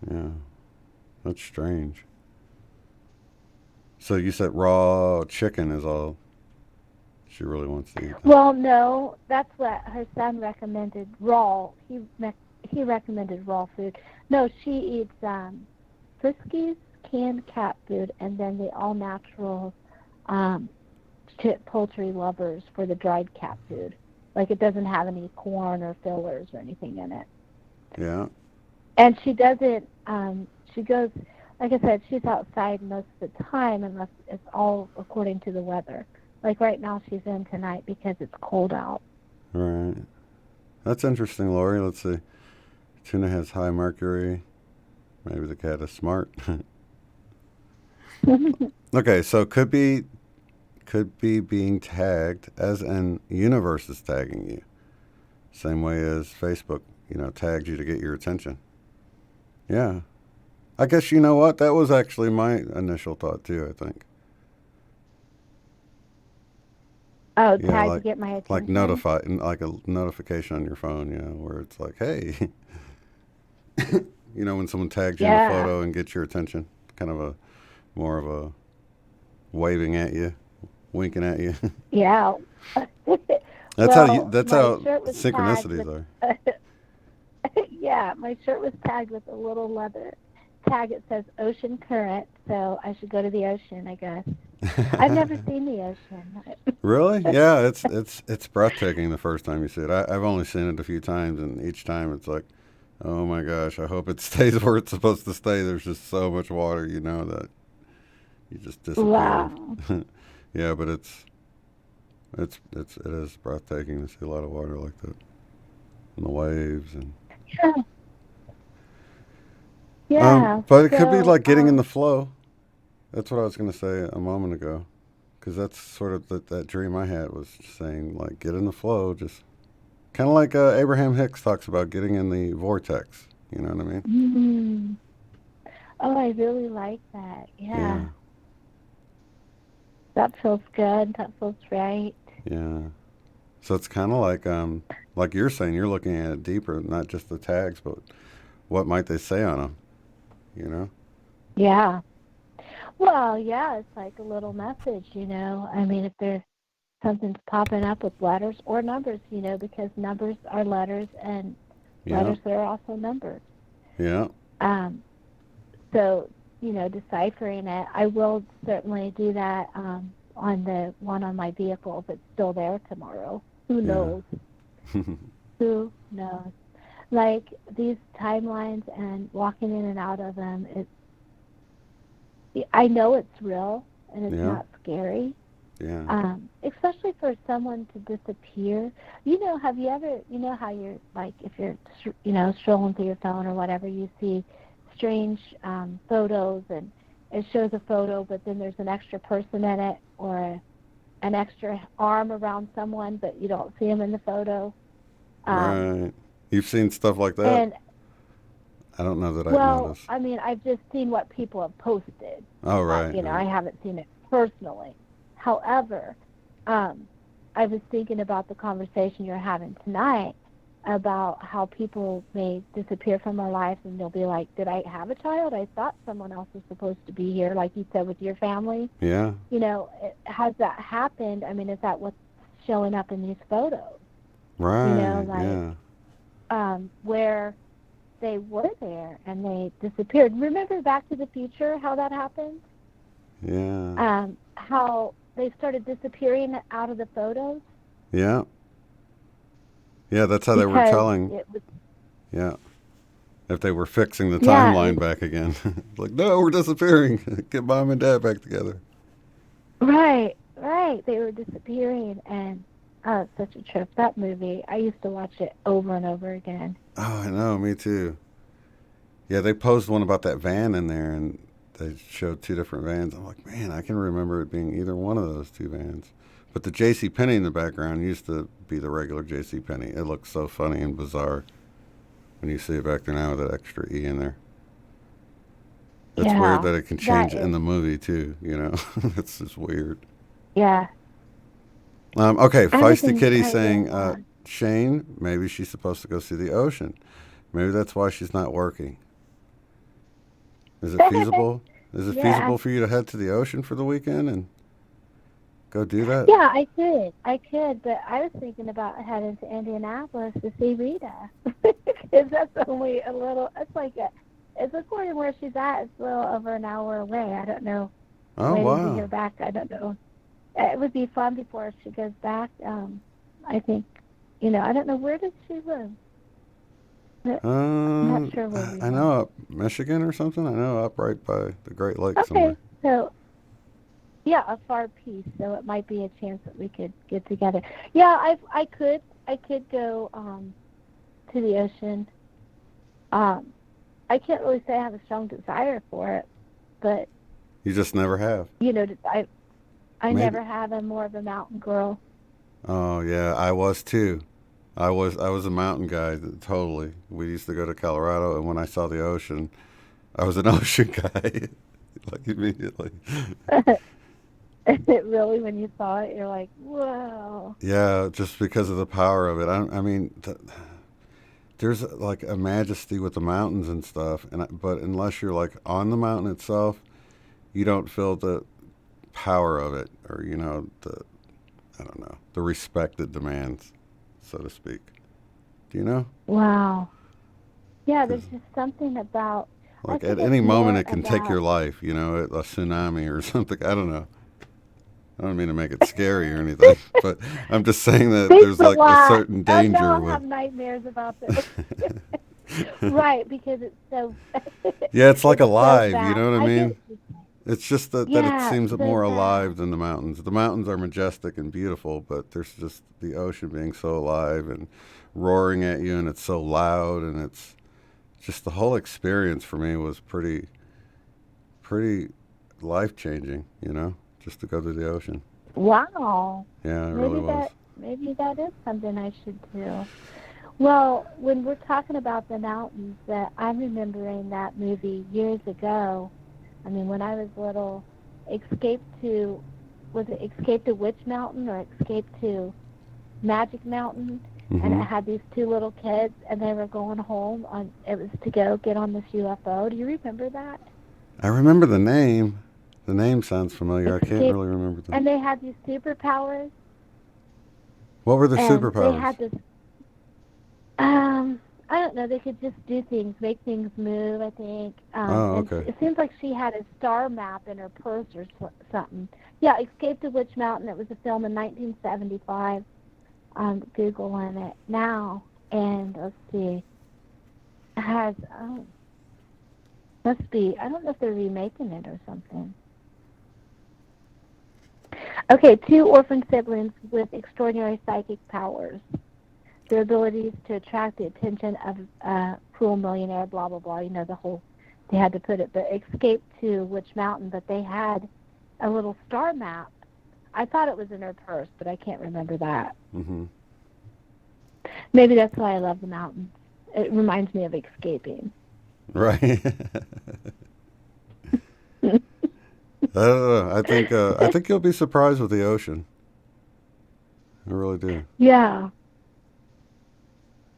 Yeah. That's strange. So you said raw chicken is all she really wants to eat. Well, no, that's what her son recommended. Raw. He recommended raw food. No, she eats Friskies, canned cat food, and then the all natural poultry lovers for the dried cat food. Like it doesn't have any corn or fillers or anything in it. Yeah. And she doesn't. She goes, like I said, she's outside most of the time unless it's all according to the weather. Like right now, she's in tonight because it's cold out. Right. That's interesting, Lori. Let's see. Tuna has high mercury. Maybe the cat is smart. Okay, so could be being tagged as an universe is tagging you. Same way as Facebook, tags you to get your attention. Yeah. I guess you know what? That was actually my initial thought too, I think. Oh, tag to get my attention? Like a notification on your phone, where it's like, hey. When someone tags you in a photo and gets your attention. Kind of more of a waving at you, winking at you. Yeah. That's how synchronicities are. Yeah, my shirt was tagged with a little leather tag. It says Ocean Current, so I should go to the ocean, I guess. I've never seen the ocean. Really? Yeah, it's breathtaking the first time you see it. I've only seen it a few times, and each time it's like, oh my gosh, I hope it stays where it's supposed to stay. There's just so much water, that you just disappear. Wow. Yeah, but it is breathtaking to see a lot of water like that, and the waves and. Yeah. Yeah. But it could be like getting in the flow. That's what I was going to say a moment ago, because that's sort of that dream I had was saying like get in the flow, just kind of like Abraham Hicks talks about getting in the vortex. You know what I mean? Mm-hmm. Oh, I really like that. Yeah. That feels good. That feels right. Yeah. So it's kind of like you're saying, you're looking at it deeper, not just the tags, but what might they say on them, Yeah. Well, yeah, it's like a little message, I mean, if there's something's popping up with letters or numbers, because numbers are letters and letters are also numbers. Yeah. So, deciphering it, I will certainly do that on the one on my vehicle if it's still there tomorrow. Who knows? Who knows? Like these timelines and walking in and out of them, I know it's real and it's not scary. Yeah. Especially for someone to disappear. Have you ever, how you're like, if you're, strolling through your phone or whatever, you see strange photos and it shows a photo, but then there's an extra person in it or an extra arm around someone, but you don't see them in the photo. Right. You've seen stuff like that? And, I don't know that I've noticed. I mean, I've just seen what people have posted. Oh, right. I haven't seen it personally. However, I was thinking about the conversation you're having tonight about how people may disappear from our lives and they'll be like, did I have a child? I thought someone else was supposed to be here, like you said with your family. Yeah. Has that happened? I mean, is that what's showing up in these photos? Right, where they were there and they disappeared. Remember Back to the Future, how that happened? Yeah. How they started disappearing out of the photos? Yeah. Yeah, that's how they were telling. Yeah. If they were fixing the timeline back again. Like, no, we're disappearing. Get mom and dad back together. Right. They were disappearing, and it's such a trip. That movie, I used to watch it over and over again. Oh, I know, me too. Yeah, they posed one about that van in there, and they showed two different vans. I'm like, man, I can remember it being either one of those two vans. But the JCPenney in the background used to be the regular JCPenney. It looks so funny and bizarre when you see it back there now with that extra E in there. It's weird that it can change in the movie, too, It's just weird. Yeah. Okay, Feisty Kitty saying, Shane, maybe she's supposed to go see the ocean. Maybe that's why she's not working. Is it feasible? Is it feasible for you to head to the ocean for the weekend and go do that? Yeah, I could, but I was thinking about heading to Indianapolis to see Rita. Because that's only a little, it's according to where she's at, it's a little over an hour away. I don't know. Oh, waiting wow. to hear back, I don't know. It would be fun before she goes back. I think, I don't know, where does she live? I'm not sure where we I know up Michigan or something. I know up right by the Great Lakes Okay, somewhere. so, yeah, a far piece, so it might be a chance that we could get together. Yeah, I could go to the ocean. I can't really say I have a strong desire for it, but You just never have. I Maybe. never have. I'm more of a mountain girl. Oh yeah, I was too. I was a mountain guy, totally. We used to go to Colorado, and when I saw the ocean, I was an ocean guy, like immediately. Really, when you saw it, you're like, whoa. Yeah, just because of the power of it. I mean, there's like a majesty with the mountains and stuff, but unless you're like on the mountain itself, you don't feel the power of it, or I don't know, the respect it demands, so to speak. Do you know? Wow. Yeah, there's just something about... Like at any moment it can take your life, a tsunami or something. I don't know. I don't mean to make it scary or anything, but I'm just saying that there's like a certain danger I with... have nightmares about this. Right, because it's so... Yeah, it's like alive, so you know what I mean? It's just that it seems so more alive than the mountains. The mountains are majestic and beautiful, but there's just the ocean being so alive and roaring at you, and it's so loud, and it's just the whole experience for me was pretty life-changing, just to go to the ocean. Wow. Yeah, it really was. Maybe that is something I should do. Well, when we're talking about the mountains, I'm remembering that movie years ago. I mean, when I was little, Escape to Witch Mountain or Escape to Magic Mountain? Mm-hmm. And it had these two little kids, and they were going home. It was to go get on this UFO. Do you remember that? I remember the name. The name sounds familiar. I can't really remember the name. And they had these superpowers. What were the And superpowers? they had this... I don't know. They could just do things, make things move, I think. Okay. It seems like she had a star map in her purse or something. Yeah, Escape to Witch Mountain. It was a film in 1975. I'm Googling it now. And let's see. It has... must be... I don't know if they're remaking it or something. Okay, two orphan siblings with extraordinary psychic powers. Their abilities to attract the attention of a cruel millionaire, blah, blah, blah. The whole, they had to put it, but escape to Witch Mountain, but they had a little star map. I thought it was in her purse, but I can't remember that. Mm-hmm. Maybe that's why I love the mountains. It reminds me of escaping. Right. I don't know. I think you'll be surprised with the ocean. I really do. Yeah.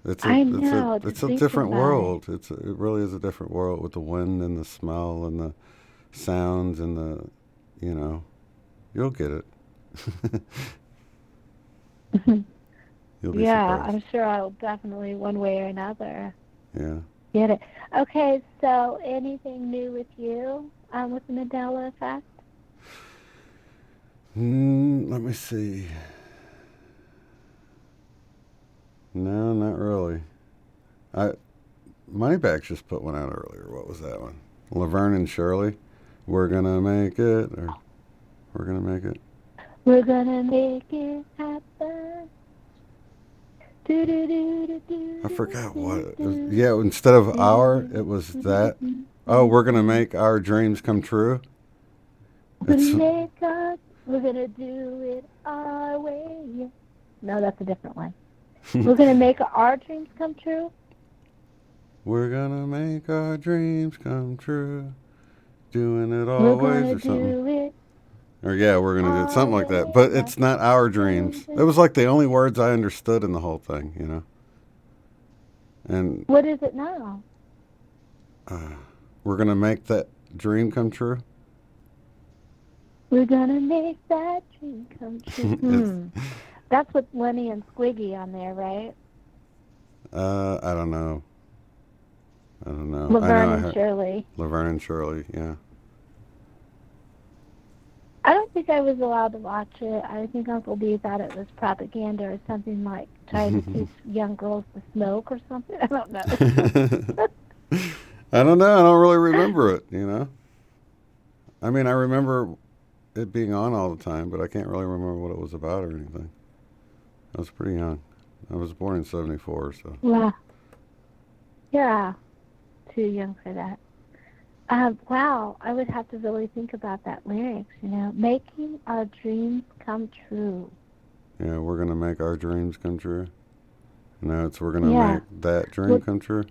It's a different world. It really is a different world with the wind and the smell and the sounds and the, you'll get it. You'll be surprised. I'm sure I'll definitely one way or another. Yeah. Get it. Okay, so anything new with you with the Mandela effect? Let me see. No, not really. Moneybags just put one out earlier. What was that one? Laverne and Shirley. We're gonna make it, or we're gonna make it. We're gonna make it happen. I forgot what it was. Yeah, instead of our, it was that. Oh, we're gonna make our dreams come true. We're gonna do it our way. No, that's a different one. We're gonna make our dreams come true. We're gonna make our dreams come true. Doing it always or something. Do it Or yeah, we're gonna do something like that. But it's not our dreams. It was like the only words I understood in the whole thing, you know. And What is it now? we're gonna make that dream come true. We're gonna make that dream come true. That's with Lenny and Squiggy on there, right? I don't know. Laverne and Shirley. Laverne and Shirley, yeah. I don't think I was allowed to watch it. I think Uncle B thought it was propaganda or something like trying to teach young girls to smoke or something. I don't know. I don't know. I don't really remember it, you know. I mean, I remember it being on all the time, but I can't really remember what it was about or anything. I was pretty young. I was born in 74, so. Wow. Yeah. Too young for that. Wow, I would have to really think about that lyrics, you know. Making our dreams come true. Yeah, we're going to make our dreams come true. No, it's we're going to make that dream come true.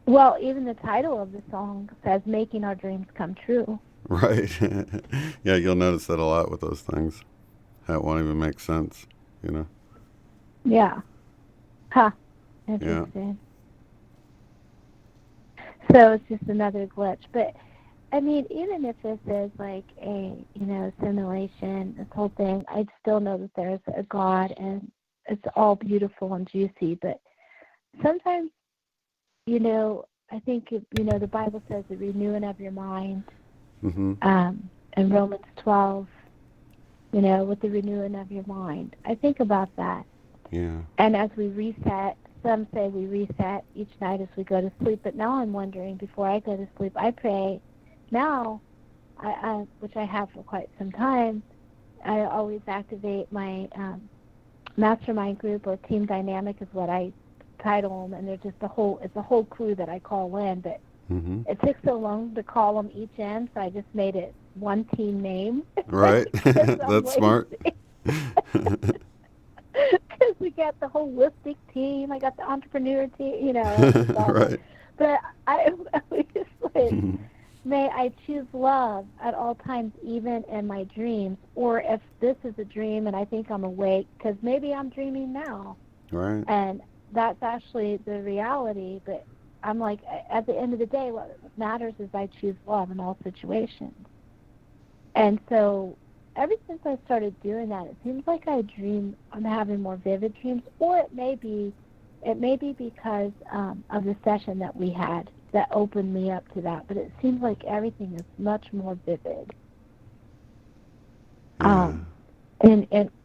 Well, even the title of the song says making our dreams come true. Right. Yeah, you'll notice that a lot with those things. How it won't even make sense, you know. Yeah. Huh. Interesting. So it's just another glitch. But, I mean, even if this is like a, you know, simulation, this whole thing, I still know that there's a God and it's all beautiful and juicy. But sometimes, you know, I think, you know, the Bible says the renewing of your mind. Mm-hmm. In Romans 12, you know, with the renewing of your mind. I think about that. Yeah. And as we reset, some say we reset each night as we go to sleep, but now I'm wondering, before I go to sleep, I pray. Now, I which I have for quite some time, I always activate my mastermind group, or team dynamic is what I title them, and they're just it's a whole crew that I call in, but it took so long to call them each in, so I just made it one team name. Right. That's smart. Because we got the holistic team, I got the entrepreneur team, you know. Right. But I just like, may I choose love at all times, even in my dreams, or if this is a dream and I think I'm awake, because maybe I'm dreaming now. Right. And that's actually the reality, but I'm like, at the end of the day, what matters is I choose love in all situations. And so ever since I started doing that, it seems like I'm having more vivid dreams, or it may be because of the session that we had that opened me up to that. But it seems like everything is much more vivid, and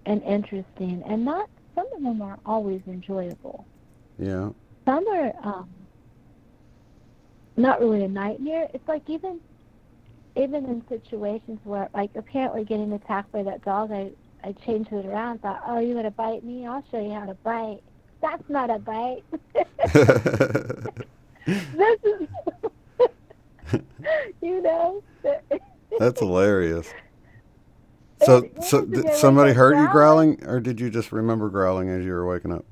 interesting, and some of them are always enjoyable. Yeah. Some are not really a nightmare. It's like even in situations where, like, apparently getting attacked by that dog, I changed it around and thought, oh, you want to bite me? I'll show you how to bite. That's not a bite. This is, you know. That's hilarious. So did somebody hurt you growling, or did you just remember growling as you were waking up?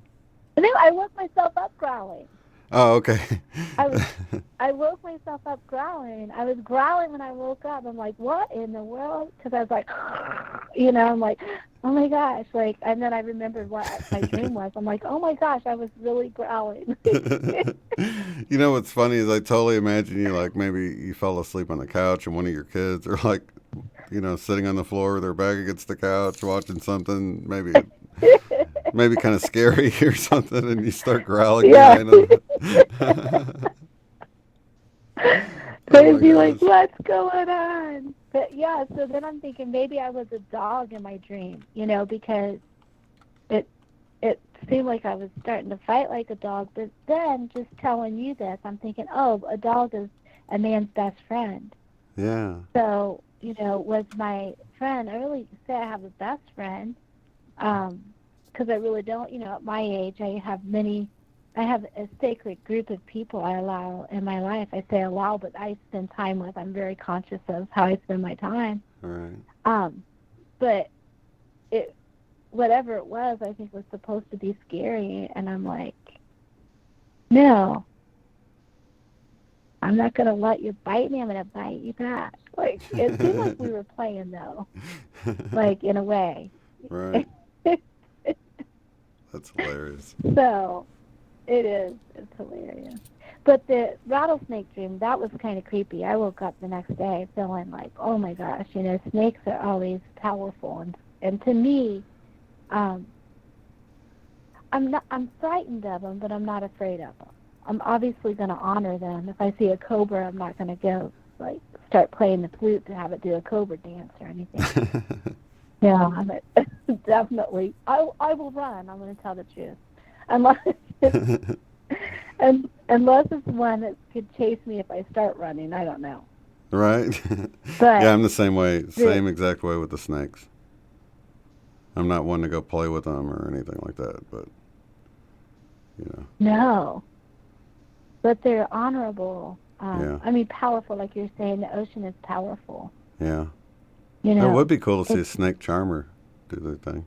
No, I woke myself up growling. Oh, okay. I woke myself up growling. I was growling when I woke up. I'm like, what in the world? Because I was like, you know, I'm like, oh my gosh, like, and then I remembered what my dream was. I'm like, oh my gosh, I was really growling. You know what's funny is I totally imagine you, like, maybe you fell asleep on the couch and one of your kids are, like, you know, sitting on the floor with their back against the couch watching something, maybe kind of scary or something, and you start growling behind them. They'd be like, what's going on? But yeah, so then I'm thinking maybe I was a dog in my dream, you know, because it seemed like I was starting to fight like a dog. But then, just telling you this, I'm thinking, oh, a dog is a man's best friend. Yeah. So, you know, was my friend, I really say I have a best friend, because I really don't, you know, at my age, I have a sacred group of people I allow in my life. I say allow, but I spend time with. I'm very conscious of how I spend my time. All right. But whatever it was, I think was supposed to be scary, and I'm like, no. I'm not going to let you bite me. I'm going to bite you back. Like, it seemed like we were playing, though, like, in a way. Right. That's hilarious. So, it is. It's hilarious. But the rattlesnake dream, that was kind of creepy. I woke up the next day feeling like, oh, my gosh, you know, snakes are always powerful. And to me, I'm frightened of them, but I'm not afraid of them. I'm obviously going to honor them. If I see a cobra, I'm not going to go, like, start playing the flute to have it do a cobra dance or anything. Yeah, definitely. I will run. I'm going to tell the truth. Unless it's one that could chase me if I start running. I don't know. Right? But yeah, I'm the same way. Same exact way with the snakes. I'm not one to go play with them or anything like that, but, you know. No. But they're honorable. Yeah. I mean, powerful, like you're saying. The ocean is powerful. Yeah. You know, it would be cool to see a snake charmer do their thing.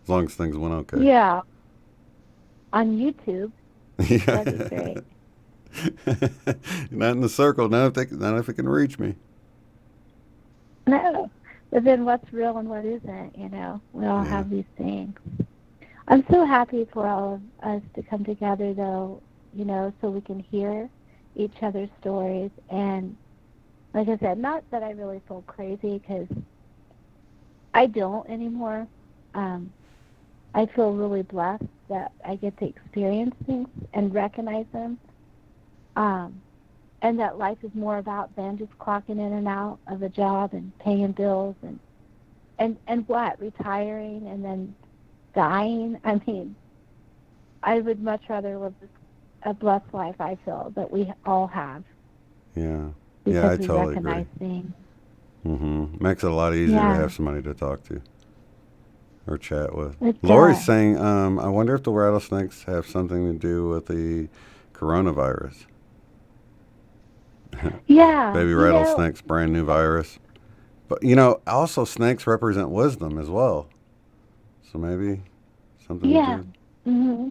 As long as things went okay. Yeah. On YouTube. Yeah. That'd be great. Not in the circle. Not if it can reach me. No. But then what's real and what isn't, you know? We all have these things. I'm so happy for all of us to come together, though, you know, so we can hear each other's stories. And like I said, not that I really feel crazy, because I don't anymore. I feel really blessed that I get to experience things and recognize them. And that life is more about than just clocking in and out of a job and paying bills and what? Retiring and then dying. I mean, I would much rather live a blessed life, I feel, that we all have. Yeah. Because yeah, I we totally recognize agree. Things. Mm-hmm. Makes it a lot easier Yeah. to have somebody to talk to or chat with. It Lori's does. saying, I wonder if the rattlesnakes have something to do with the coronavirus. Yeah. Baby rattlesnakes, brand new virus. But, you know, also snakes represent wisdom as well. So maybe something Yeah. to do. Mm-hmm.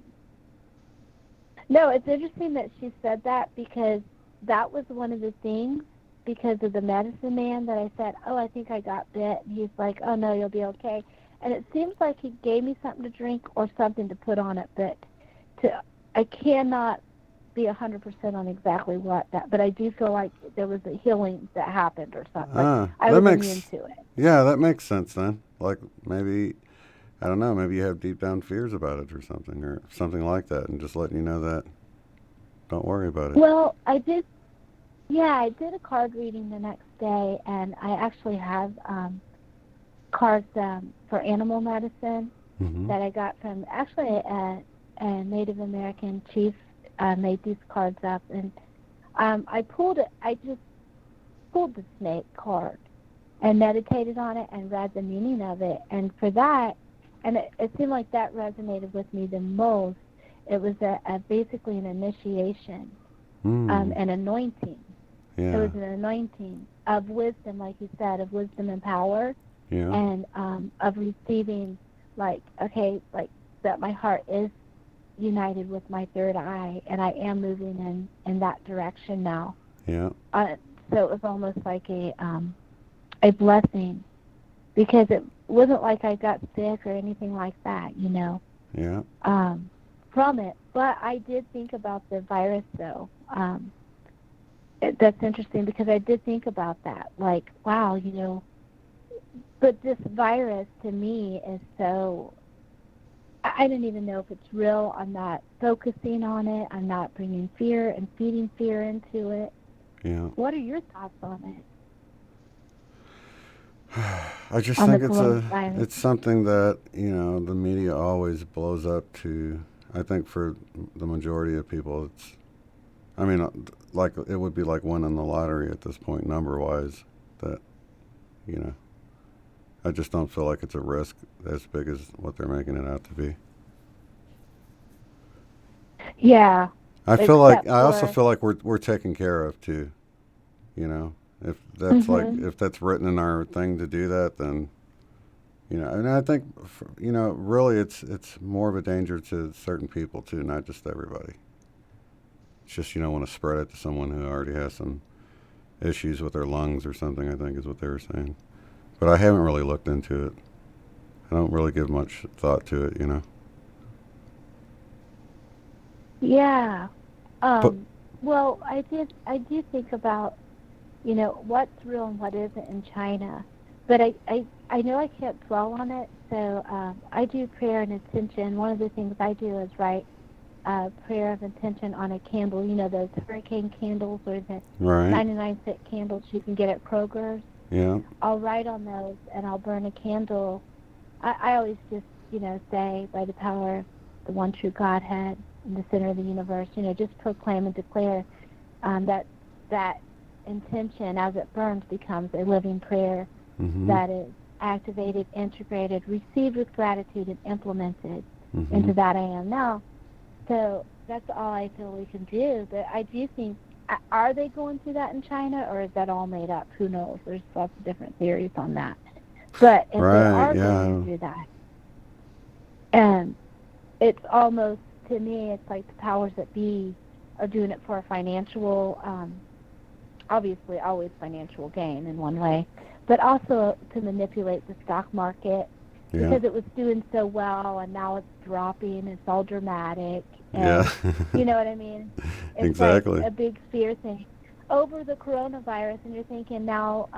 No, it's interesting that she said that, because that was one of the things, because of the medicine man, that I said, oh, I think I got bit. And he's like, oh, no, you'll be okay. And it seems like he gave me something to drink or something to put on it, but I cannot be 100% on exactly what that, but I do feel like there was a healing that happened or something. Like I was immune to it. Yeah, that makes sense then. Like maybe, I don't know, maybe you have deep down fears about it or something like that, and just letting you know that don't worry about it. Well, I did a card reading the next day, and I actually have cards for animal medicine that I got from actually a Native American chief. Made these cards up, and I just pulled the snake card and meditated on it and read the meaning of it, and for that, and it seemed like that resonated with me the most. It was basically an initiation, an anointing. Yeah. It was an anointing of wisdom, like you said, of wisdom and power, and of receiving, like, okay, like that my heart is united with my third eye, and I am moving in that direction now. Yeah. So it was almost like a blessing, because it wasn't like I got sick or anything like that, you know. Yeah. From it, but I did think about the virus, though. That's interesting, because I did think about that. Like, wow, you know. But this virus to me is so. I don't even know if it's real. I'm not focusing on it. I'm not bringing fear and feeding fear into it. Yeah. What are your thoughts on it? I just On think the coronavirus? it's something that, you know, the media always blows up to. I think for the majority of people, I mean, like it would be like winning the lottery at this point, number-wise. That, you know. I just don't feel like it's a risk as big as what they're making it out to be. Yeah. I also feel like we're taken care of too. You know, if that's if that's written in our thing to do that, then, you know, and I think, you know, really it's more of a danger to certain people too, not just everybody. It's just you don't want to spread it to someone who already has some issues with their lungs or something, I think is what they were saying. But I haven't really looked into it. I don't really give much thought to it, you know. Yeah. Well, I do think about, you know, what's real and what isn't in China. But I know I can't dwell on it, so I do prayer and intention. One of the things I do is write prayer of intention on a candle. You know, those hurricane candles or the 99-cent candles you can get at Kroger's. Yeah. I'll write on those and I'll burn a candle. I always just, you know, say by the power of the one true Godhead in the center of the universe, you know, just proclaim and declare that intention as it burns becomes a living prayer that is activated, integrated, received with gratitude, and implemented into that I am now. So that's all I feel we can do. But I do think, are they going through that in China, or is that all made up? Who knows? There's lots of different theories on that. But if they are going through that, and it's almost, to me, it's like the powers that be are doing it for a financial, obviously always financial gain in one way, but also to manipulate the stock market because it was doing so well and now it's dropping. It's all dramatic. And, you know what I mean? It's exactly. like a big fear thing over the coronavirus, and you're thinking now,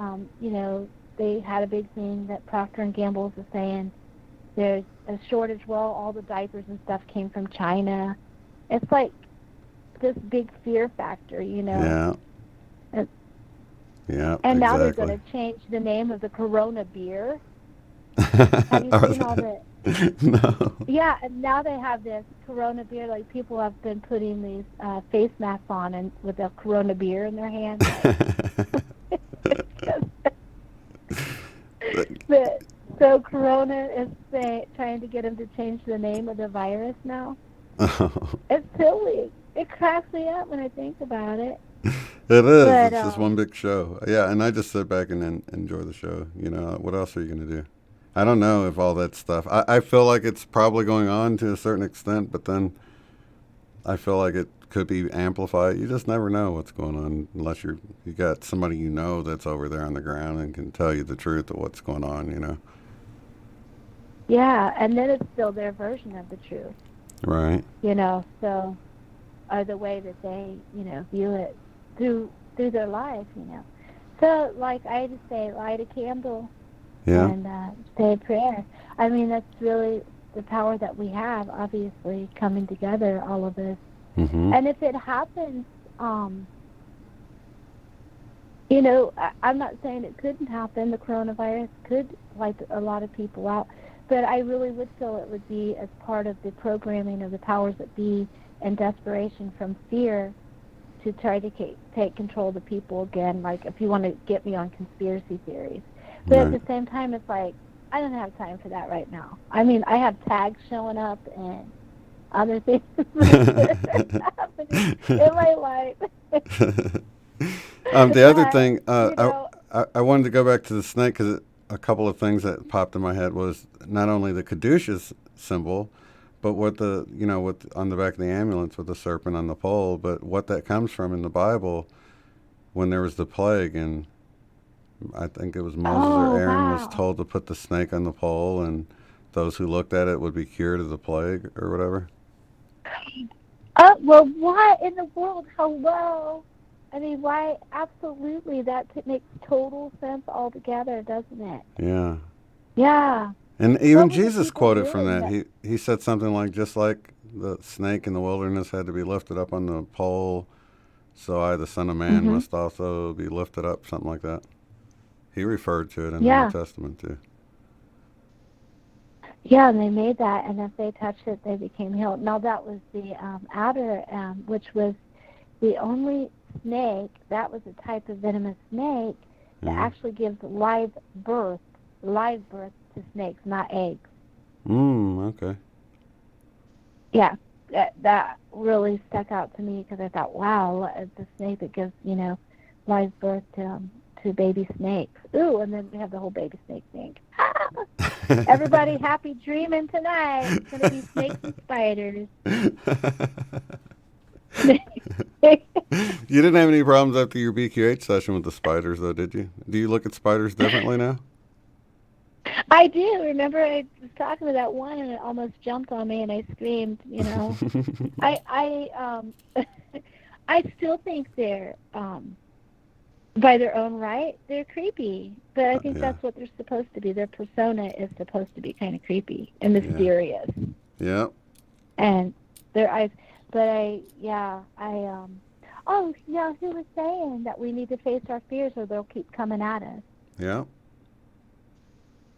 you know, they had a big thing that Procter & Gamble is saying there's a shortage. Well, all the diapers and stuff came from China. It's like this big fear factor, you know. Yeah. And now they're going to change the name of the Corona beer. Have you seen all the? No. Yeah, and now they have this Corona beer. Like people have been putting these face masks on and with a Corona beer in their hand. So Corona is trying to get them to change the name of the virus now. It's silly. It cracks me up when I think about it. It is. But, it's just one big show. Yeah, and I just sit back and enjoy the show. You know, what else are you going to do? I don't know if all that stuff. I feel like it's probably going on to a certain extent, but then I feel like it could be amplified. You just never know what's going on unless you got somebody you know that's over there on the ground and can tell you the truth of what's going on, you know. Yeah, and then it's still their version of the truth. Right. You know, so or the way that they, you know, view it through their life, you know. So, like I just say, light a candle and say a prayer. I mean, that's really the power that we have, obviously, coming together, all of us. And if it happens, you know, I'm not saying it couldn't happen. The coronavirus could wipe a lot of people out. But I really would feel it would be as part of the programming of the powers that be and desperation from fear to try to take control of the people again, like if you want to get me on conspiracy theories. But at the same time, it's like, I don't have time for that right now. I mean, I have tags showing up and other things that are happening in my life. The other thing, I wanted to go back to the snake because a couple of things that popped in my head was not only the Caduceus symbol, but what the, you know, what on the back of the ambulance with the serpent on the pole, but what that comes from in the Bible when there was the plague, and I think it was Moses or Aaron was told to put the snake on the pole, and those who looked at it would be cured of the plague or whatever. Well, what in the world? Hello? I mean, why? Absolutely, that makes total sense altogether, doesn't it? Yeah. Yeah. And even Jesus quoted from that. He said something like, just like the snake in the wilderness had to be lifted up on the pole, so I, the Son of Man, must also be lifted up, something like that. He referred to it in the New Testament, too. Yeah, and they made that, and if they touched it, they became healed. Now, that was the adder, which was the only snake, that was a type of venomous snake that actually gives live birth to snakes, not eggs. Okay. Yeah, that really stuck out to me because I thought, wow, it's a snake that gives, you know, live birth to baby snakes. Ooh, and then we have the whole baby snake thing. Everybody happy dreaming tonight. It's going to be snakes and spiders. You didn't have any problems after your BQH session with the spiders, though, did you? Do you look at spiders differently now? I do. Remember, I was talking to that one, and it almost jumped on me, and I screamed. You know, I still think they're by their own right, they're creepy. But I think that's what they're supposed to be. Their persona is supposed to be kind of creepy and mysterious. Yeah. And their eyes. But oh, yeah, he was saying that we need to face our fears or they'll keep coming at us. Yeah.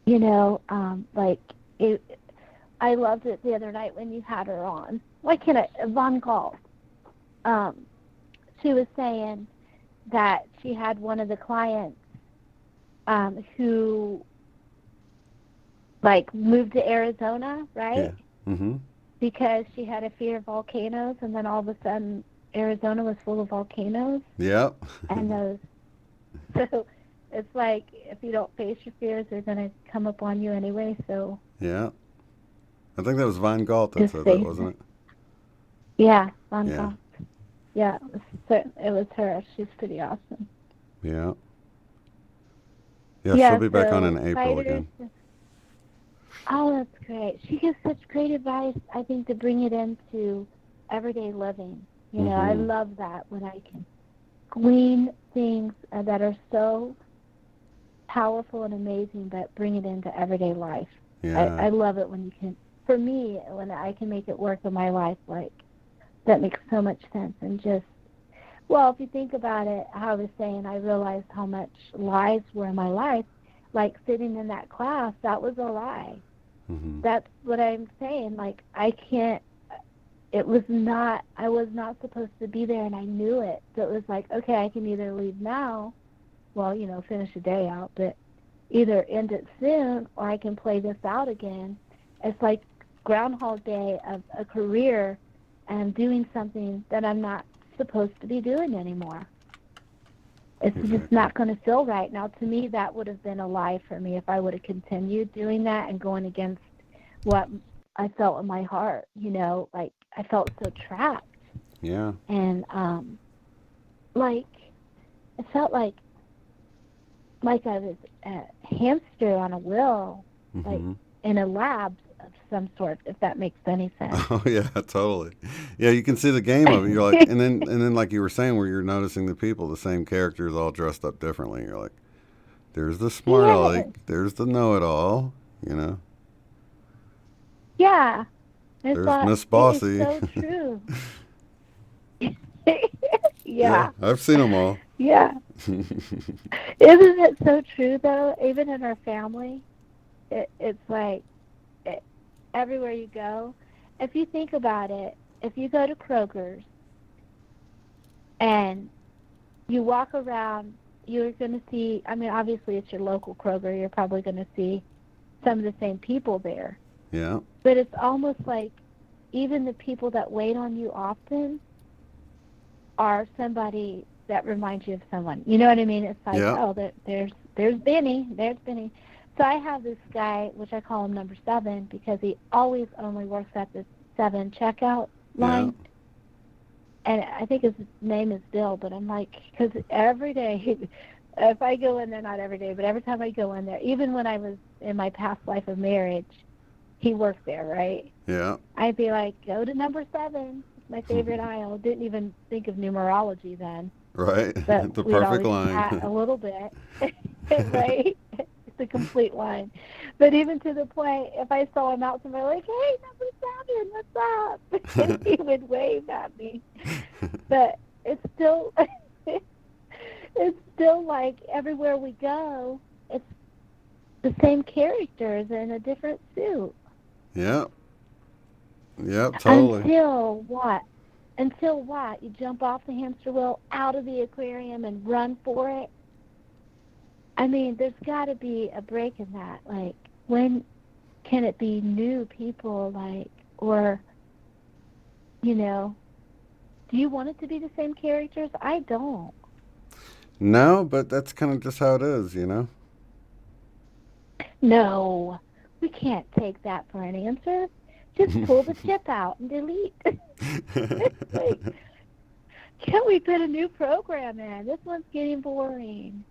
You know, I loved it the other night when you had her on. Why can't I? Von Gall. She was saying that she had one of the clients who, moved to Arizona, right? Yeah. Mm-hmm. Because she had a fear of volcanoes, and then all of a sudden Arizona was full of volcanoes. Yep. And so it's like if you don't face your fears, they're going to come upon you anyway. So yeah, I think that was Von Galt that said that, wasn't it? Yeah, Von Galt. Yeah, it was her. She's pretty awesome. Yeah. Yeah, she'll be back on in April again. Oh, that's great. She gives such great advice, I think, to bring it into everyday living. You know, I love that when I can glean things that are so powerful and amazing, but bring it into everyday life. Yeah. I love it when you can, for me, when I can make it work in my life, that makes so much sense. And just, well, if you think about it, how I was saying, I realized how much lies were in my life. Like sitting in that class, that was a lie. Mm-hmm. That's what I'm saying. I was not supposed to be there, and I knew it. So it was like, okay, I can either leave now, well, finish the day out, but either end it soon, or I can play this out again. It's like Groundhog Day of a career and doing something that I'm not supposed to be doing anymore. It's just not going to feel right. Now, to me, that would have been a lie for me if I would have continued doing that and going against what I felt in my heart. I felt so trapped. Yeah. And, it felt like I was a hamster on a wheel, in a lab of some sort, if that makes any sense. Oh yeah, totally. Yeah, you can see the game of it. You're like, and then like you were saying, where you're noticing the people, the same characters all dressed up differently. You're like, there's the smart aleck, there's the know-it-all, Yeah. There's Miss Bossy. It's so true. Yeah, I've seen them all. Yeah. Isn't it so true, though? Even in our family, it's like everywhere you go. If you think about it, if you go to Kroger's and you walk around, you're going to see, obviously it's your local Kroger, you're probably going to see some of the same people there. Yeah. But it's almost like even the people that wait on you often are somebody that reminds you of someone. You know what I mean? It's like, there's Benny. There's Benny. So I have this guy, which I call him number 7, because he always only works at the 7 checkout line. Yeah. And I think his name is Bill, but I'm like, because every day, if I go in there, not every day, but every time I go in there, even when I was in my past life of marriage, he worked there, right? Yeah. I'd be like, go to number 7. It's my favorite aisle. Didn't even think of numerology then. Right. But the we'd perfect always line. chat a little bit, right? The complete line. But even to the point, if I saw him out somewhere, like, hey, number 7, what's up? And he would wave at me. But it's still like everywhere we go, it's the same characters in a different suit. Yeah. Yep, totally. Until what? You jump off the hamster wheel, out of the aquarium, and run for it? There's got to be a break in that. Like, when can it be new people, or, do you want it to be the same characters? I don't. No, but that's kind of just how it is, No, we can't take that for an answer. Just pull the chip out and delete. can we put a new program in? This one's getting boring.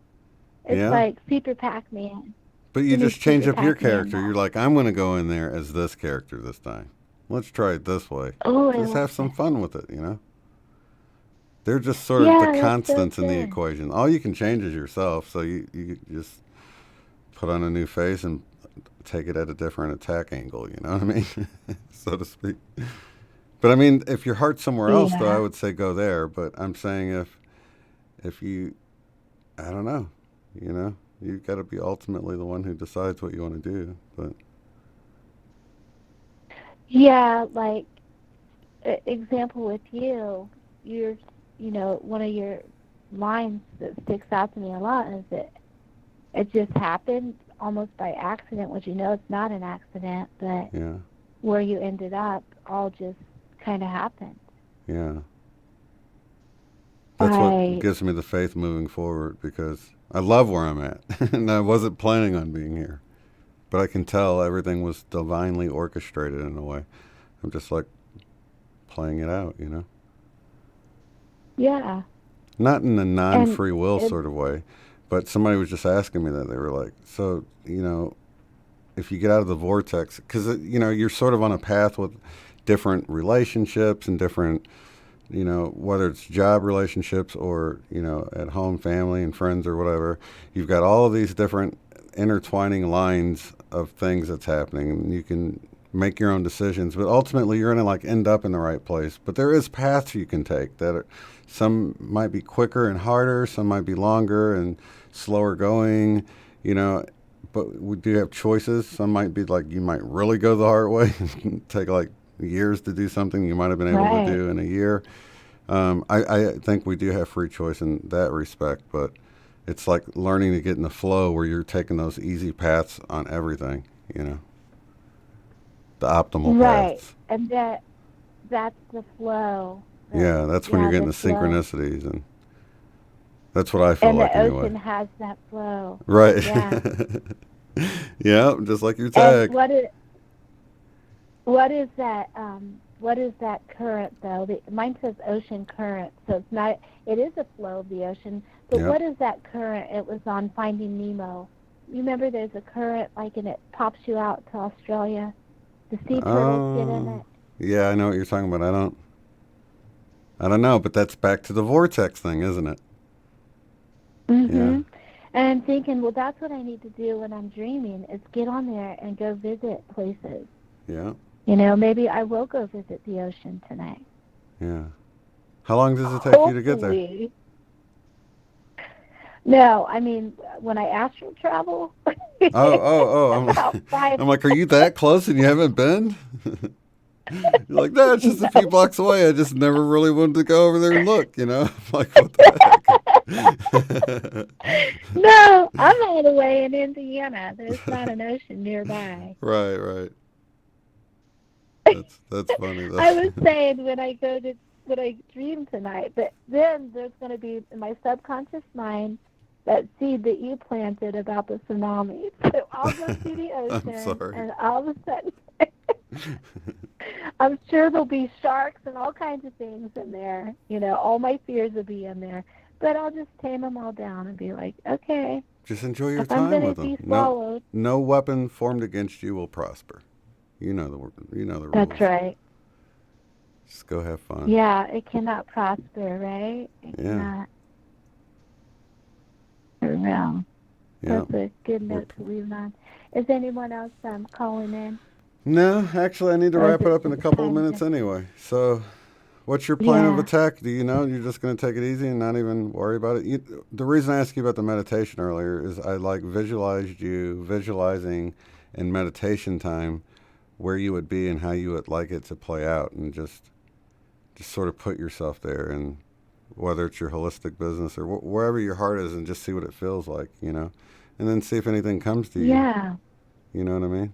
It's Yeah. like Super Pac-Man. But you just change up your Pac-Man character. now. You're like, I'm going to go in there as this character this time. Let's try it this way. Oh, I Just love have some that. fun with it, you know? They're just sort Yeah, of the that's so constants in the good. equation. All you can change is yourself, so you just put on a new face and take it at a different attack angle, you know what I mean? So to speak. But I mean, if your heart's somewhere else, though, Yeah. I would say go there. But I'm saying if you, I don't know, you know, you've got to be ultimately the one who decides what you want to do. But Yeah, like example with you, one of your lines that sticks out to me a lot is that it just happened almost by accident, which it's not an accident, but yeah, where you ended up all just kind of happened. yeah. That's what gives me the faith moving forward, because I love where I'm at, and I wasn't planning on being here. But I can tell everything was divinely orchestrated in a way. I'm just like playing it out, you know? Yeah. Not in a non-free will it- sort of way, but somebody was just asking me that. They were like, so, you know, if you get out of the vortex, because, you know, you're sort of on a path with different relationships and different, you know, whether it's job relationships or, you know, at home, family and friends or whatever, you've got all of these different intertwining lines of things that's happening, and you can make your own decisions, but ultimately you're going to like end up in the right place. But there is paths you can take that are, some might be quicker and harder, some might be longer and slower going, you know, but we do have choices. Some might be like, you might really go the hard way and take like years to do something you might have been able Right. to do in a year. I think we do have free choice in that respect, but it's like learning to get in the flow where you're taking those easy paths on everything, you know, the optimal Right. paths. And that's the flow. Yeah, that's when you're getting the flow. synchronicities, and that's what I feel And like the anyway. ocean has that flow. Right. Yeah. Yeah, just like your tag. And what is that? What is that current though? Mine says ocean current, so it's not. It is a flow of the ocean, but Yep. what is that current? It was on Finding Nemo. You remember there's a current, like, and it pops you out to Australia. The sea turtles get in it. Yeah, I know what you're talking about. I don't know, but that's back to the vortex thing, isn't it? Mm-hmm. Yeah. And I'm thinking, well, that's what I need to do when I'm dreaming, is get on there and go visit places. Yeah. You know, maybe I will go visit the ocean tonight. Yeah. How long does it take you to get there? Hopefully. No, I mean, when I astral travel. Oh. about 5 I'm like, are you that close and you haven't been? You're like, no, it's just a few blocks away. I just never really wanted to go over there and look, you know? I'm like, what the heck? No, I'm all the way in Indiana. There's not an ocean nearby. Right. That's funny. I was saying when I dream tonight, but then there's going to be in my subconscious mind that seed that you planted about the tsunami. So I'll go see the ocean, sorry. and all of a sudden, I'm sure there'll be sharks and all kinds of things in there. You know, all my fears will be in there. But I'll just tame them all down and be like, okay. Just enjoy your If I'm time gonna with them. be swallowed. No weapon formed against you will prosper. You know the rules. That's right. Just go have fun. Yeah, it cannot prosper, right? It cannot. For real. Yeah. That's a good note to leave on. Is anyone else calling in? No, actually, I need to Or is wrap it it up in a just couple of time minutes to- anyway. So, what's your plan of Yeah. attack? Do you know? You're just going to take it easy and not even worry about it? The reason I asked you about the meditation earlier is I visualized you visualizing in meditation time where you would be and how you would like it to play out, and just sort of put yourself there, and whether it's your holistic business or wherever your heart is, and just see what it feels like, you know, and then see if anything comes to you. Yeah. You know what I mean?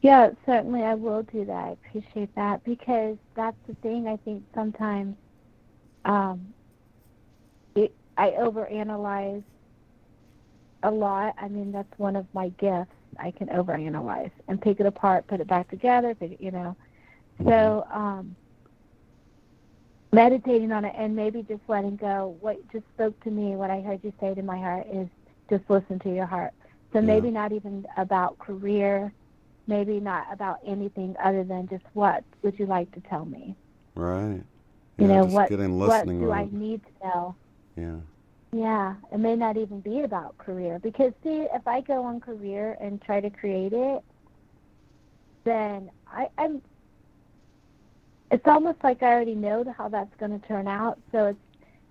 Yeah, certainly I will do that. I appreciate that, because that's the thing. I think sometimes I overanalyze a lot. I mean, that's one of my gifts. I can overanalyze and pick it apart, put it back together, you know. So meditating on it and maybe just letting go. What just spoke to me, what I heard you say to my heart, is just listen to your heart. So maybe not even about career, maybe not about anything other than just what would you like to tell me? Right. You know, just what get in what listening do I mode. need to know? Yeah. Yeah, it may not even be about career. Because, see, if I go on career and try to create it, then I'm it's almost like I already know how that's going to turn out. So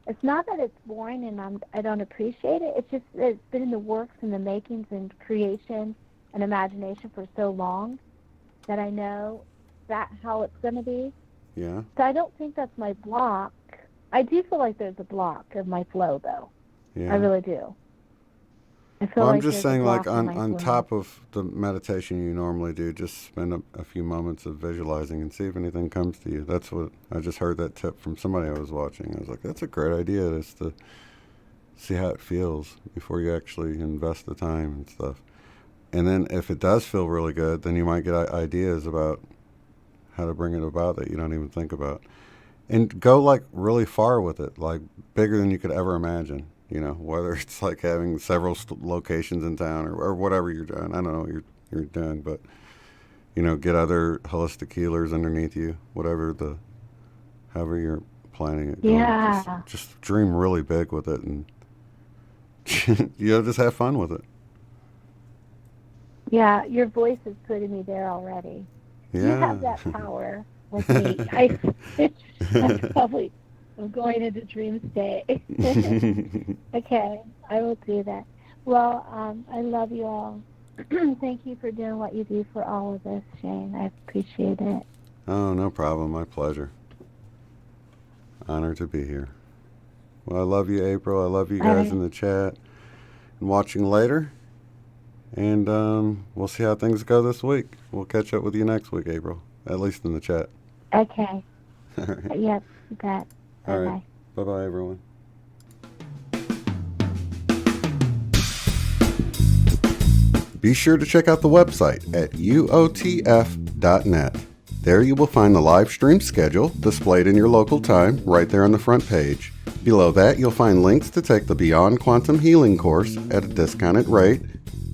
it's not that it's boring and I don't appreciate it. It's just that it's been in the works and the makings and creation and imagination for so long that I know that how it's going to be. Yeah. So I don't think that's my block. I do feel like there's a block of my flow, though. Yeah. I really do. I feel Well, I'm like just there's a saying, like, block in my on flow. top of the meditation you normally do, just spend a few moments of visualizing and see if anything comes to you. That's what I just heard that tip from somebody I was watching. I was like, that's a great idea, is to see how it feels before you actually invest the time and stuff. And then if it does feel really good, then you might get ideas about how to bring it about that you don't even think about. And go, like, really far with it, like bigger than you could ever imagine. You know, whether it's like having several locations in town or whatever you're doing. I don't know what you're doing, but, you know, get other holistic healers underneath you, however you're planning it. Yeah. Just dream really big with it and, you know, just have fun with it. Yeah, your voice is putting me there already. Yeah. You have that power with me. I'm going into dream state. Okay, I will do that. Well, I love you all. Thank you for doing what you do for all of us, Shane. I appreciate it. Oh, no problem. My pleasure. Honored to be here. Well, I love you, April. I love you guys in the chat and watching later. And we'll see how things go this week. We'll catch up with you next week, April, at least in the chat. Okay. All right. Yep, you bet. All Bye-bye. right. Bye-bye, everyone. Be sure to check out the website at uotf.net. There you will find the live stream schedule displayed in your local time right there on the front page. Below that, you'll find links to take the Beyond Quantum Healing course at a discounted rate,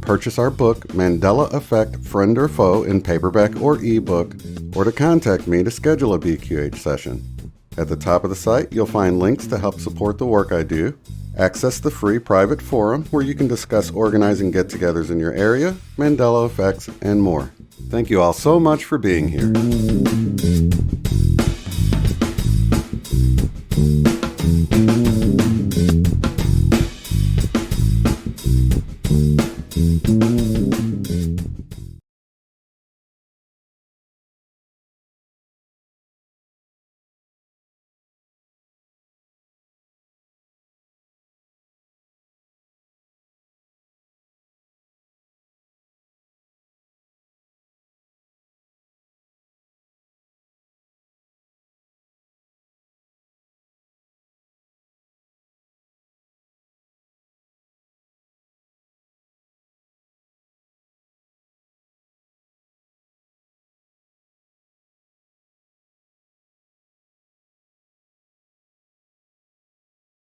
purchase our book, Mandela Effect, Friend or Foe, in paperback or ebook, or to contact me to schedule a BQH session. At the top of the site, you'll find links to help support the work I do, access the free private forum where you can discuss organizing get-togethers in your area, Mandela effects, and more. Thank you all so much for being here.